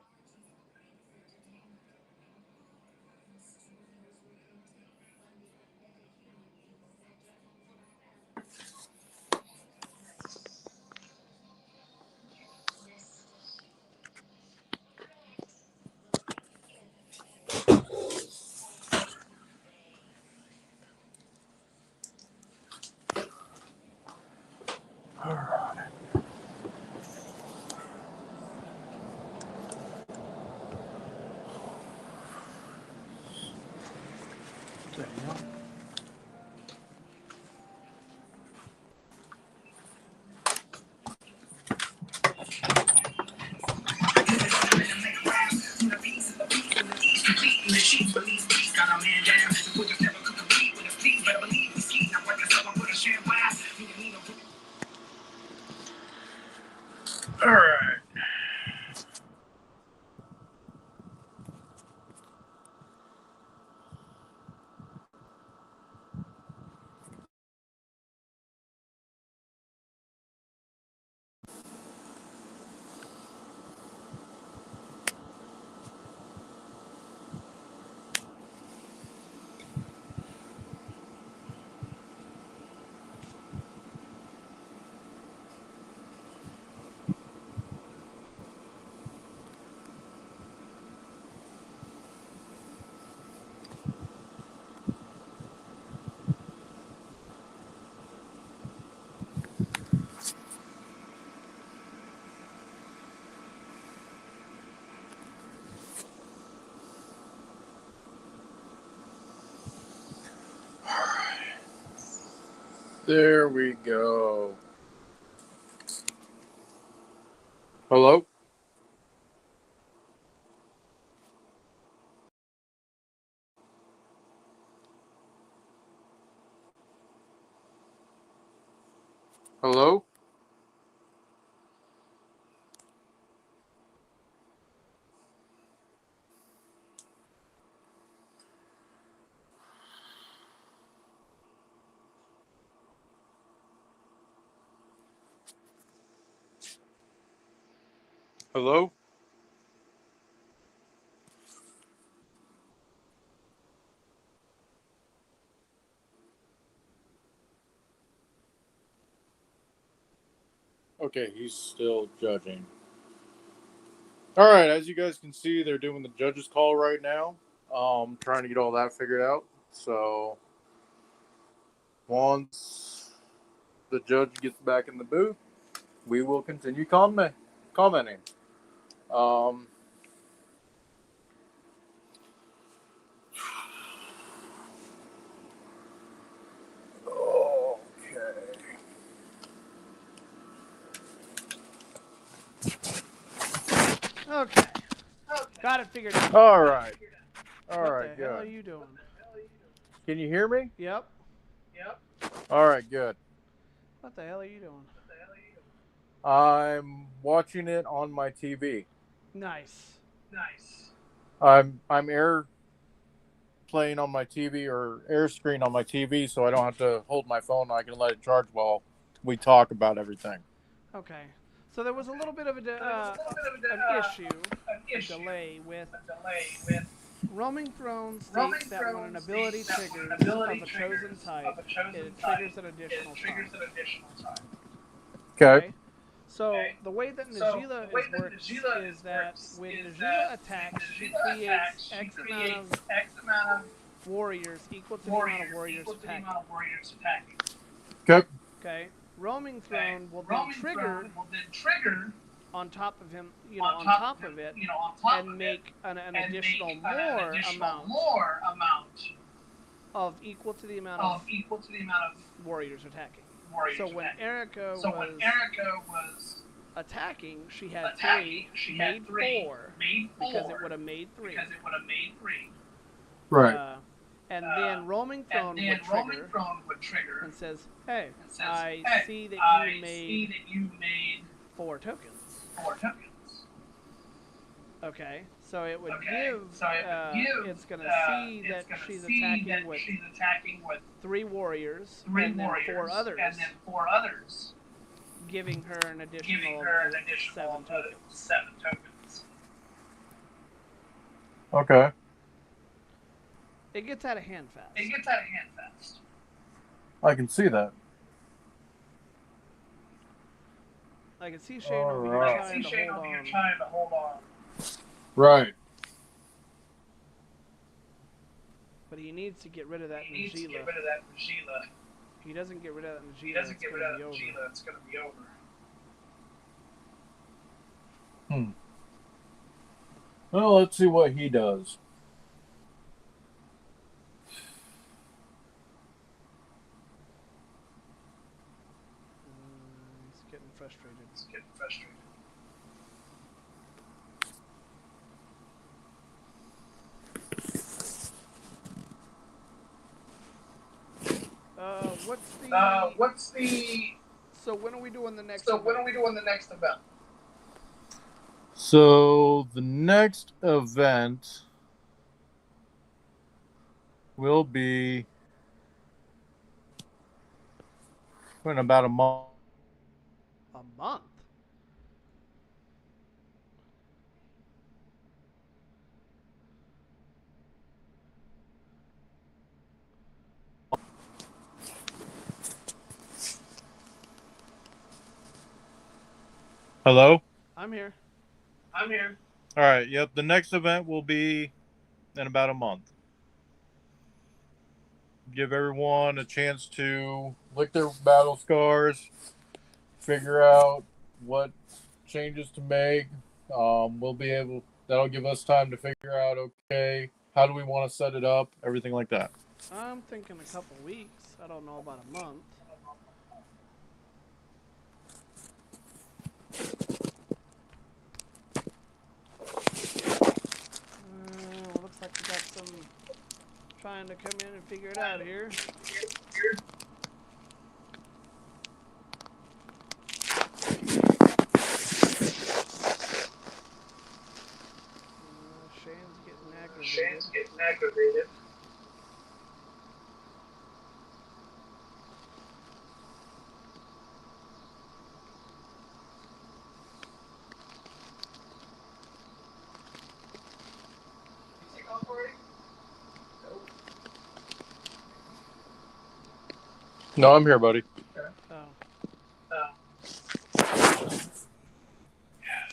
the hell? All right. There we go. Hello? Hello? Hello? Okay, he's still judging. All right, as you guys can see, they're doing the judge's call right now. Trying to get all that figured out. So once the judge gets back in the booth, we will continue commenting. Um, okay. Okay. Got it figured out. All right. All What right, the hell are good. you doing? Can you hear me? Yep. All right, good. What the hell are you doing? I'm watching it on my TV. Nice. I'm air playing on my TV or air screen on my TV, so I don't have to hold my phone. I can let it charge while we talk about everything. Okay. So there was a little bit of an issue, a delay with Roaming Throne states that when an ability triggers of a chosen type, it triggers an additional time. Okay. So the way that Najila works is that when Najila attacks, she creates X amount of warriors equal to the amount of warriors attacking. Okay. Okay. Roaming Throne will then trigger on top of him, on top of it, and make an additional more amount of equal to the amount of warriors attacking. So when Erica was attacking, she had 3, made 4, because it would have made 3. Right. And then Roaming Throne would trigger and says, hey, I see that you made 4 tokens. Okay, so it would give, it's going to see that she's attacking with 3 warriors and then 4 others, giving her an additional 7 tokens. Okay. It gets out of hand fast. I can see that. I can see Shane over here trying to hold on. Right. But he needs to get rid of that Najila. If he doesn't get rid of that Najila, it's going to be over. Well, let's see what he does. frustrated. What's the? So when are we doing the next? So when are we doing the next event? So the next event will be in about a month. A month. Hello? I'm here. I'm here. All right. Yep. The next event will be in about a month. Give everyone a chance to lick their battle scars, figure out what changes to make. We'll be able. That'll give us time to figure out. Okay, how do we want to set it up? Everything like that. I'm thinking a couple weeks. I don't know about a month. Looks like we got some trying to come in and figure it out here. Shane's getting aggravated. No, I'm here, buddy. Oh.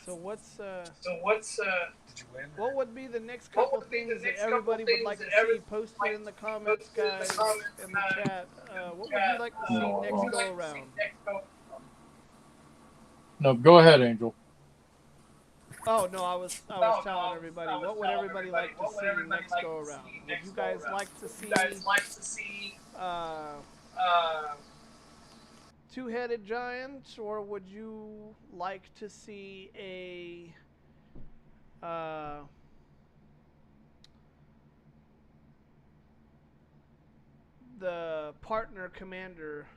So what's Did you win? what would be the next couple things that everybody would like to see posted in the comments, guys, in the chat? What would you like to see next go around? No, go ahead, Angel. Oh no, I was telling everybody. What would everybody like to see next go around? Would you guys like to see two-headed giant, or would you like to see a the partner commander?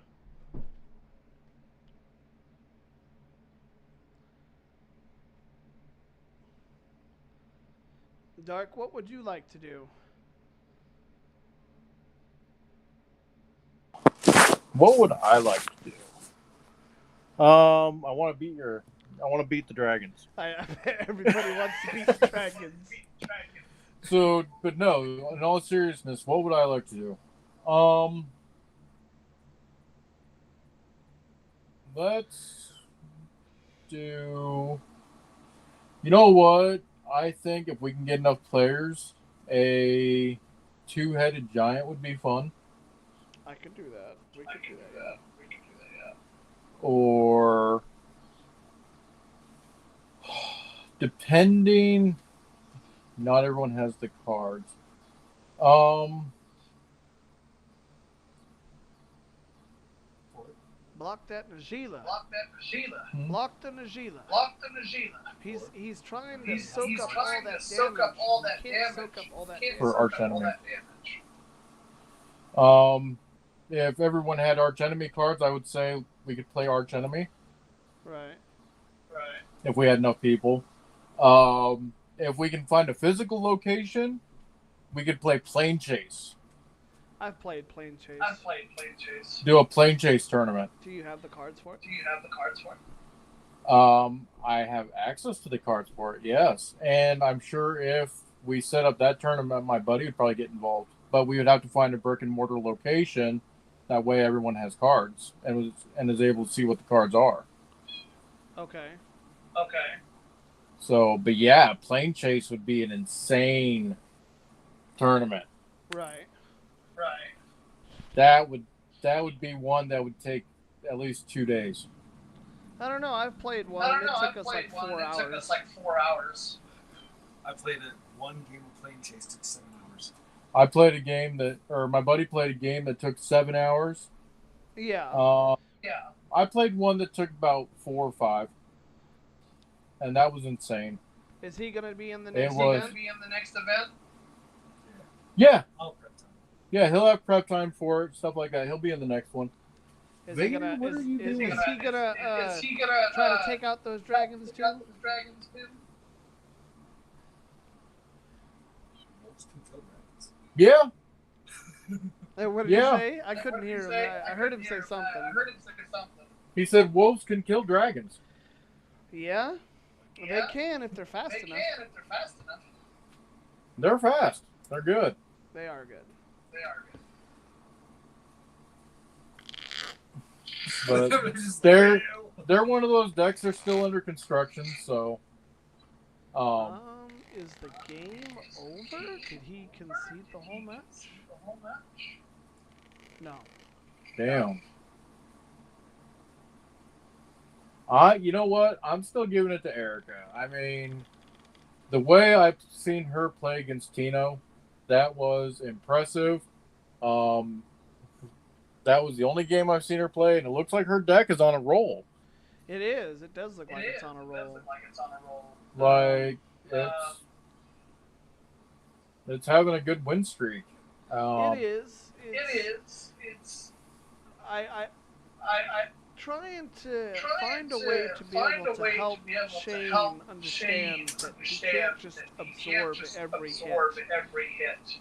Dark, what would you like to do? What would I like to do? I want to beat the dragons. Everybody wants to beat the dragons. So, but no, in all seriousness, what would I like to do? Let's do. You know what? I think if we can get enough players, a two-headed giant would be fun. I could do that. We could do that, yeah. Or depending, not everyone has the cards. Block that Najila. Hmm? Block the Najila. He's trying to soak up all that damage. He can't soak up all that damage. For arch enemy. If everyone had arch enemy cards, I would say we could play arch enemy. Right. If we had enough people. If we can find a physical location, we could play plane chase. I've played plane chase. Do a plane chase tournament. Do you have the cards for it? I have access to the cards for it, yes. And I'm sure if we set up that tournament, my buddy would probably get involved. But we would have to find a brick and mortar location. That way everyone has cards and is able to see what the cards are. Okay. So, but yeah, plane chase would be an insane tournament. Right. That would be one that would take at least 2 days. I don't know. I've played one. It took us like 4 hours. I played one game of plane chase, took 7 hours. I played a game my buddy played a game that took 7 hours. Yeah. I played one that took about 4 or 5, and that was insane. Is he gonna be in the It next was. event? Yeah, I'll prep time. yeah, he'll have prep time for it, stuff like that. He'll be in the next one. Is Vader, he gonna? what are you Is doing? he gonna? Try to take out those dragons too? Wolves can kill dragons. Yeah, What did Yeah. he say? I couldn't hear him. I heard him say something. he said wolves can kill dragons. Yeah? They can if they're fast enough. They're fast. They're good. They are good. But Just they're like, they're one of those decks. They're still under construction, so Is the game over? Did he concede the whole match? No. damn. You know what? I'm still giving it to Erica. I mean, the way I've seen her play against Tino, that was impressive. That was the only game I've seen her play, and it looks like her deck is on a roll. It is. It does look like it's on a roll. Like it's having a good win streak. It is. It's. I trying to find a way to be able to help Shane understand that he can't just absorb every hit.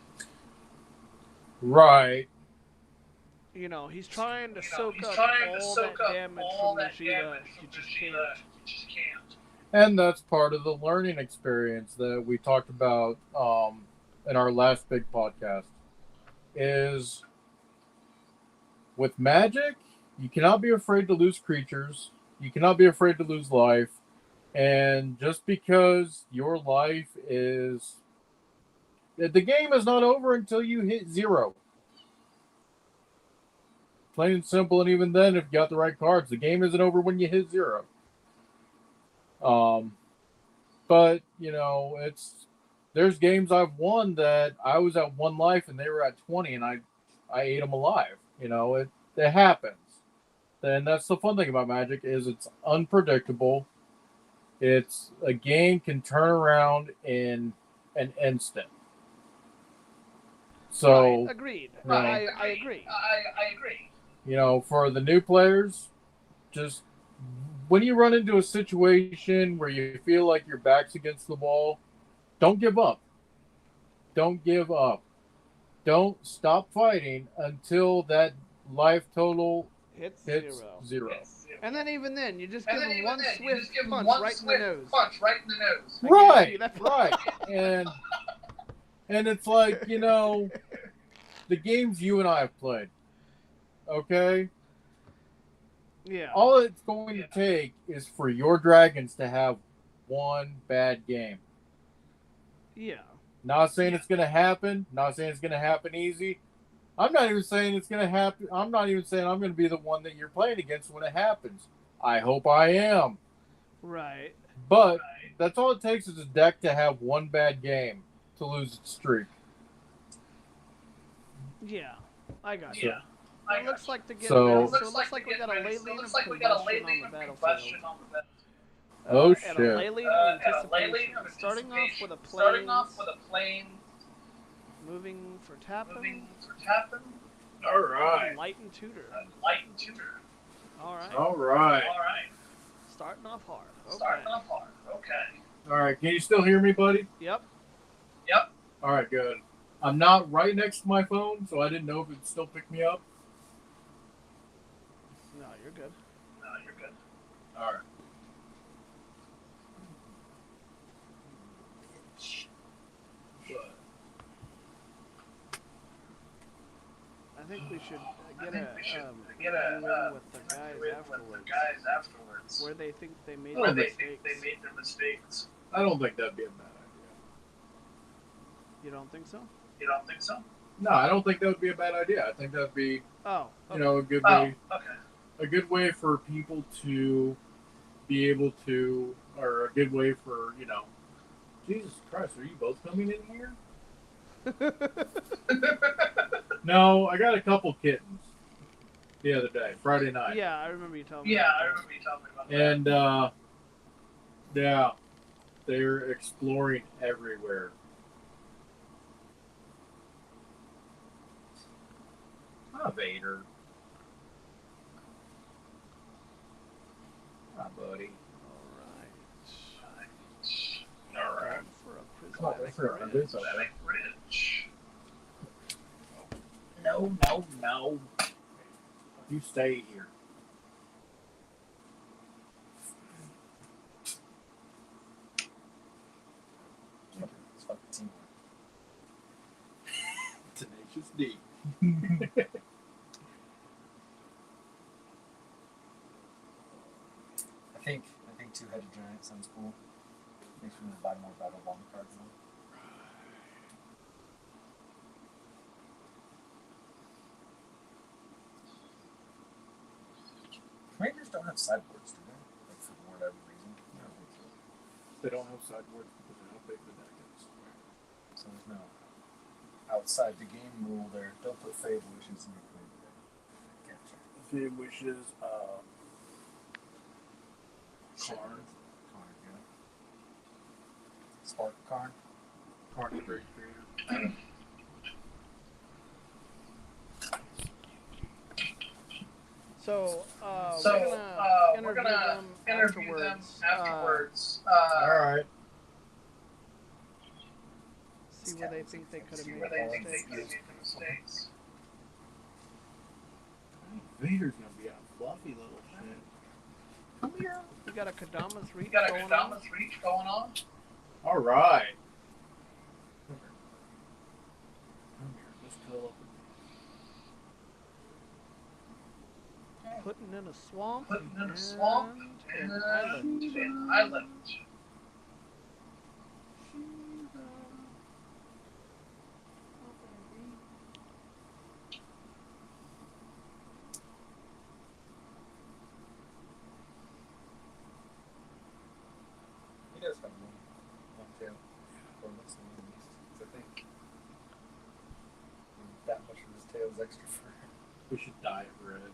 Right. You know, he's trying to soak up all that damage from Vegeta. He just can't. And that's part of the learning experience that we talked about in our last big podcast. Is with Magic, you cannot be afraid to lose creatures. You cannot be afraid to lose life. And just because your life is... The game is not over until you hit 0. Plain and simple, and even then, if you got the right cards, the game isn't over when you hit 0. But, you know, there's games I've won that I was at 1 life and they were at 20 and I ate them alive. You know, it happens. And that's the fun thing about Magic is it's unpredictable. It's a game can turn around in an instant. So Right, agreed. you know, I agree. you know, for the new players, just when you run into a situation where you feel like your back's against the wall, don't give up. Don't give up. Don't stop fighting until that life total Hits hits 0. 0. And then even then, you just give him one swift punch right in the nose. I Right, guarantee you that- right. And it's like, you know, the games you and I have played, okay? Yeah. All it's going to take is for your dragons to have one bad game. Yeah. Not saying it's going to happen. Not saying it's going to happen easy. I'm not even saying it's going to happen. I'm not even saying I'm going to be the one that you're playing against when it happens. I hope I am. Right. But that's all it takes is a deck to have one bad game to lose its streak. Yeah. I got So- you. It looks like to get So- so it looks like we got a Leyline of combustion on the battlefield. Oh, And shit. a Leyline of anticipation. Starting off with a plains, moving for tapping, All right. and light and tutor. All right. All right. Starting off hard. Okay. All right. Can you still hear me, buddy? Yep. All right, good. I'm not right next to my phone, so I didn't know if it'd still pick me up. No, you're good. All right. I think we should get a interview with the guys afterwards. Where they think they made their mistakes. I don't think that'd be a bad idea. You don't think so? No, I don't think that would be a bad idea. I think that'd be, Oh. you know, a good way, a good way for people to be able to, or a good way for, you know, Jesus Christ, are you both coming in here? Okay. No, I got a couple kittens. the other day, Friday night. Yeah, I remember you telling me. Yeah, about I that. remember you telling me about that. And yeah, they're exploring everywhere. Hi, Vader. Hi, buddy. All right. For a prismatic bridge. No. You stay here. It's fucking teamwork. Tenacious D. I think two-headed giant sounds cool. Makes me want to buy more battle bomb cards now. Commanders don't have sideboards, do they? Like for whatever reason. No, they don't have sideboards because of how big the deck is. So there's no outside the game rule there. Don't put Fade Wishes in your commander deck. Gotcha. Fade Wishes, Karn. Karn, yeah. Spark Karn. Karn is very creative. So, we're gonna interview them afterwards. Alright. See where they think they could have made mistakes. Vader's gonna be a fluffy little shit. Come here. We got a Kadama's Reach We got a going on. Kadama's Reach going on. Alright. Come here. Come here. Let's cuddle up. Putting in a swamp. Putting in a swamp and and an island. an island. He does have one tail. Or looks like at least. I think that much of his tail is extra fur. We should dye it red.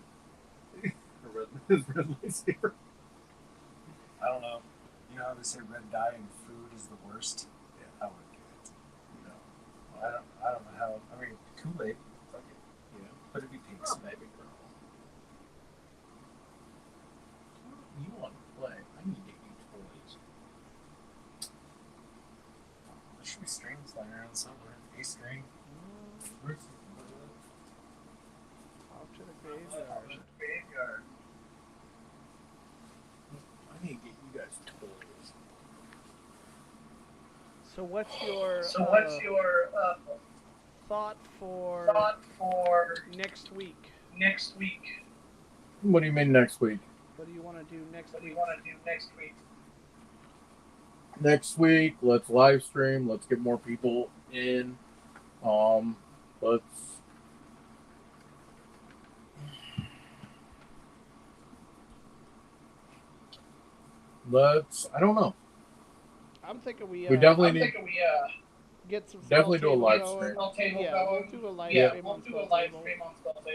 Or his red lightsaber. I don't know. You know how they say red dye in food is the worst? Yeah, I wouldn't do it. No. I don't know how. I mean, Kool-Aid. Fuck it. Yeah. But it'd be pink. Oh, baby girl. You want to play? I need to get you toys. There should be strings lying around somewhere. A string. Off to the graveyard. I need to get you guys toys. So what's your thought for next week? What do you mean next week? What do you want to do next week? Next week, let's live stream. Let's get more people in. Let's. I don't know. I'm thinking we definitely need. get some Definitely do a spell live table stream. going. Yeah, we'll do a live Yeah. stream on Spell Table.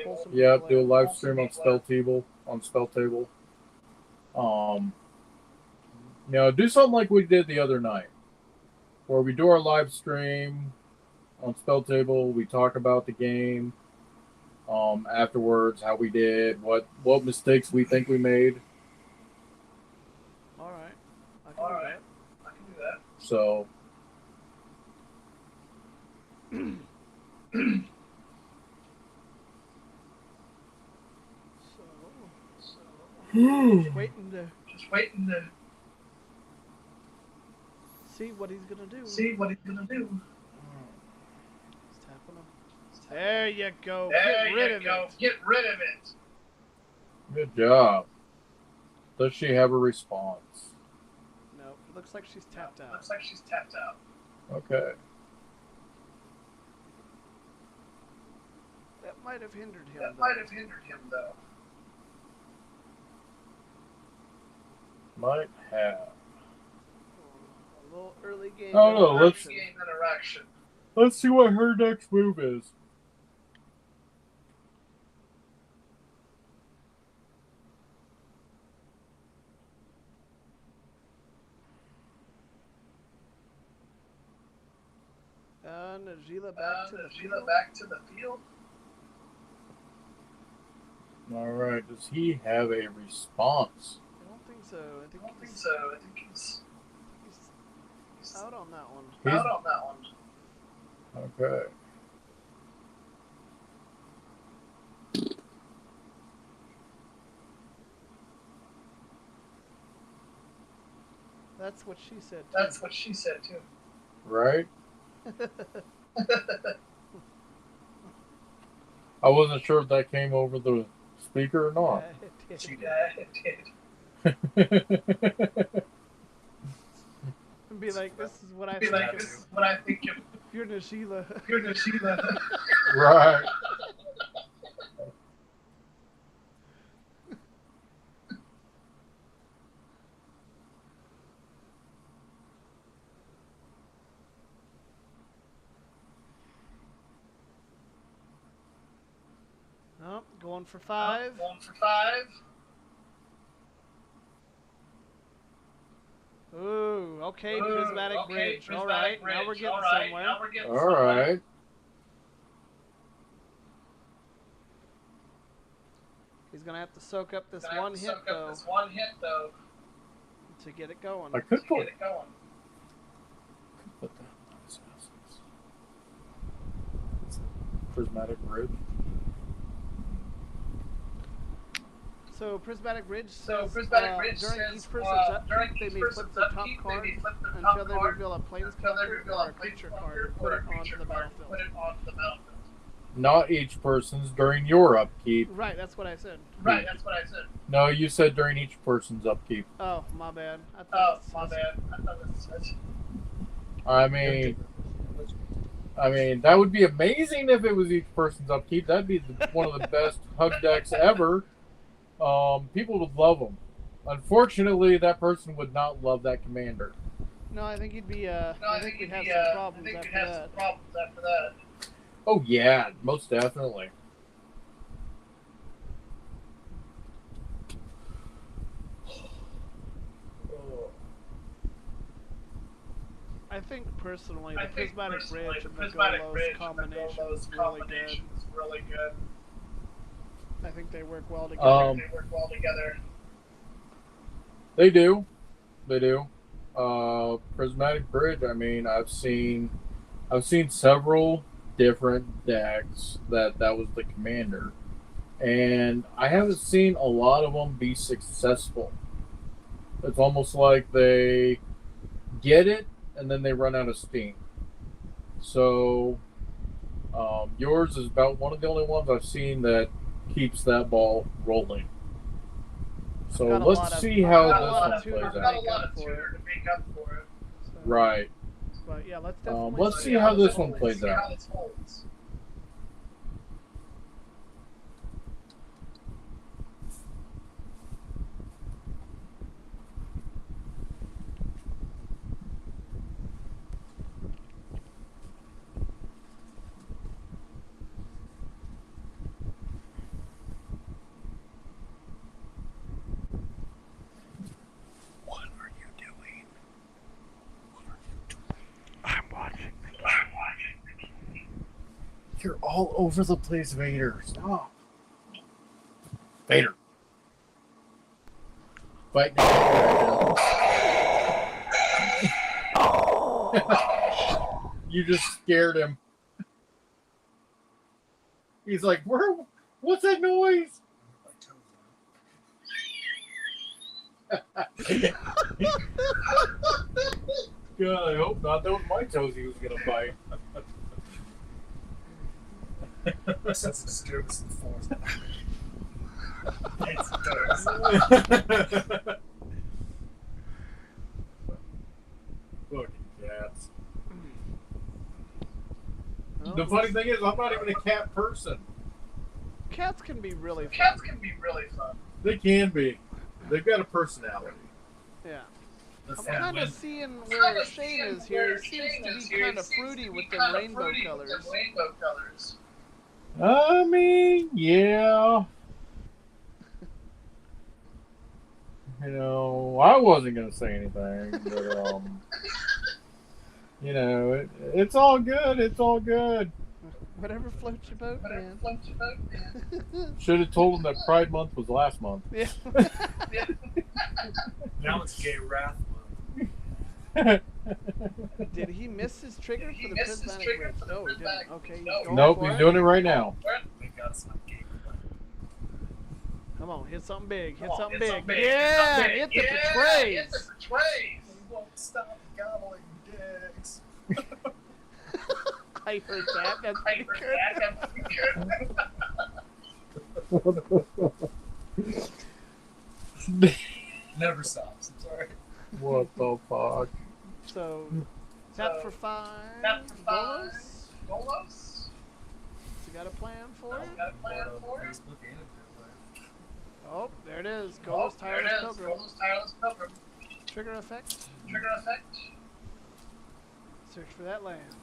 Pull some Yeah, people do a in. live stream on Spell Table. Do something like we did the other night, where we do our live stream on Spell Table. We talk about the game. Afterwards, how we did, what mistakes we think we made. All right. I can do that. So. Just waiting to see what he's gonna do. Just tapping him. There you go. Get rid of it. Good job. Does she have a response? No, it looks like she's tapped out. Okay. That might have hindered him. though. Might have. A little early game. Oh no, interaction. let's see what her next move is. Najila back to the field. back to the field. All right. Does he have a response? I don't think so. I think he's So I think he's out on that one. He's out on that one. okay. That's what she said. Too. That's what she said too. Right. I wasn't sure if that came over the speaker or not. Yeah, it did. Yeah, it did. And be like, this is what I Be think like, of this you. is what I think of If you're Najila. you're the Sheila. Right. Oh, going for 5. Going for 5. Ooh, okay, prismatic bridge. All prismatic right, now we're bridge. getting All right, somewhere. now we're getting All somewhere. right. He's gonna have to soak up this Gonna have one to hit soak up though This one hit though to get it going. I could to put. get it going. Put that on his assets. Prismatic bridge. So prismatic bridge. So Says, prismatic bridge during says each person's upkeep, during they each may person's flip the top upkeep, card they may flip the until top they card reveal a until they planeswalker reveal or a a creature planeswalker card and or put a it onto creature the card. battlefield. Put it onto the battlefield. Not each person's during your upkeep. Right, that's what I said. Right, that's what I said. No, you said during each person's upkeep. Oh, my bad. I Oh, thought it my says- bad. I thought it said. I mean, that would be amazing if it was each person's upkeep. That'd be one of the best hug decks ever. People would love them. Unfortunately, that person would not love that commander. No, I think he'd be. No, I think we'd have some I problems think after we'd have that. some problems after that. Oh yeah, most definitely. I think personally, I the think prismatic personally, bridge the and the prismatic Golos bridge and the combination Golos is really good. combination is really good. I think they work well together. They work well together. They do. They do. Prismatic Bridge, I mean, I've seen several different decks that was the commander. And I haven't seen a lot of them be successful. It's almost like they get it and then they run out of steam. So yours is about one of the only ones I've seen that keeps that ball rolling. So Got a let's lot of- see I've how got a lot of this one tutor plays I've got out. a lot of tutor to make up for it. So, Right. But yeah, let's definitely. Let's see how this one plays See how out. this holds. What are you doing? What are you doing? I'm watching. You're all over the place, Vader. Stop. Vader. Fight now. You just scared him. He's like, what's that noise? Good, I hope not. That was my toes he was going to bite. Sense of disturbance in the force. It does. Fucking cats. Well, The funny thing is, I'm not even a cat person. cats can be really fun. Cats can be really fun. They can be. They've got a personality. Yeah. The I'm fat kind of wind. seeing where Shane is here. He seems to be kind of fruity with them rainbow colors. Rainbow colors. I mean, yeah. You know, I wasn't gonna say anything, but You know, it's all good. It's all good. Whatever floats your boat, man. Should have told him that Pride Month was last month. Yeah. Now it's Gay Wrath Month. Did he miss his trigger for the prismatic bridge? No, he didn't. Okay, he's going Nope, for he's it. doing it right now. We got some gay. Come on, hit something big. Hit something big. Yeah, hit the betrays. He won't stop gobbling dicks. I heard that. That's pretty good. Never stops. I'm sorry. What the fuck? So, tap for 5. Golos? So you got a plan for it? Facebook and Oh, there it is. Golos Tireless Pilgrim. Trigger effect. Search for that land.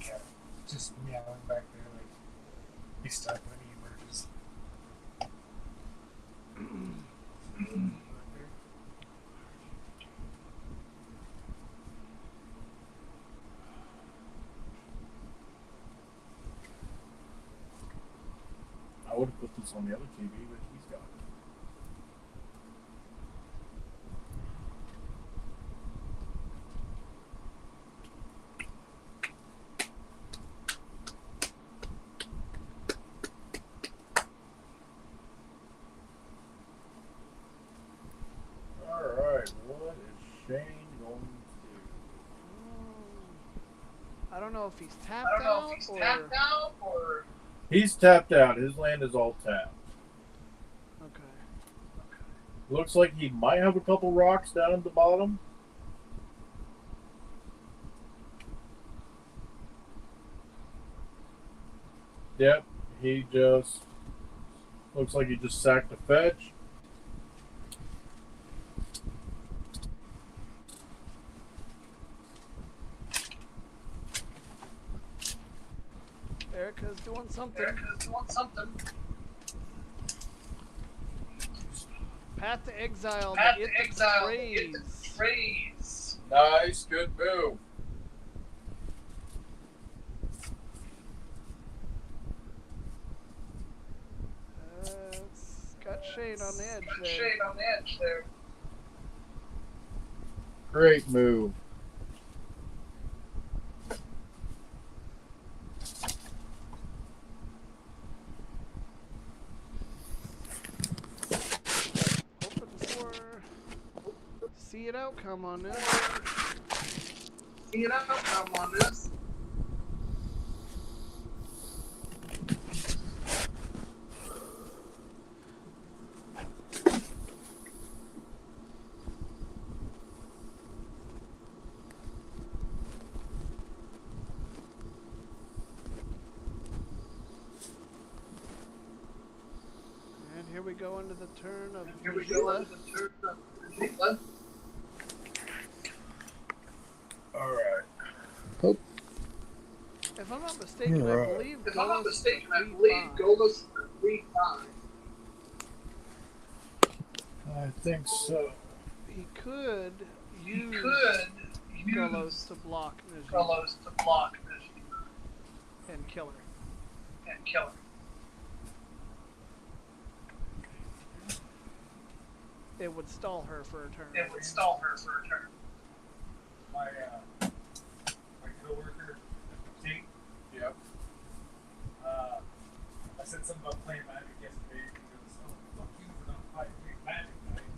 yeah, just meowing back there like he's stuck when he emerges. I would have put this on the other TV, but he's got it. Alright, what is Shane going to do? I don't know if he's tapped out or... He's tapped out. His land is all tapped. Okay. Looks like he might have a couple rocks down at the bottom. Yep, he just looks like he just sacked a fetch. Erica's doing something. Path to exile. Get the betrays. Nice, good move. It's got Shane on the edge there. Great move. Open for see it outcome on this. And here we go into the turn of Vizsla. Alright. If I'm not mistaken, Right. I believe Golos is 3-5. I think so. He could use Golos to block Najee and kill her. It would stall her for a turn. My coworker, Tate. Yep. I said something about playing Magic yesterday. He goes, "Oh, fuck you for not playing Magic night."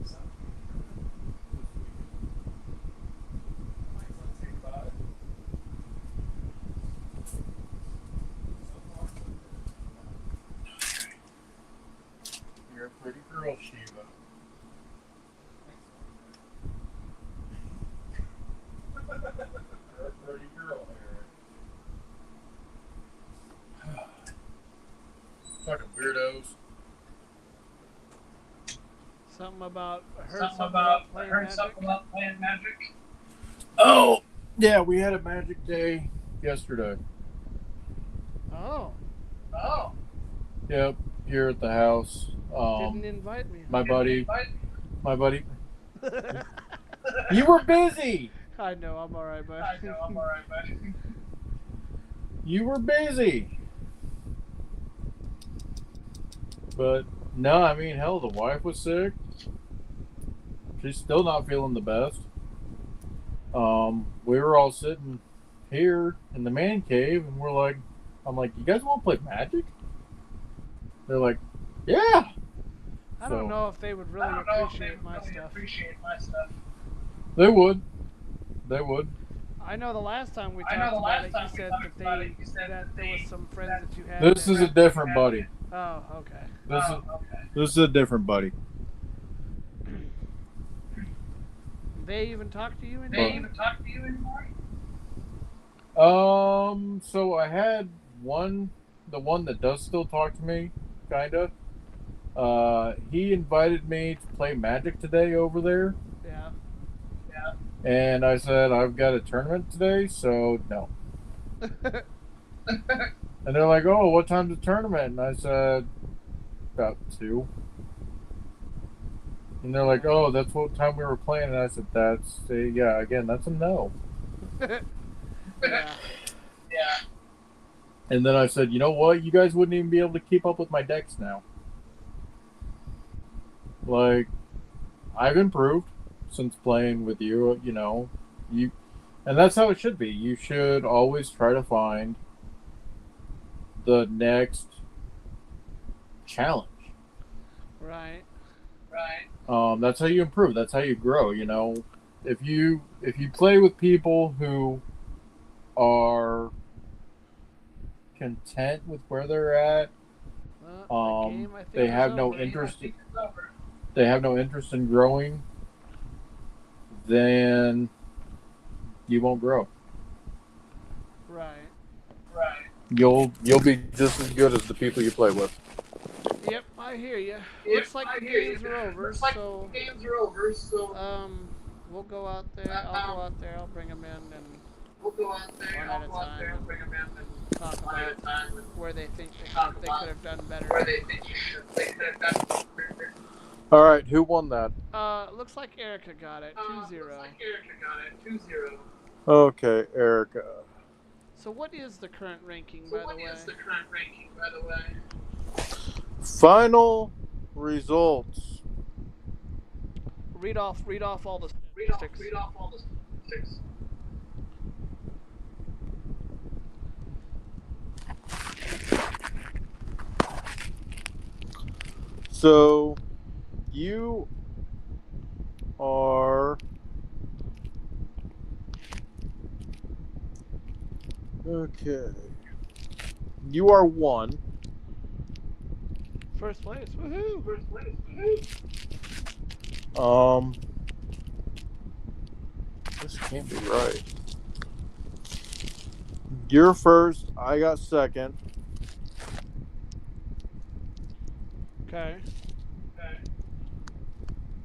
So, might as well think about it. So far, so good. You're a pretty girl, Shiva. You're a pretty girl, Eric. Fucking weirdos. Something about I heard something about playing Magic. Oh, yeah, we had a magic day yesterday. Oh, Yep, here at the house. didn't invite me. My buddy, You were busy. I know, I'm alright, bud. You were busy. But no, I mean, hell, the wife was sick. She's still not feeling the best. We were all sitting here in the man cave, and I'm like, you guys want to play Magic? They're like, yeah. I don't know if they would really appreciate my stuff. They would. They would. I know the last time we talked about it, you said that there was some friends that you had. This is a different buddy. Oh, okay. This is a different buddy. They even talk to you anymore? So I had the one that does still talk to me, kinda. He invited me to play Magic today over there. Yeah. And I said, I've got a tournament today, so no. And they're like, oh, what time's the tournament? And I said, about 2. And they're like, oh, that's what time we were playing. And I said, that's a no. Yeah. And then I said, you know what? You guys wouldn't even be able to keep up with my decks now. Like, I've improved since playing with you, and that's how it should be. You should always try to find the next challenge. Right. That's how you improve. That's how you grow. If you play with people who are content with where they're at, they have no interest. They have no interest in growing, then you won't grow. Right. You'll be just as good as the people you play with. Yep, I hear you. Looks like the games are over, so we'll go out there. I'll go out there. I'll bring them in, and one at a time. Talk about where they think they could have done better. All right, who won that? Looks like Erica got it. 2-0. Okay, Erica. So what is the current ranking, by the way? Final results. Read off all the statistics. So, you are... Okay. You are 1. First place. Woohoo! This can't be right. You're first. I got second. Okay.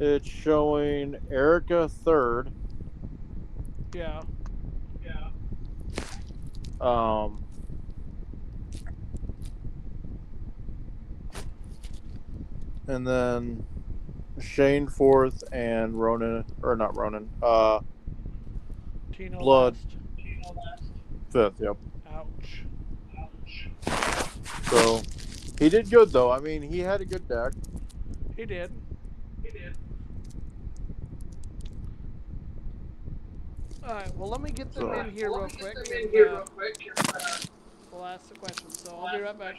It's showing Erica third. Yeah. And then Shane fourth and Ronan, or not Ronan, Tino Blood last. fifth, yep. Ouch. So he did good though. I mean, he had a good deck. He did. Alright, well let me get them in here real quick. We'll ask the question. So I'll be right back.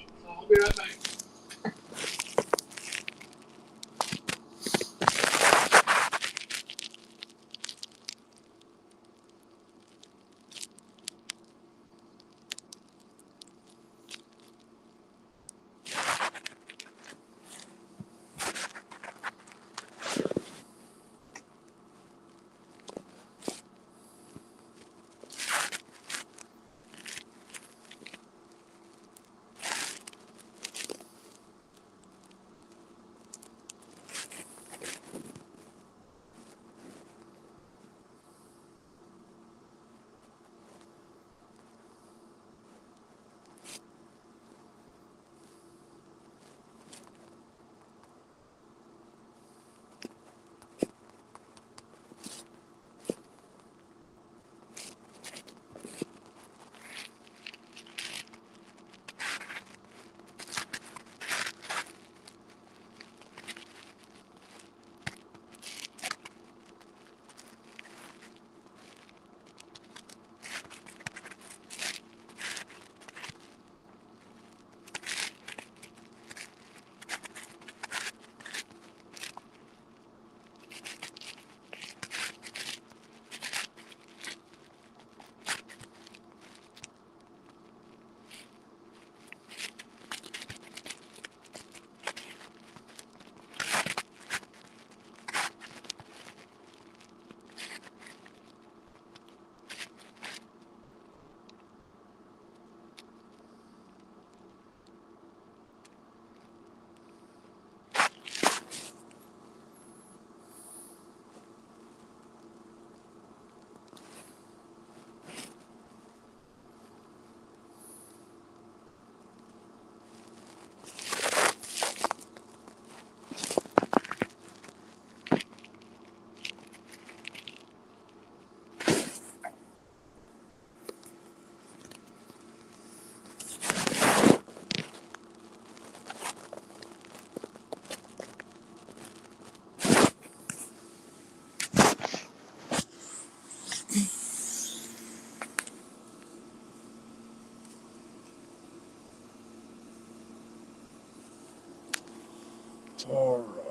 All right.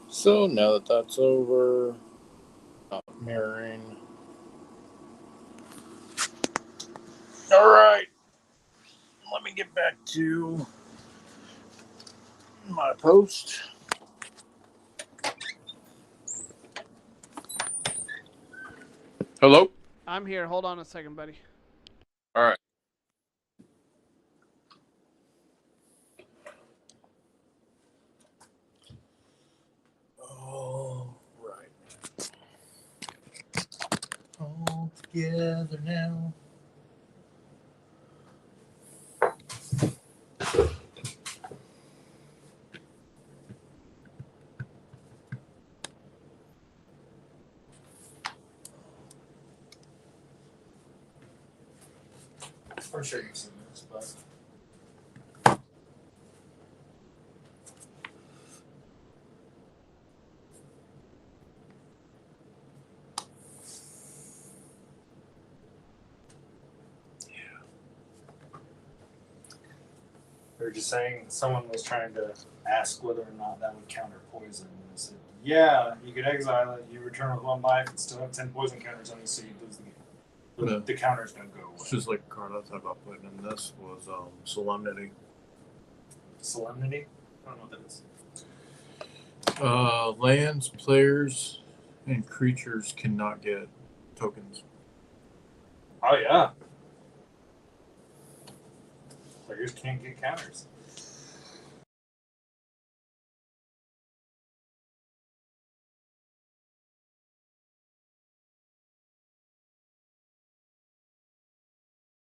So now that that's over, mirroring. All right. Let me get back to my post. Hello? I'm here. Hold on a second, buddy. All right. All right. All together now. I'm sure you've seen this, but they were just saying someone was trying to ask whether or not that would counter poison. And I said, yeah, you could exile it, you return with 1 life, and still have 10 poison counters on you, so you lose the game. Yeah. The counter's going to go away. It's just like a card I thought about putting in this was Solemnity. Solemnity? I don't know what that is. Lands, players, and creatures cannot get tokens. Oh, yeah. Players can't get counters.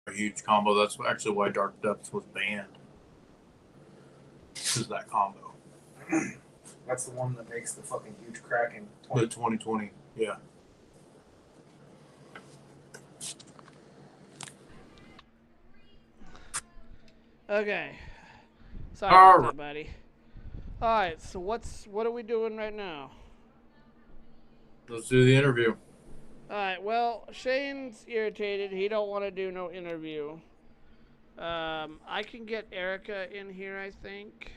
A huge combo. That's actually why Dark Depths was banned. Is that combo. That's the one that makes the fucking huge crack in The 2020, yeah. Okay. Sorry All about right. that, buddy. All right. So what are we doing right now? Let's do the interview. All right. Well, Shane's irritated. He don't want to do no interview. I can get Erica in here, I think.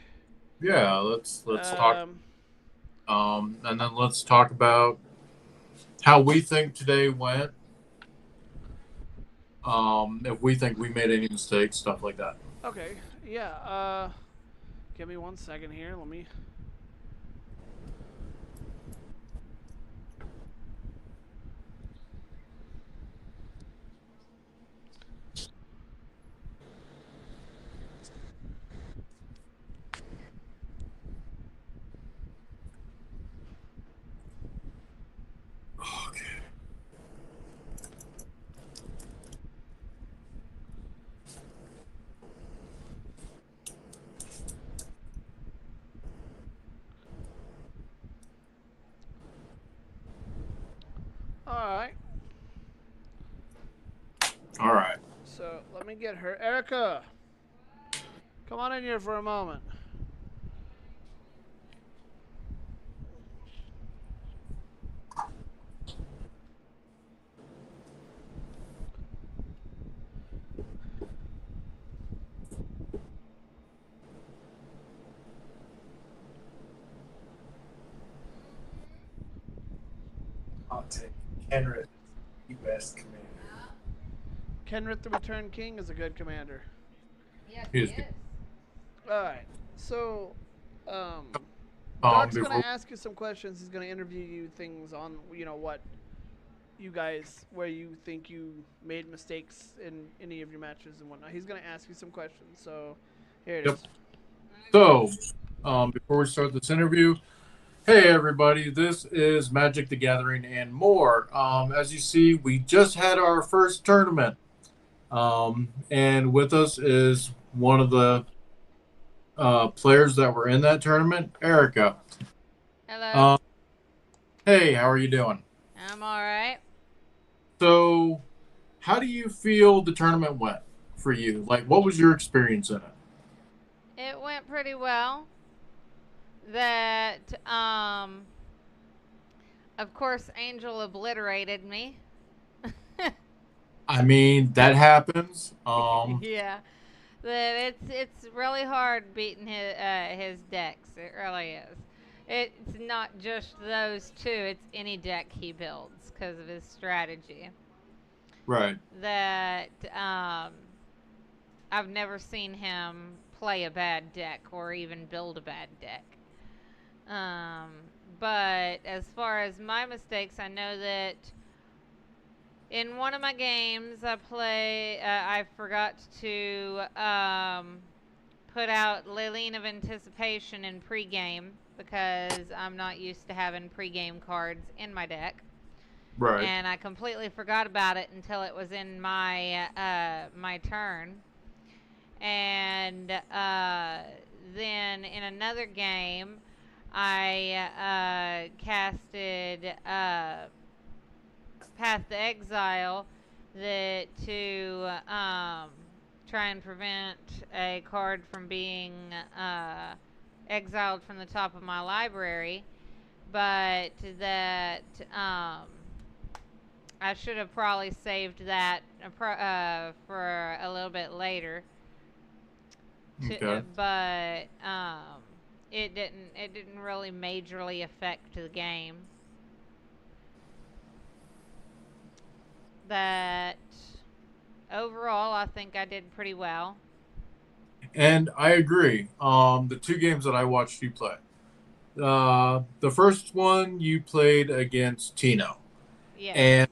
Yeah, let's talk. And then let's talk about how we think today went. If we think we made any mistakes, stuff like that. Okay. Yeah. Give me 1 second here. Let me. Okay. All right. All right. So let me get her. Erica, come on in here for a moment. hot take. Kenrith, the best commander. Kenrith the Return King is a good commander. Yes, He is he good. is. All right. So, Dark's Before, gonna ask you some questions. He's gonna interview you things on what you guys, where you think you made mistakes in any of your matches and whatnot. He's gonna ask you some questions. So here it Yep. is. so, before we start this interview, hey everybody, this is Magic the Gathering and more. As you see, we just had our first tournament. And with us is one of the players that were in that tournament, Erica. Hello. Hey, how are you doing? I'm all right. So, how do you feel the tournament went for you? Like, what was your experience in it? It went pretty well. That, of course, Angel obliterated me. I mean, that happens. Yeah. that it's really hard beating his decks. It really is. It's not just those two. It's any deck he builds because of his strategy. Right. That I've never seen him play a bad deck or even build a bad deck. But as far as my mistakes, I know that in one of my games I forgot to put out Leyline of Anticipation in pregame because I'm not used to having pregame cards in my deck. Right. And I completely forgot about it until it was in my my turn. And then in another game, I casted Path to Exile to try and prevent a card from being exiled from the top of my library. But that I should have probably saved that for a little bit later. Okay. But it didn't really majorly affect the game. That overall, I think I did pretty well. And I agree. The two games that I watched you play. The first one you played against Tino. Yeah. And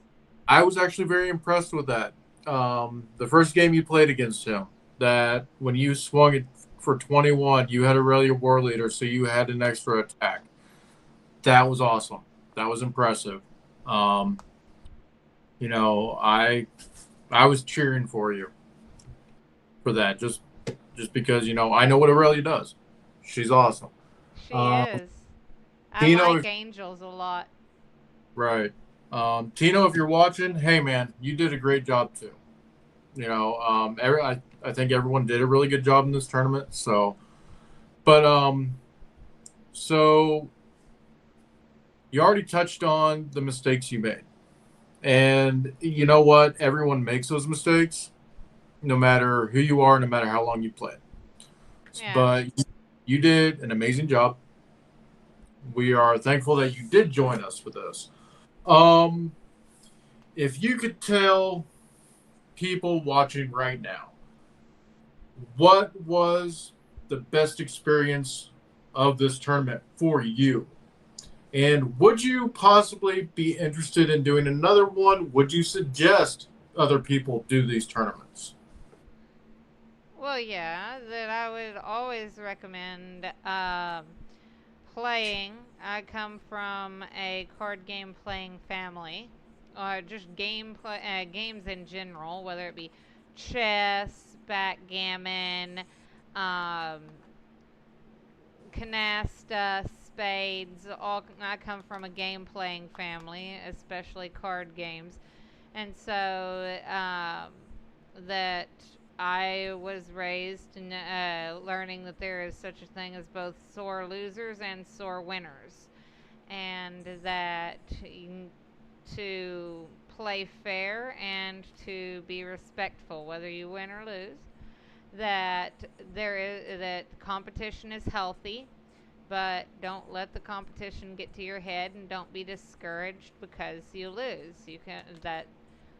I was actually very impressed with that. The first game you played against him, that when you swung it for 21, you had Aurelia War Leader, so you had an extra attack. That was awesome. That was impressive. You know, I was cheering for you for that, just because, you know, I know what Aurelia does. She's awesome. She is. I Tino, like Angels a lot. Right. Tino, if you're watching, hey man, you did a great job too. You know, I think everyone did a really good job in this tournament. So, but so you already touched on the mistakes you made, and you know what? Everyone makes those mistakes, no matter who you are, no matter how long you play. Yeah. But you did an amazing job. We are thankful that you did join us for this. If you could tell people watching right now, what was the best experience of this tournament for you? And would you possibly be interested in doing another one? Would you suggest other people do these tournaments? Well, yeah, that I would always recommend playing. I come from a card game playing family, or just games in general, whether it be chess, backgammon, canasta, spades. I come from a game playing family, especially card games, and so that I was raised in, learning that there is such a thing as both sore losers and sore winners, and that to play fair and to be respectful, whether you win or lose. That competition is healthy, but don't let the competition get to your head, and don't be discouraged because you lose. That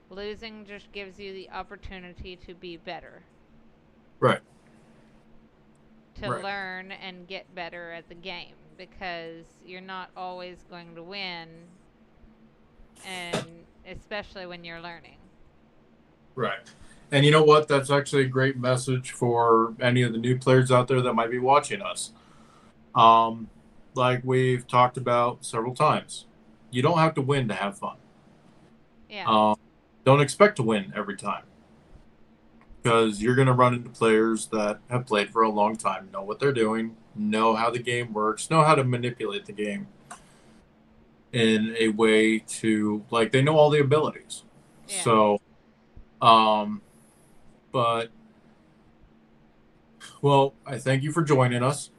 losing just gives you the opportunity to be better. Right. To learn and get better at the game, because you're not always going to win, and especially when you're learning. Right. And you know what? That's actually a great message for any of the new players out there that might be watching us. Like we've talked about several times, you don't have to win to have fun. Yeah. Don't expect to win every time, because you're going to run into players that have played for a long time, know what they're doing, know how the game works, know how to manipulate the game in a way to, like, they know all the abilities. Yeah. So, but, well, I thank you for joining us.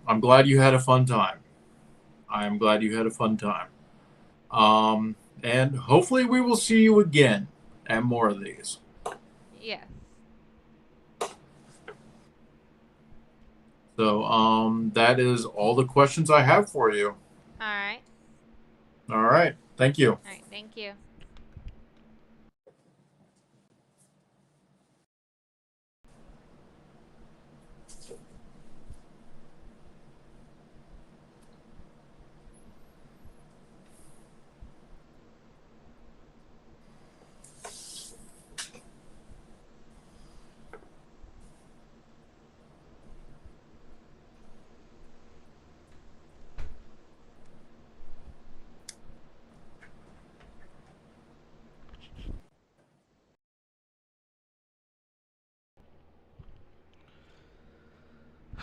I'm glad you had a fun time. I'm glad you had a fun time. And hopefully we will see you again at more of these. Yes. So that is all the questions I have for you. All right. All right. Thank you. All right. Thank you.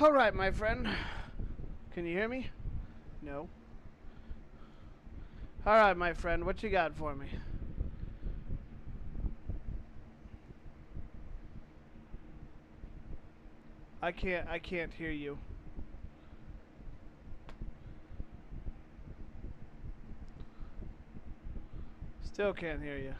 All right, my friend. Can you hear me? No. All right, my friend. What you got for me? I can't hear you. Still can't hear you.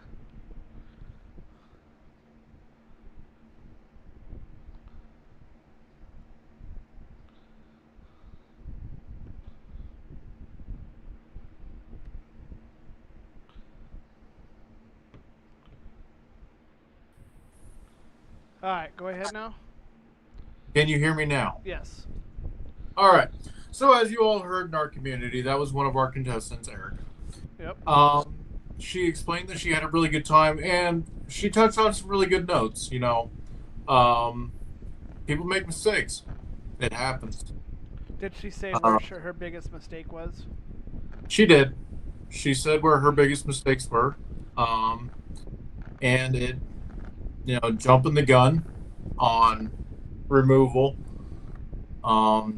All right, go ahead now. Can you hear me now? Yes. All right. So as you all heard in our community, that was one of our contestants, Eric. Yep. She explained that she had a really good time, and she touched on some really good notes. People make mistakes. It happens. Did she say where her biggest mistake was? She did. She said where her biggest mistakes were. And it, jumping the gun on removal,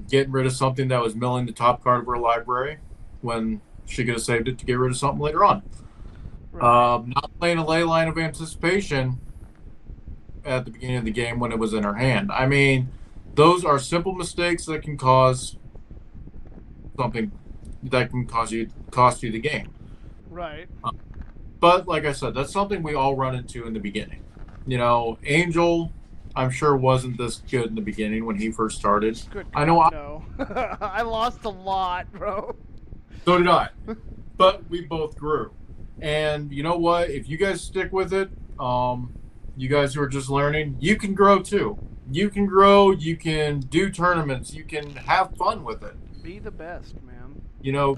getting rid of something that was milling the top card of her library when she could have saved it to get rid of something later on. Right. Not playing a ley line of anticipation at the beginning of the game when it was in her hand. I mean, those are simple mistakes that can cause something that can cost you the game. Right. But like I said, that's something we all run into in the beginning. Angel, I'm sure wasn't this good in the beginning when he first started. Good. I know. No. I lost a lot, bro. So did I. But we both grew. And you know what? If you guys stick with it, you guys who are just learning, you can grow too. You can grow. You can do tournaments. You can have fun with it. Be the best, man.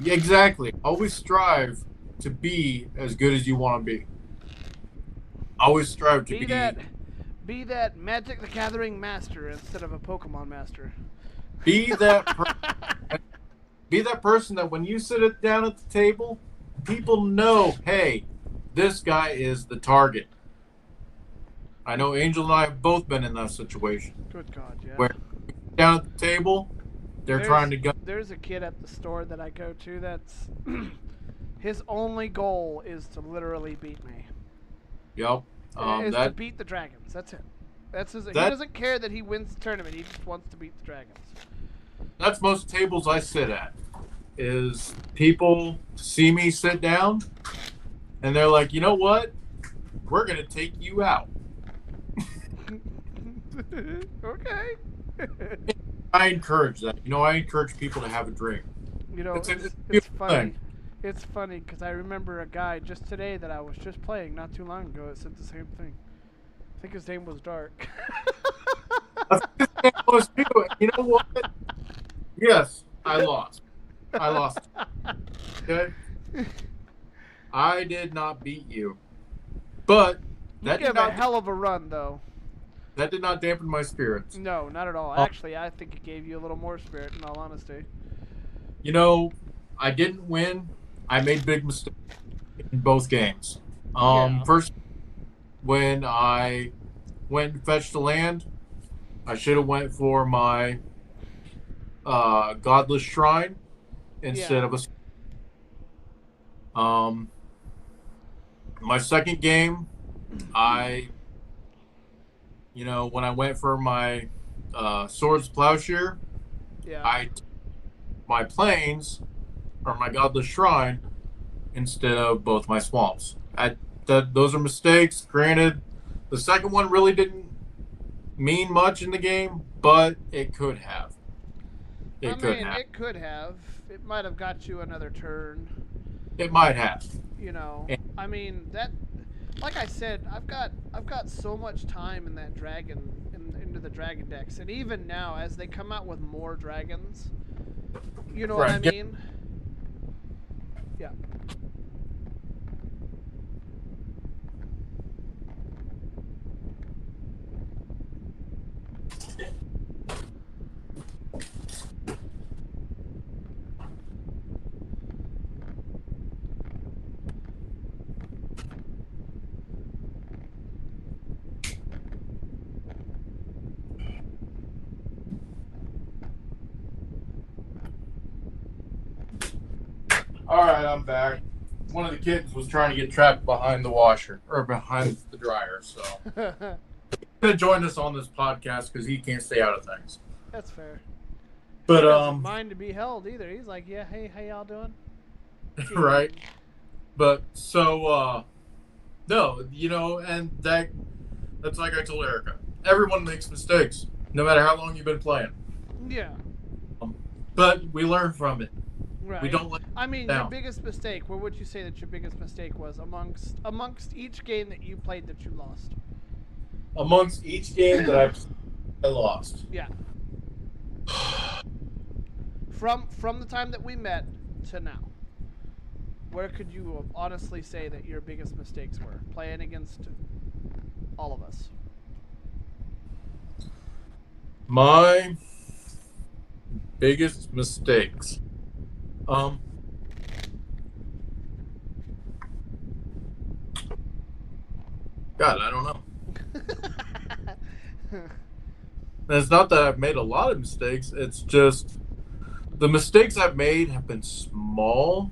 Exactly. Always strive to be as good as you want to be. Always strive to be that Magic the Gathering master instead of a Pokemon master. Be that person that when you sit it down at the table, people know, hey, this guy is the target. I know Angel and I have both been in that situation. Good God, yeah. Where down at the table, they're trying to go. There's a kid at the store that I go to that's his only goal is to literally beat me. Yep. Is to beat the dragons. That's it. He doesn't care that he wins the tournament. He just wants to beat the dragons. That's most tables I sit at. Is people see me sit down, and they're like, you know what? We're gonna take you out. Okay. I encourage that. I encourage people to have a dream. It's funny. It's funny because I remember a guy just today that I was just playing not too long ago that said the same thing. I think his name was Dark. You know what? Yes, I lost. Okay? I did not beat you. But that gave a hell of a run, though. That did not dampen my spirits. No, not at all. Actually, I think it gave you a little more spirit, in all honesty. I didn't win. I made big mistakes in both games. First, when I went and fetched the land, I should have went for my Godless Shrine instead of a. My second game, when I went for my Swords Plowshare, my plains or my Godless Shrine instead of both my swamps. Those are mistakes. Granted, the second one really didn't mean much in the game, but it could have. It could have. It might have got you another turn. It might have. You know, And- I mean that. Like I said, I've got so much time in that dragon into the dragon decks, and even now as they come out with more dragons, you know what I Right, yeah. mean? Yeah. All right, I'm back. One of the kittens was trying to get trapped behind the washer or behind the dryer, so he's gonna join us on this podcast because he can't stay out of things. That's fair. But He doesn't mind to be held either. He's like, yeah, hey, how y'all doing? right. But so no, you know, and that's like I told Erica. Everyone makes mistakes, no matter how long you've been playing. Yeah. But we learn from it. Right. We don't let I mean, down. your biggest mistake. What would you say that your biggest mistake was amongst each game that you played that you lost? Amongst each game that I lost. Yeah. From the time that we met to now, where could you honestly say that your biggest mistakes were playing against all of us? My biggest mistakes. God, I don't know. And it's not that I've made a lot of mistakes. It's just the mistakes I've made have been small.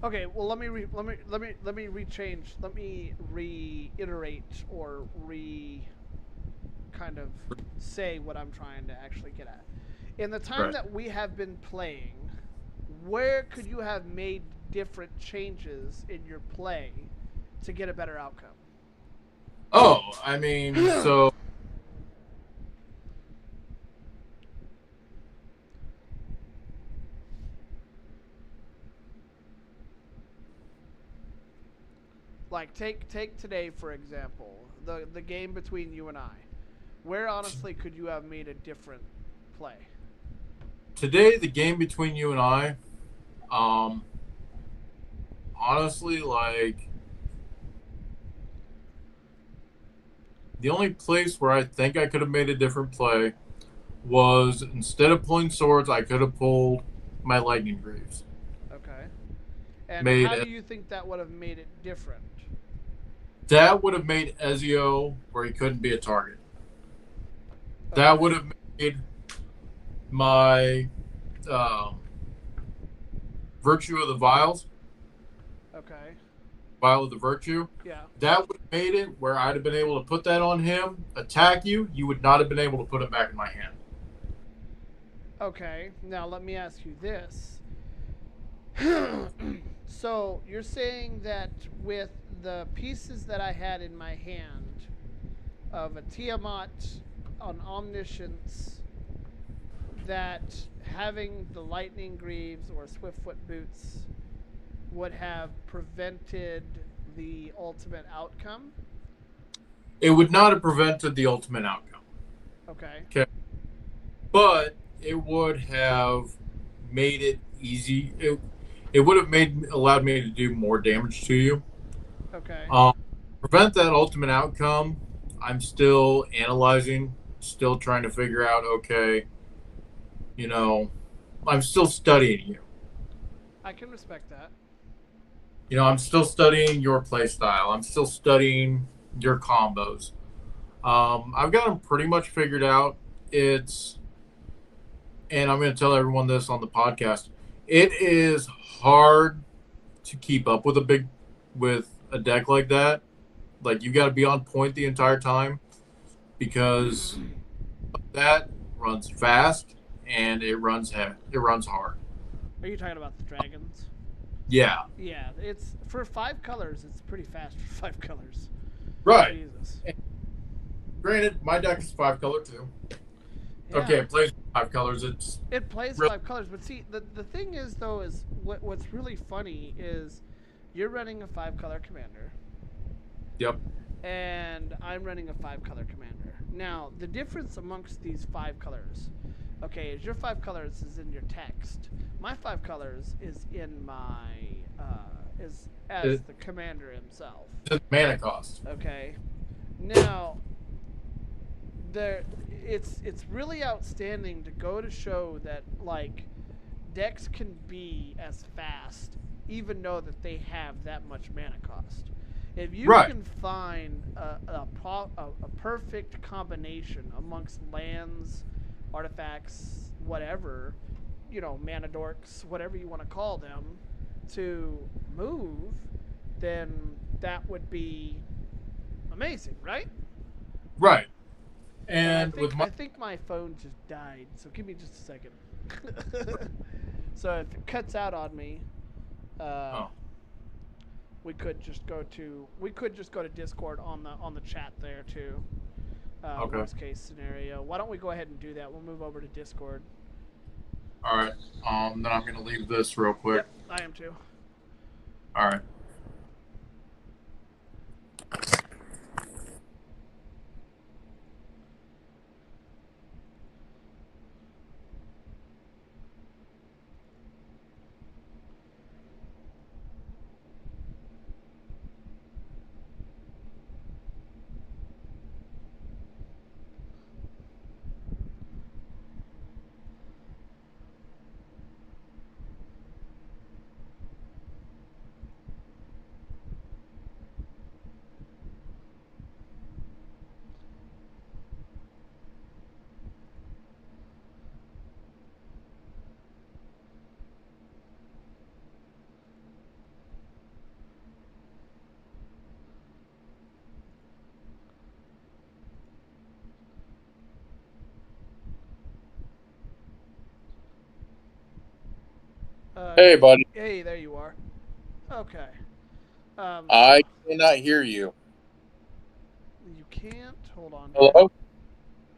Okay, well let me rechange. Let me reiterate or kind of say what I'm trying to actually get at. In the time Right. that we have been playing, where could you have made different changes in your play to get a better outcome? Oh, I mean, so Like take today for example, the game between you and I. Where honestly could you have made a different play? today, the game between you and I, honestly, like, the only place where I think I could have made a different play was instead of pulling swords, I could have pulled my lightning greaves. Okay. And Made how it- do you think that would have made it different? That would have made Ezio where he couldn't be a target. That would have made my Virtue of the Vials, Okay. Vial of the Virtue. Yeah. That would have made it where I'd have been able to put that on him, attack you. You would not have been able to put it back in my hand. Okay. Now let me ask you this. So you're saying that with the pieces that I had in my hand of a Tiamat on Omniscience, that having the Lightning Greaves or Swiftfoot Boots would have prevented the ultimate outcome? It would not have prevented the ultimate outcome, Okay. but it would have made it easy. It would have allowed me to do more damage to you. Okay. Prevent that ultimate outcome. I'm still analyzing, still trying to figure out. Okay, you know, I'm still studying you. I can respect that. You know, I'm still studying your play style. I'm still studying your combos. I've got them pretty much figured out. And I'm going to tell everyone this on the podcast. It is hard to keep up with a deck like that. Like, you got to be on point the entire time because that runs fast and it runs hard. Are you talking about the dragons? Yeah. Yeah, it's for 5 colors. It's pretty fast for 5 colors. Right. Jesus. Granted, my deck is 5 color too. Yeah. Okay, it plays 5 colors. It's It plays Real- 5 colors, but see, the thing is though is what's really funny is you're running a 5-color commander. Yep. And I'm running a 5-color commander. Now, the difference amongst these 5 colors, okay, is your 5 colors is in your text. My 5 colors is in my is as the commander himself. the mana cost. Okay. Now, it's really outstanding to go to show that like decks can be as fast, even though that they have that much mana cost. If you Right. can find a perfect combination amongst lands, artifacts, whatever, mana dorks, whatever you want to call them, to move, then that would be amazing, right? Right. And And I think my phone just died, so give me just a second. So if it cuts out on me, we could just go to Discord on the chat there too. Okay. Worst case scenario. Why don't we go ahead and do that? We'll move over to Discord. all right. Then I'm gonna leave this real quick. Yep, I am too. All right. Hey, buddy. Hey, there you are. Okay. I cannot hear you. You can't. Hold on. Hello?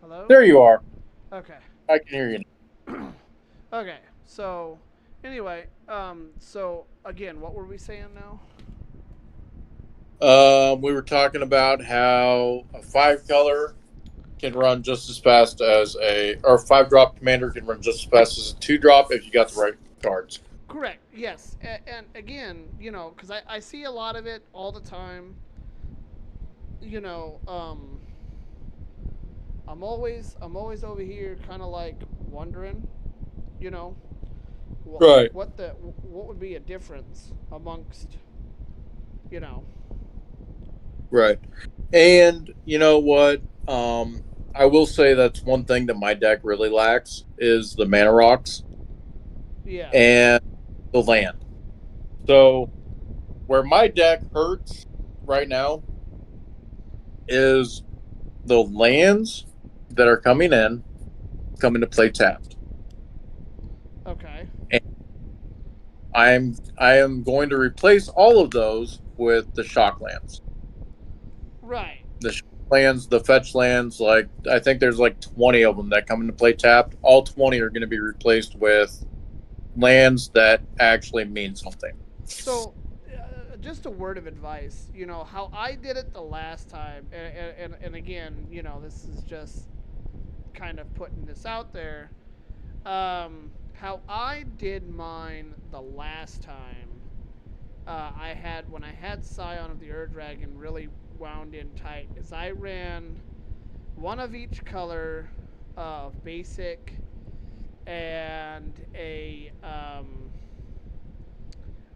Hello. There you are. Okay. I can hear you. Okay. So, anyway, so again, what were we saying now? We were talking about how a 5-color can run just as fast as or 5-drop commander can run just as fast as a 2-drop if you got the right cards. Correct. Yes. And again, because I see a lot of it all the time. I'm always over here kind of like wondering, Right. what would be a difference amongst, Right. And you know what? I will say that's one thing that my deck really lacks is the mana rocks Yeah. and the land. So where my deck hurts right now is the lands that are coming to play tapped. Okay. I am going to replace all of those with the shock lands. Right. The shock lands, the fetch lands, like I think there's like 20 of them that come into play tapped. All 20 are going to be replaced with lands that actually mean something. So, just a word of advice. How I did it the last time, and again, this is just kind of putting this out there. How I did mine the last time, when I had Scion of the Ur Dragon really wound in tight, is I ran one of each color of basic and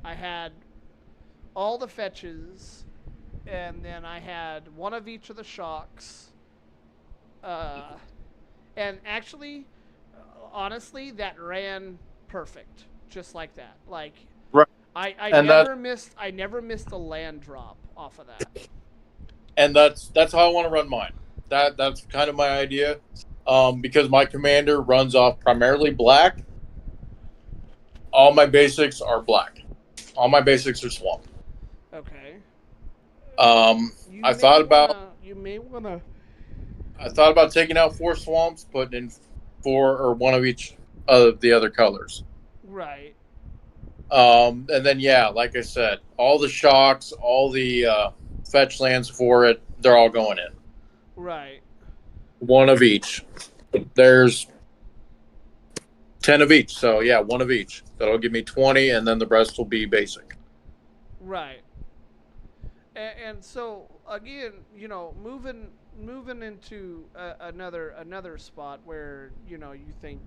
I had all the fetches, and then I had one of each of the shocks. And actually, honestly, that ran perfect, just like that. Like, Right. I never missed a land drop off of that. And that's how I want to run mine. That's kind of my idea. Because my commander runs off primarily black. All my basics are black. All my basics are swamp. Okay. I thought about You may wanna. I thought about taking out 4 swamps, putting in or one of each of the other colors. Right. And then, yeah, like I said, all the shocks, all the fetch lands for it, they're all going in. Right. One of each. There's 10 of each. So, yeah, one of each. That'll give me 20, and then the rest will be basic. Right. And so, again, you know, moving into another spot where, you know, you think,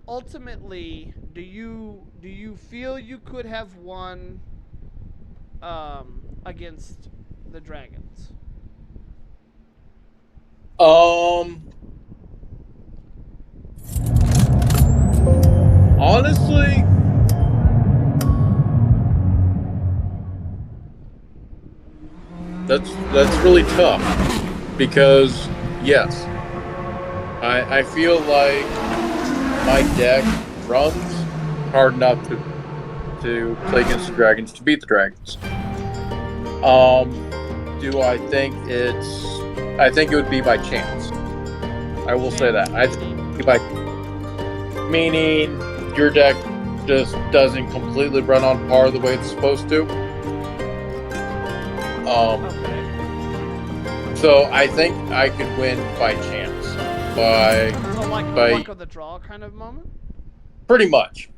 ultimately, do you feel you could have won against the Dragons? Honestly, that's really tough because yes, I feel like my deck runs hard enough to play against the Dragons, to beat the Dragons. Do I think I think it would be by chance. I will say that. I think it would be by, meaning your deck just doesn't completely run on par the way it's supposed to. So I think I could win by chance. So like a luck of the draw kind of moment? Pretty much.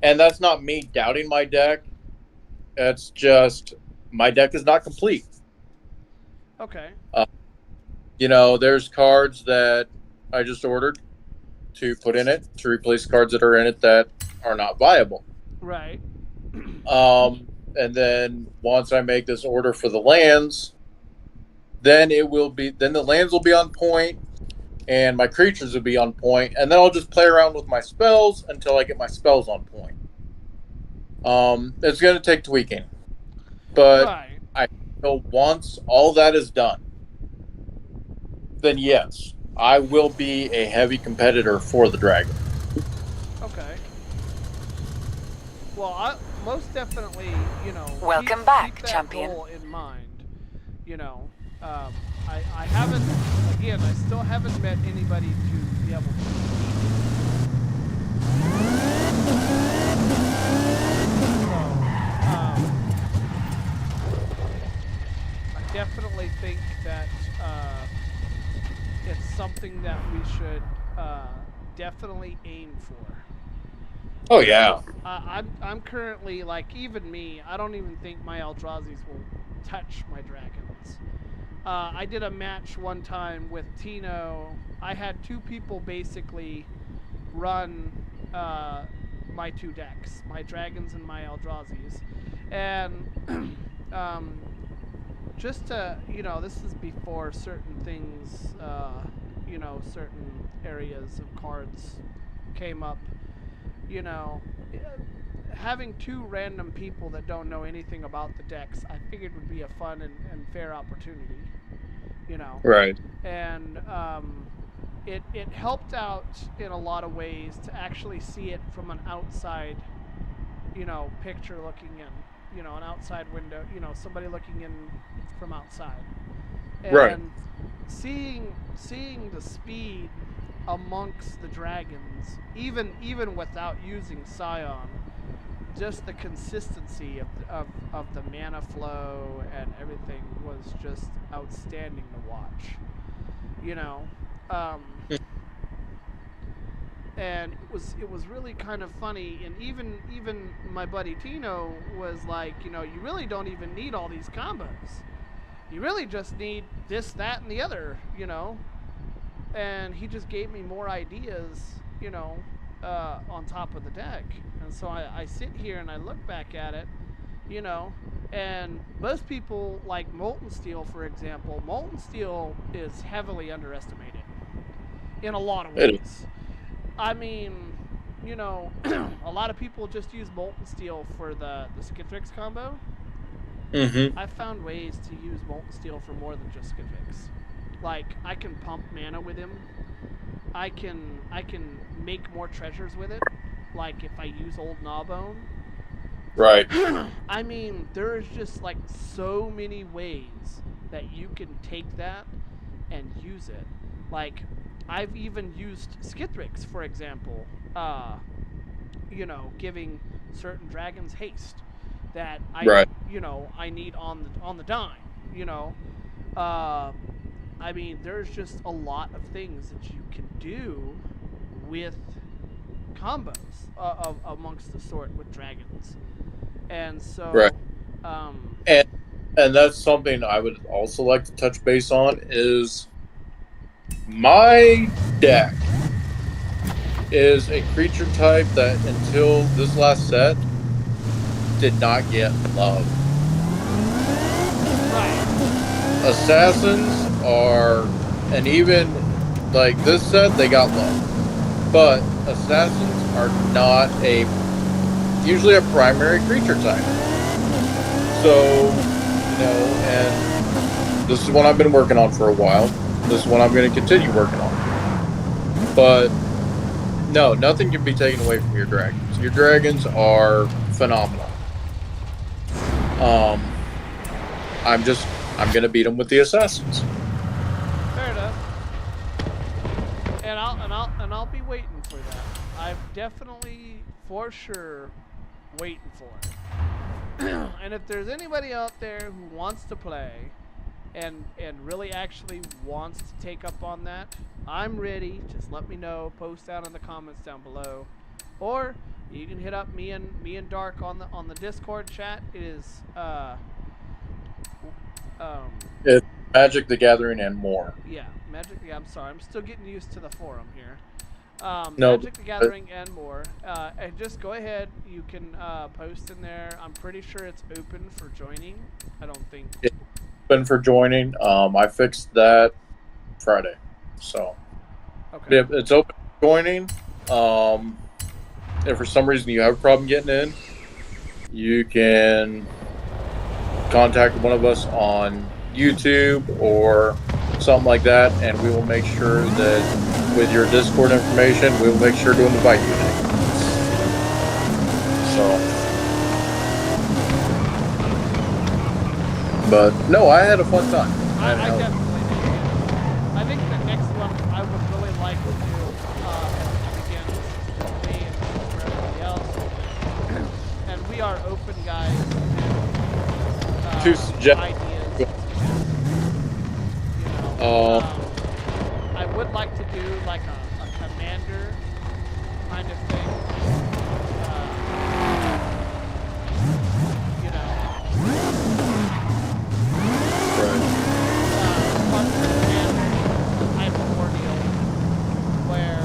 And that's not me doubting my deck. It's just my deck is not complete. Okay. You know, there's cards that I just ordered to put in it to replace cards that are in it that are not viable. Right. And then once I make this order for the lands, then the lands will be on point and my creatures will be on point, and then I'll just play around with my spells until I get my spells on point. It's going to take tweaking. But right. I know once all that is done, then yes, I will be a heavy competitor for the Dragon. Okay. Well, I most definitely, you know, Welcome back, keep that champion. goal in mind. You know, I haven't, again, I still haven't met anybody to be able to beat it. I definitely think that it's something that we should definitely aim for. Oh yeah. I'm currently, like, even me, I don't even think my Eldrazi's will touch my Dragons. I did a match one time with Tino. I had two people basically run my two decks, my Dragons and my Eldrazi's. And just to, you know, this is before certain things, you know, certain areas of cards came up. You know, having two random people that don't know anything about the decks, I figured would be a fun and fair opportunity, you know. Right. And it helped out in a lot of ways to actually see it from an outside, you know, picture looking in, you know, an outside window, you know, somebody looking in from outside. And right. Seeing the speed amongst the Dragons, even without using Scion, just the consistency of the mana flow and everything was just outstanding to watch. You know, and it was really kind of funny. And even my buddy Tino was like, you know, you really don't even need all these combos. You really just need this, that, and the other, you know. And he just gave me more ideas, you know, on top of the deck. And so I sit here and I look back at it, you know, and most people like Molten Steel, for example. Molten Steel is heavily underestimated in a lot of ways. I mean, you know, a lot of people just use Molten Steel for the Skittrix combo. Mm-hmm. I found ways to use Molten Steel for more than just Skittrix. Like, I can pump mana with him. I can make more treasures with it. Like, if I use Old Gnawbone. Right. I mean, there's just, like, so many ways that you can take that and use it. Like, I've even used Skithrix, for example. Giving certain dragons haste that I need on the dime. I mean, there's just a lot of things that you can do with combos amongst the sort with dragons, and so Right. And that's something I would also like to touch base on is my deck is a creature type that until this last set did not get love. right. Assassins are, and even like this set, they got love. But assassins are not usually a primary creature type. So, and this is what I've been working on for a while. This is what I'm going to continue working on. But no, nothing can be taken away from your dragons. Your dragons are phenomenal. I'm going to beat them with the assassins. Fair enough. And I'll be waiting for that. I'm definitely for sure waiting for it. And if there's anybody out there who wants to play and really actually wants to take up on that, I'm ready. Just let me know. Post down in the comments down below, or you can hit up me and Dark on the Discord chat. It is It's Magic the Gathering and more. yeah, Magic. Yeah, I'm sorry. I'm still getting used to the forum here. No, Magic the Gathering and more. And just go ahead. You can post in there. I'm pretty sure it's open for joining. I don't think. It's open for joining. I fixed that Friday. So, Okay. yeah, it's open for joining. If for some reason you have a problem getting in, you can contact one of us on YouTube or something like that, and we will make sure that with your Discord information, we will make sure to invite you in. So, but no, I had a fun time. I definitely did. I think the next one I would really like to do, and again, this is just me and for everybody else, and we are open guys To suggest- ideas. I would like to do like a commander kind of thing. Fun commander type of ordeal where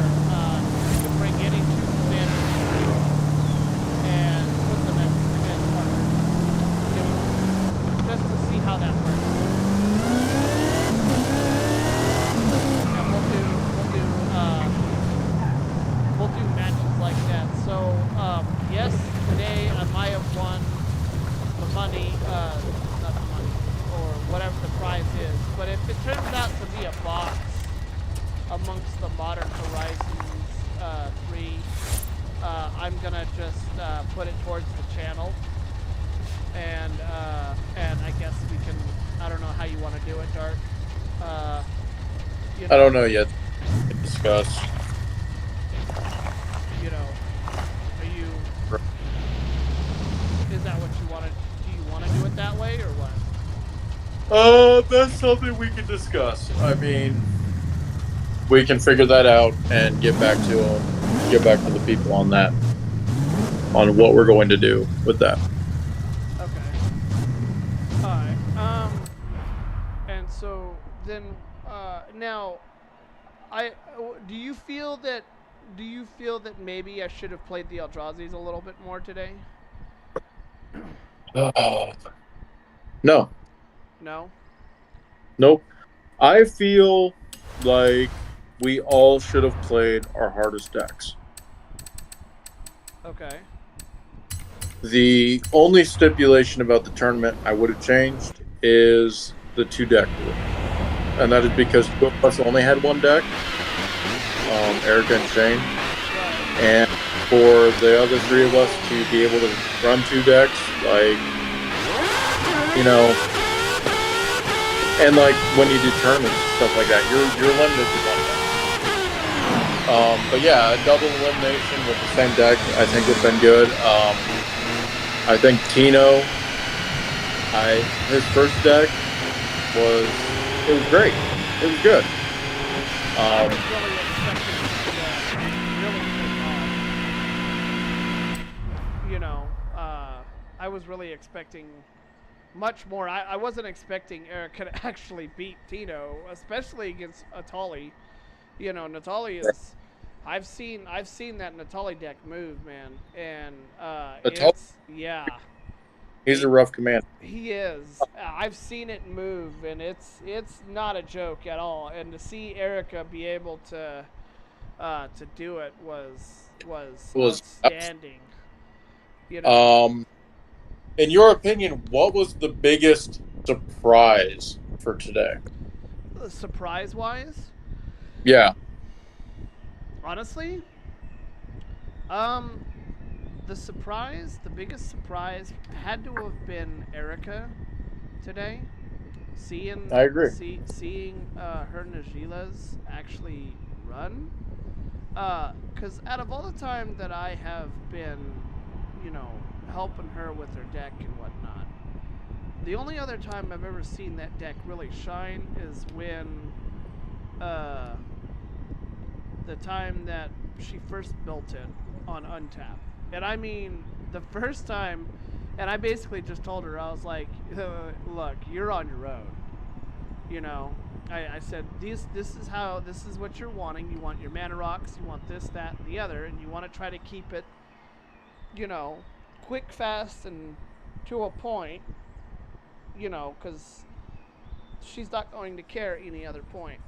you can bring any two commanders and put them against partners. Just to see how that works. We'll do matches like that. So, yes, today I might have won the money, not the money, or whatever the prize is. But if it turns out to be a box amongst the Modern Horizons 3, I'm gonna just put it towards the channel, and I guess we can. I don't know how you want to do it, Dark. I don't know yet. Discuss. Are you? Is that what you want to? Do you want to do it that way or what? That's something we can discuss. I mean, we can figure that out and get back to the people on that, on what we're going to do with that. Okay. All right. And so then, now, do you feel that maybe I should have played the Eldrazi's a little bit more today? No. No? Nope. I feel like we all should have played our hardest decks. Okay. The only stipulation about the tournament I would have changed is the 2-deck rule. And that is because two of us only had one deck, Erica and Shane. And for the other 3 of us to be able to run 2 decks, and like when you do tournaments and stuff like that, you're limited to one deck. But yeah, a double elimination with the same deck, I think would have been good. I think Tino, his first deck was great. It was good. I was really expecting really take off. I was really expecting much more. I wasn't expecting Erica to actually beat Tino, especially against Natali. Natali is. I've seen that Natali deck move, man, and He's a rough commander. He is. I've seen it move, and it's not a joke at all. And to see Erica be able to do it was outstanding. In your opinion, what was the biggest surprise for today? Surprise-wise? Yeah. Honestly, the biggest surprise had to have been Erica today. I agree. Seeing her Najila's actually run. Because out of all the time that I have been, helping her with her deck and whatnot, the only other time I've ever seen that deck really shine is when the time that she first built it on Untap. And I mean, the first time, and I basically just told her, I was like, look, you're on your own. I said, this is what you're wanting. You want your mana rocks, you want this, that, and the other, and you want to try to keep it, quick, fast, and to a point, because she's not going to care any other point,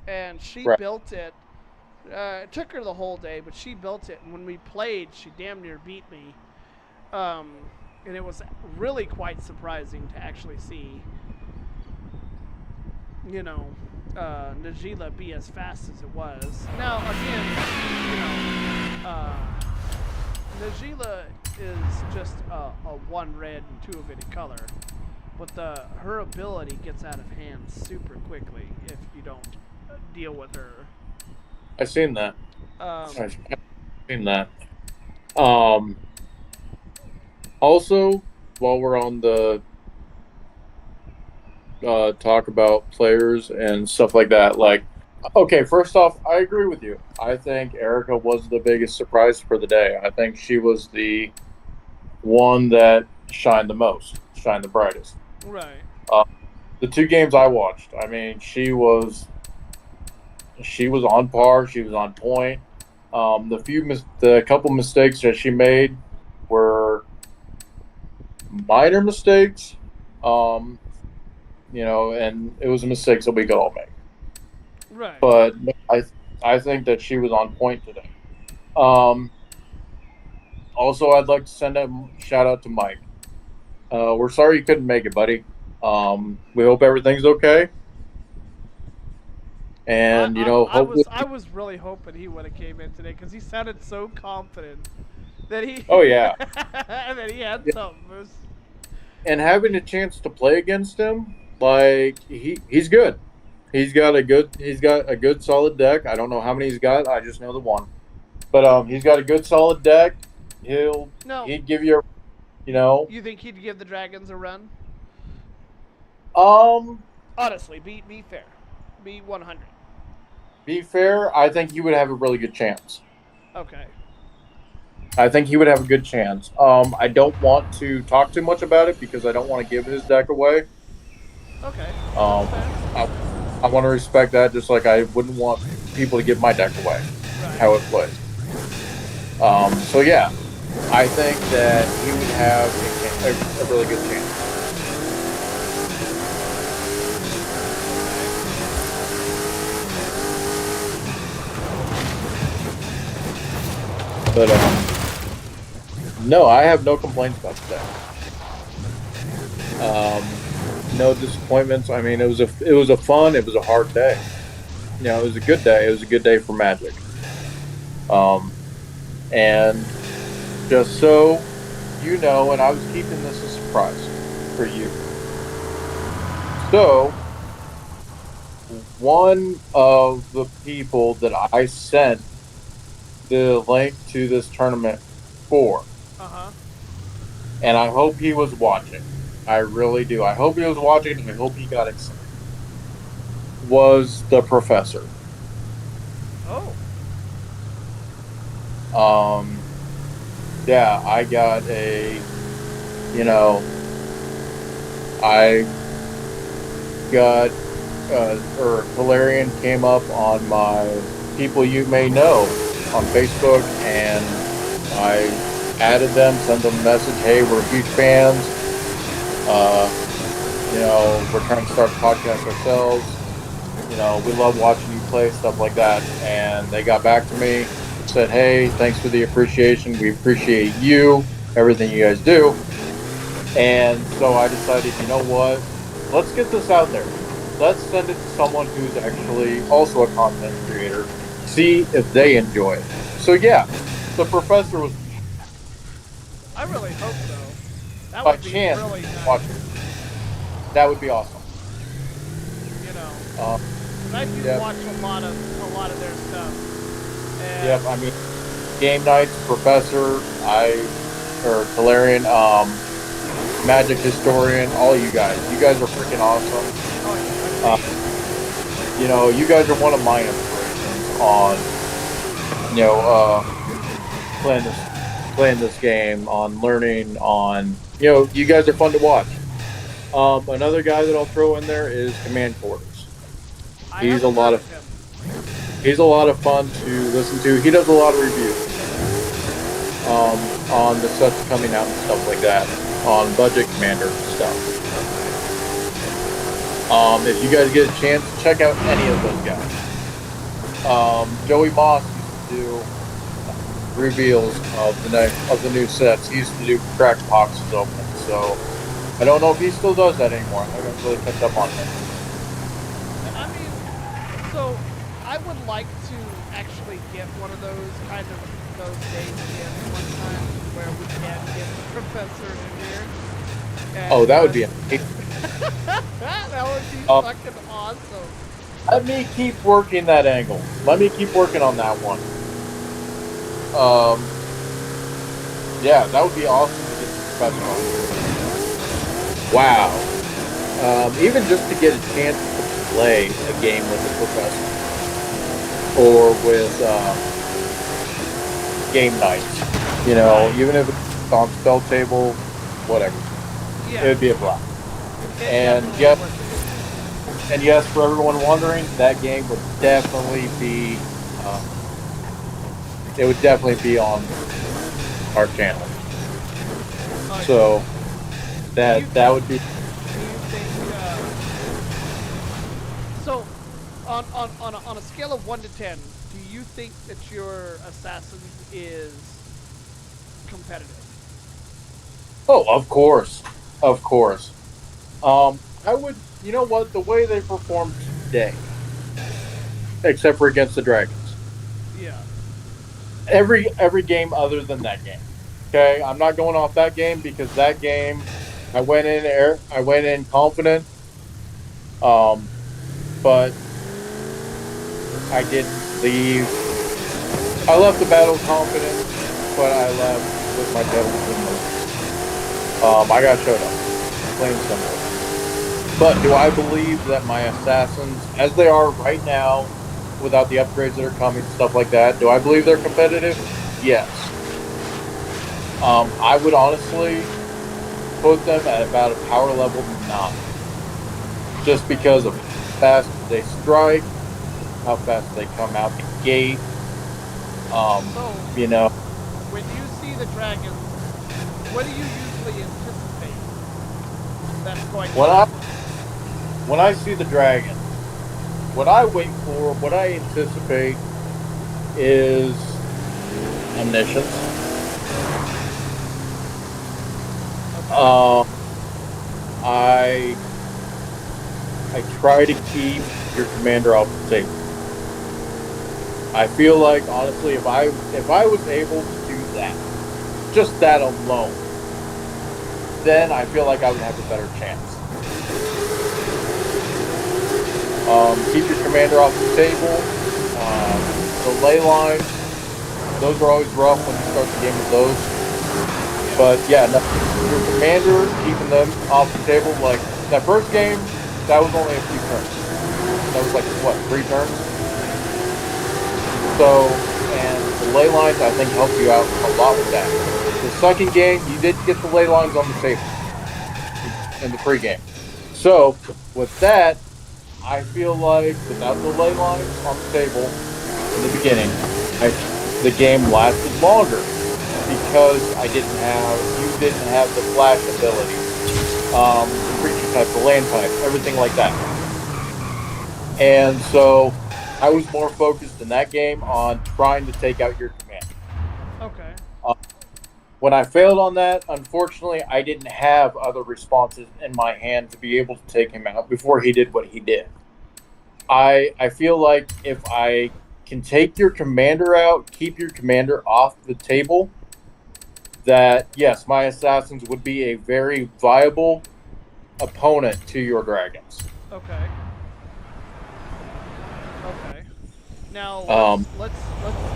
and she Right. built it. It took her the whole day, but she built it, and when we played, she damn near beat me. And it was really quite surprising to actually see, Najila be as fast as it was. Now, again, Najila is just a one red and two of any color, but her ability gets out of hand super quickly if you don't deal with her. I've seen that. I've seen that. Also, while we're on the talk about players and stuff like that, okay, first off, I agree with you. I think Erica was the biggest surprise for the day. I think she was the one that shined the most, shined the brightest. Right. The two games I watched, I mean, she was on par. She was on point. The couple mistakes that she made were minor mistakes, and it was mistakes that we could all make. Right. But I think that she was on point today. Also, I'd like to send a shout out to Mike. We're sorry you couldn't make it, buddy. We hope everything's okay. And hopefully, I was really hoping he would have came in today because he sounded so confident that he. Oh yeah. that he had something. And having a chance to play against him, he's good. He's got a good solid deck. I don't know how many he's got. I just know the one. But he's got a good solid deck. He'd give you You think he'd give the Dragons a run? Honestly, be fair. Be 100. Be fair, I think he would have a really good chance. Okay. I think he would have a good chance. I don't want to talk too much about it because I don't want to give his deck away. Okay. I want to respect that, just like I wouldn't want people to give my deck away, Right. how it plays. So yeah, I think that he would have a really good chance. But no, I have no complaints about today. No disappointments. I mean, it was a hard day. It was a good day. It was a good day for Magic. And just so you know, and I was keeping this a surprise for you. So one of the people that I sent the link to this tournament for, and I hope he was watching. I really do. I hope he was watching. I hope he got excited. Was the professor. Oh. Yeah, I got I got, or Valerian came up on my people you may know on Facebook, and I added them, sent them a message, hey, we're huge fans. We're trying to start a podcast ourselves. We love watching you play, stuff like that. And they got back to me, said, hey, thanks for the appreciation. We appreciate you, everything you guys do. And so I decided, you know what? Let's get this out there. Let's send it to someone who's actually also a content creator. See if they enjoy it. So yeah, the professor was. I really hope so. That By would be chance, really nice. watch it. That would be awesome. I do watch a lot of their stuff. And Yep, I mean, game nights, professor, Valerian, Magic Historian, all you guys. You guys are freaking awesome. You guys are one of my inspirations on, playing this game, on learning, on, you guys are fun to watch. Another guy that I'll throw in there is Command Quarters. He's a lot of fun to listen to. He does a lot of reviews on the sets coming out and stuff like that, on Budget Commander stuff. If you guys get a chance, check out any of those guys. Joey Moss used to do reveals of the new sets. He used to do cracked boxes open. So I don't know if he still does that anymore. I haven't really picked up on him. So, I would like to actually get one of those days again one time where we can get the professor in here. And, that would be amazing. that would be fucking awesome. Let me keep working that angle. Let me keep working on that one. Yeah, that would be awesome to get the professor on. Wow. Even just to get a chance to play a game with the professor, or with game nights, even if it's on spell table, whatever, it would be a blast. And yes, for everyone wondering, that game would definitely be on our channel. So that would be. So, on a scale of 1 to 10, do you think that your assassin is competitive? Oh, of course. I would, you know what, the way they performed today, except for against the Dragons. Yeah. Every game other than that game. Okay, I'm not going off that game because that game, I went in confident. But I didn't leave. I left the battle confident, but I left with my devils in the I got showed up. Plain and simple. But do I believe that my assassins, as they are right now, without the upgrades that are coming, stuff like that, do I believe they're competitive? Yes. I would honestly put them at about a power level 9. Just because of how fast they strike, how fast they come out the gate. When you see the dragons, what do you usually anticipate that's going to happen? When I see the dragon, what I wait for, what I anticipate is omniscience. I try to keep your commander off the table. I feel like, honestly, if I was able to do that, just that alone, then I feel like I would have a better chance. Keep your commander off the table. The ley lines, those are always rough when you start the game with those. But yeah, no, your commander, keeping them off the table. Like that first game, that was only a few turns. That was like, what, 3 turns? So, and the ley lines, I think, helped you out a lot with that. The second game, you did get the ley lines on the table in the pregame. So, with that, I feel like without the ley lines on the table in the beginning, the game lasted longer because you didn't have the flash ability, the creature type, the land type, everything like that. And so I was more focused in that game on trying to take out your command. Okay. When I failed on that, unfortunately, I didn't have other responses in my hand to be able to take him out before he did what he did. I feel like if I can take your commander out, keep your commander off the table, that, yes, my assassins would be a very viable opponent to your dragons. Okay. Okay. Now let's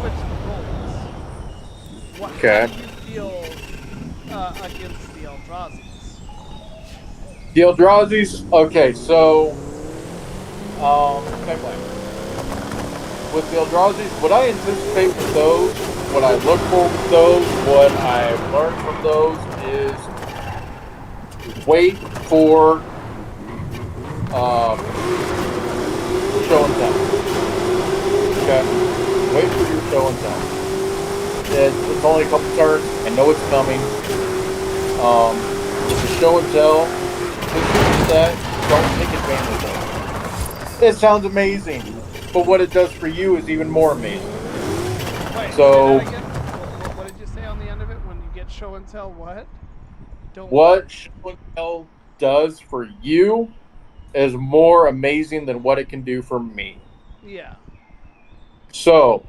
switch the roles. Okay. How do you feel against the Eldrazi's? The Eldrazi's, okay, so same way. With the Eldrazi's, what I anticipate with those, what I look for with those, what I've learned from those is wait for show and tell. Okay? Wait for your show and tell. It's only a couple turns. I know it's coming. With the show and tell, don't take advantage of it. It sounds amazing, but what it does for you is even more amazing. Wait, So, say that again? What did you say on the end of it when you get show and tell? What? what show and tell does for you is more amazing than what it can do for me. Yeah. So,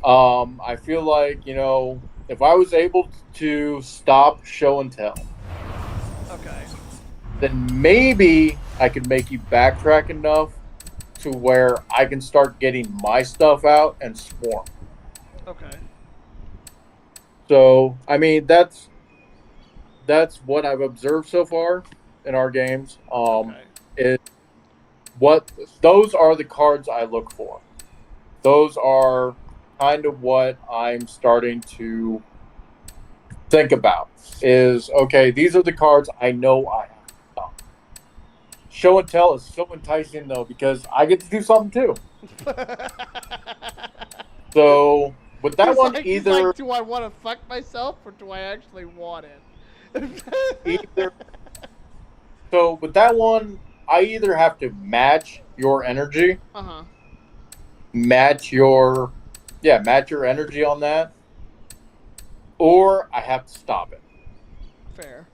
I feel like, if I was able to stop show and tell, Okay. then maybe I could make you backtrack enough to where I can start getting my stuff out and swarm. Okay. So, I mean, that's what I've observed so far in our games. Okay. Those are the cards I look for. Those are kind of what I'm starting to think about. Is, okay, these are the cards I know I have to stop. Show and tell is so enticing though because I get to do something too. So with that He's one, like, either do I want to fuck myself or do I actually want it? either. So with that one, I either have to match your energy, match your energy on that, or I have to stop it. Fair.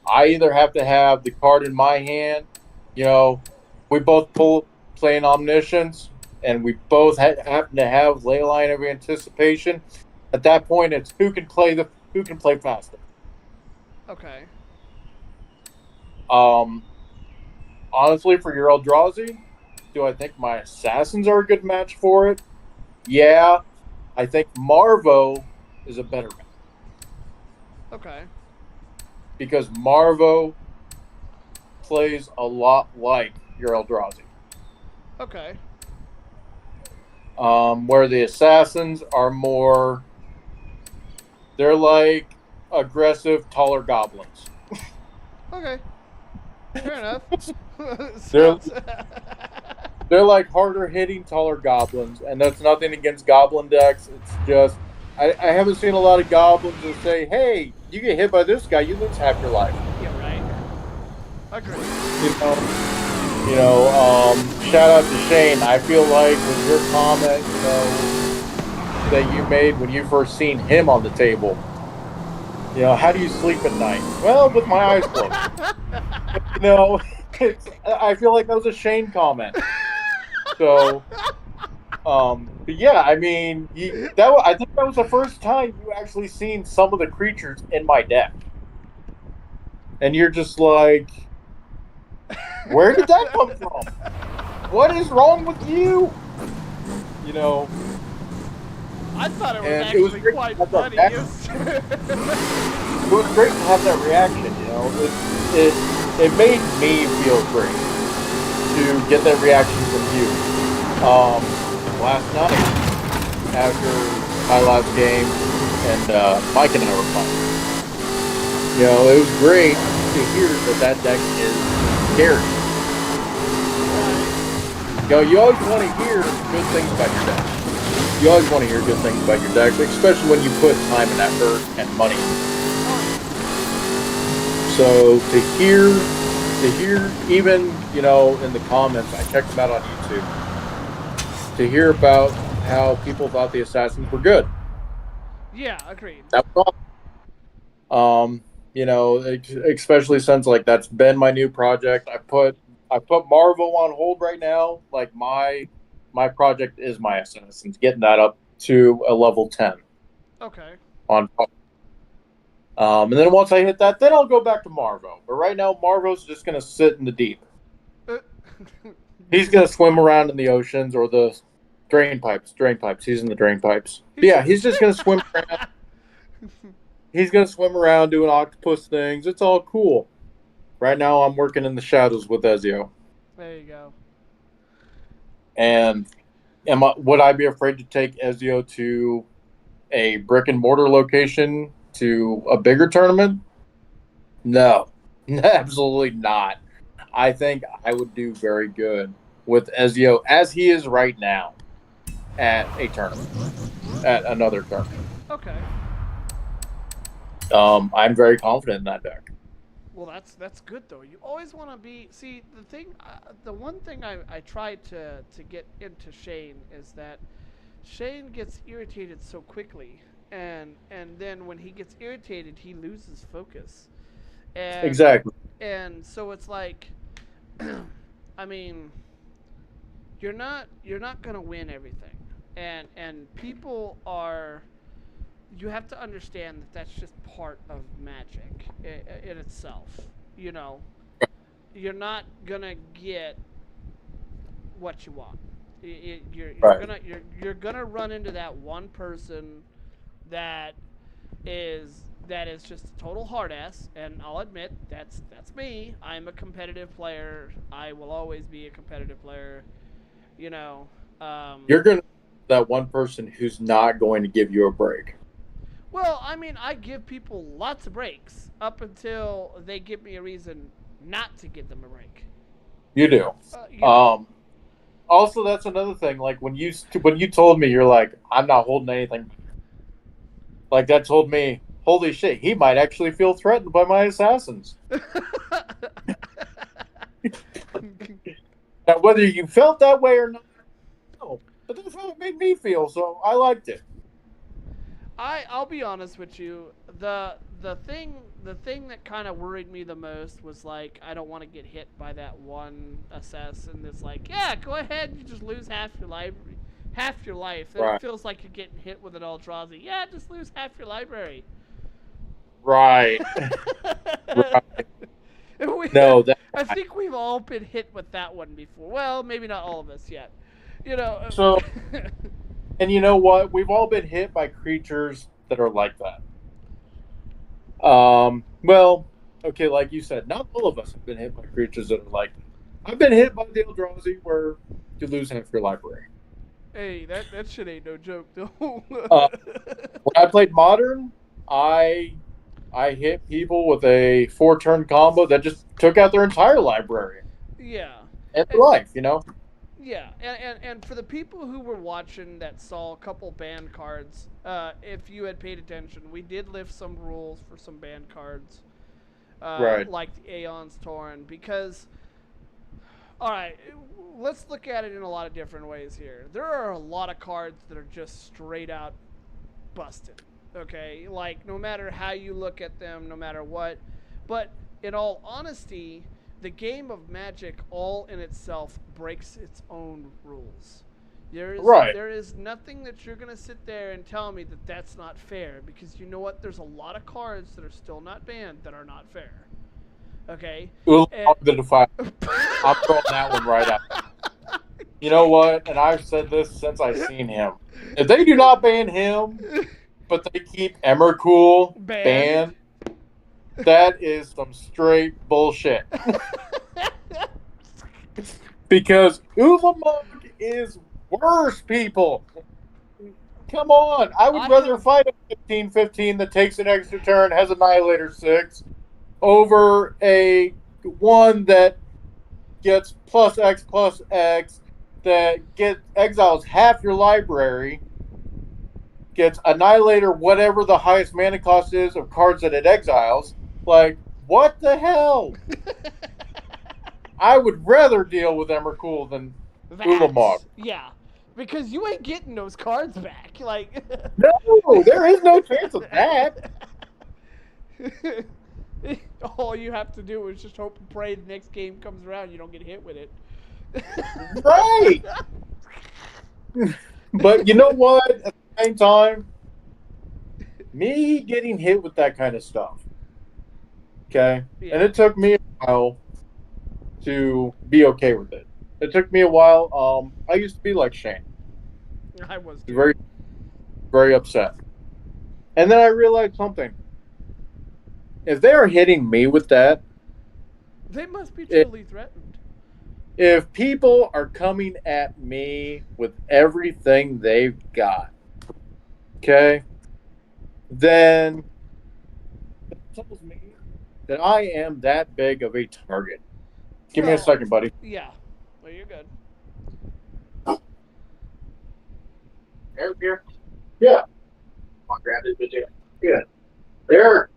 I either have to have the card in my hand. We both play an Omniscience, and we both happen to have Leyline of Anticipation. At that point, it's who can play faster. Okay. Honestly, for your Eldrazi, do I think my Assassins are a good match for it? Yeah, I think Marvo is a better match. Okay. Because Marvo plays a lot like your Eldrazi. Okay. Where the Assassins are more... They're like aggressive, taller goblins. Okay. Fair enough. They're like harder hitting, taller goblins, and that's nothing against goblin decks. It's just I haven't seen a lot of goblins that say, "Hey, you get hit by this guy, you lose half your life." Yeah, right. Agreed. Shout out to Shane. I feel like with your comment, that you made when you first seen him on the table. How do you sleep at night? Well, with my eyes closed. I feel like that was a Shane comment. So, but yeah, I mean, I think that was the first time you actually seen some of the creatures in my deck, and you're just like, Where did that come from? What is wrong with you? You know, I thought it was and it was actually great quite to have funny. that it was great to have that reaction. You know, it made me feel great to get that reaction from you. Last night after my last game, and Mike and I were playing. You know, it was great to hear that deck is scary. You know, you always want to hear good things about your deck. You always want to hear good things about your deck, especially when you put time and effort and money. So to hear even, you know, in the comments, I checked them out on YouTube, to hear about how people thought the Assassins were good. Yeah, agreed. That was awesome. You know, especially since like that's been my new project. I put Marvel on hold right now. Like my project is my Assassins, getting that up to a level 10. Okay. On and then once I hit that, then I'll go back to Marvo. But right now, Marvo's just gonna sit in the deep. He's gonna swim around in the oceans or the drain pipes. He's in the drain pipes. Yeah, he's just gonna swim around. He's gonna swim around doing octopus things. It's all cool. Right now, I'm working in the shadows with Ezio. There you go. And would I be afraid to take Ezio to a brick and mortar location to a bigger tournament? No, absolutely not. I think I would do very good with Ezio as he is right now at a tournament, at another tournament. Okay. I'm very confident in that deck. Well, that's good though. You always want to be. See, the one thing I tried to get into Shane is that Shane gets irritated so quickly, and then when he gets irritated, he loses focus. And, Exactly. And so it's like, I mean, you're not gonna win everything, and people are. You have to understand that that's just part of Magic in itself. You know, you're not gonna get what you want. You're gonna run into that one person that is just a total hard ass, and I'll admit that's me. I'm a competitive player. I will always be a competitive player. You know. You're gonna that one person who's not going to give you a break. Well, I mean, I give people lots of breaks up until they give me a reason not to give them a break. You do. Also, that's another thing. Like when you told me, you're like, I'm not holding anything. Like that told me, holy shit, he might actually feel threatened by my Assassins. Now, whether you felt that way or not, no. But that's how it made me feel, so I liked it. I'll be honest with you. The thing that kind of worried me the most was like I don't want to get hit by that one assassin that's like, yeah, go ahead, you just lose half your life. Then Right. It feels like you're getting hit with an Eldrazi. Yeah, just lose half your library. Right. No, I think we've all been hit with that one before. Well, maybe not all of us yet. You know. So, and you know what? We've all been hit by creatures that are like that. Well, okay, like you said, not all of us have been hit by creatures that are like that. I've been hit by the Eldrazi where you lose half your library. Hey, that shit ain't no joke, though. When I played Modern, I hit people with a 4-turn combo that just took out their entire library. Yeah. And their life, you know? Yeah, and for the people who were watching that saw a couple banned cards, if you had paid attention, we did lift some rules for some banned cards. Right. Like the Aeon's Torn, because... Alright, let's look at it in a lot of different ways here. There are a lot of cards that are just straight out busted. Okay? Like, no matter how you look at them, no matter what. But, in all honesty... The game of Magic, all in itself, breaks its own rules. There is nothing that you're going to sit there and tell me that that's not fair, because you know what? There's a lot of cards that are still not banned that are not fair. Okay? We'll talk the Defiant. I'm throwing that one right out. You know what? And I've said this since I've seen him. If they do not ban him, but they keep Emrakul banned, that is some straight bullshit. Because Ulamog is worse, people. Come on. I would rather fight a 15-15 that takes an extra turn, has Annihilator 6, over a one that gets +X, that exiles half your library, gets Annihilator whatever the highest mana cost is of cards that it exiles. Like, what the hell? I would rather deal with Emrakul than Ulamog. Yeah, because you ain't getting those cards back. Like, no, there is no chance of that. All you have to do is just hope and pray the next game comes around you don't get hit with it. Right. But you know what? At the same time, me getting hit with that kind of stuff, okay? Yeah. And it took me a while to be okay with it. It took me a while. I used to be like Shane. I was too. Very, very upset. And then I realized something. If they are hitting me with that, they must be truly threatened. If people are coming at me with everything they've got, okay, then it tells me that I am that big of a target. Give me a second, buddy. Yeah. Well, you're good. Eric here? Yeah. I'll grab this bitch here. Good. There.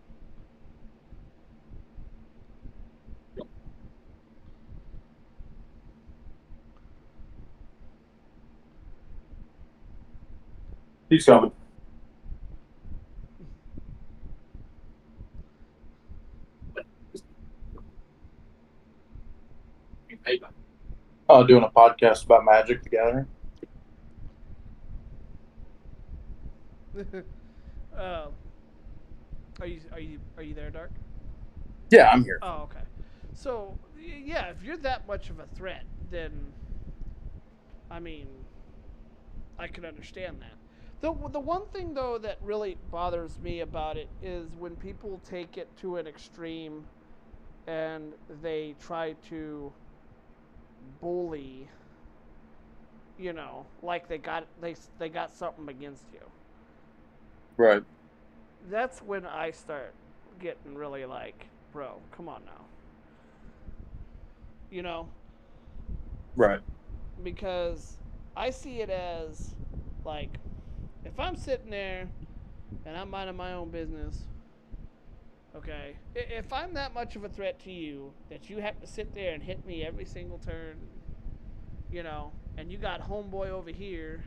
He's coming. Doing a podcast about Magic the Gathering. Are you there, Dark? Yeah, I'm here. Oh, okay. So, yeah, if you're that much of a threat, then, I mean, I can understand that. The one thing, though, that really bothers me about it is when people take it to an extreme and they try to bully, you know, like they got something against you. Right. That's when I start getting really like, bro, come on now. You know? Right. Because I see it as, like, if I'm sitting there and I'm minding my own business, okay, if I'm that much of a threat to you that you have to sit there and hit me every single turn, you know, and you got homeboy over here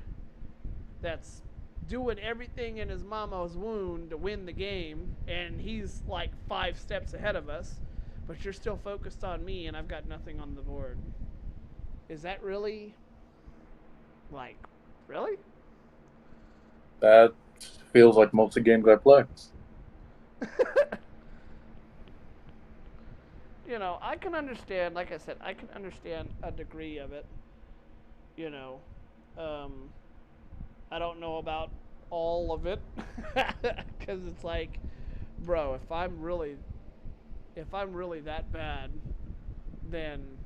that's doing everything in his mama's wound to win the game, and he's like 5 steps ahead of us, but you're still focused on me and I've got nothing on the board. Is that really, like, really? That feels like most of the games I play. You know, I can understand, like I said, I can understand a degree of it. You know, I don't know about all of it, because it's like, bro, if I'm really that bad, then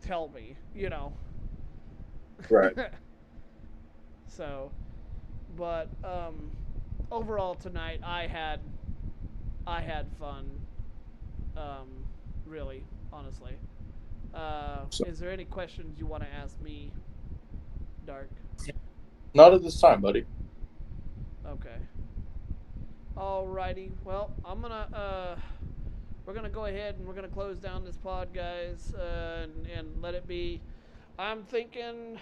tell me, you know. Right. So, but overall tonight I had fun. Really, honestly. Is there any questions you want to ask me, Dark? Not at this time, buddy. Okay. Alrighty. Well, we're gonna go ahead and we're gonna close down this pod, guys, and let it be. I'm thinking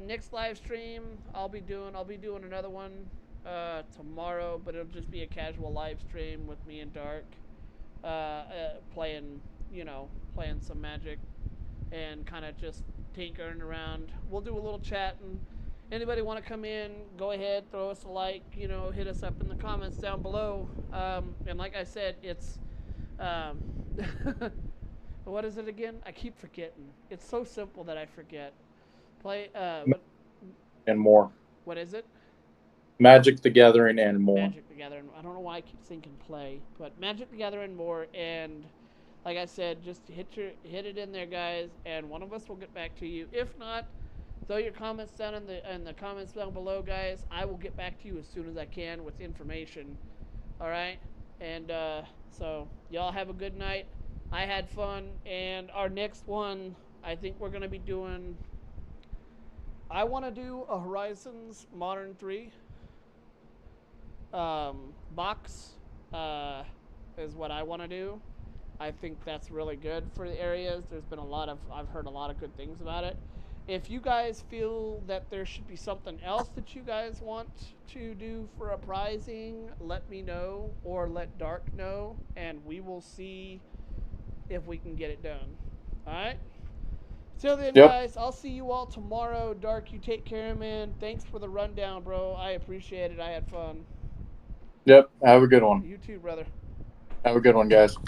next live stream I'll be doing another one tomorrow, but it'll just be a casual live stream with me and Dark playing some Magic and kind of just tinkering around. We'll do a little chat, and anybody want to come in, go ahead, throw us a like, hit us up in the comments down below. And like I said, it's What is it again? I keep forgetting. It's so simple that I forget. Play. And more. What is it? Magic the Gathering and more. Magic the Gathering. I don't know why I keep thinking play, but Magic the Gathering more. And like I said, just hit it in there, guys, and one of us will get back to you. If not, throw your comments down in the comments down below, guys. I will get back to you as soon as I can with information. All right, and so y'all have a good night. I had fun, and our next one, I think we're gonna be doing. I want to do a Horizons Modern 3 box is what I want to do. I think that's really good for the areas. There's been I've heard a lot of good things about it. If you guys feel that there should be something else that you guys want to do for a prizing, let me know or let Dark know, and we will see if we can get it done. All right? Till then, guys, I'll see you all tomorrow. Dark, you take care, man. Thanks for the rundown, bro. I appreciate it. I had fun. Yep. Have a good one. You too, brother. Have a good one, guys.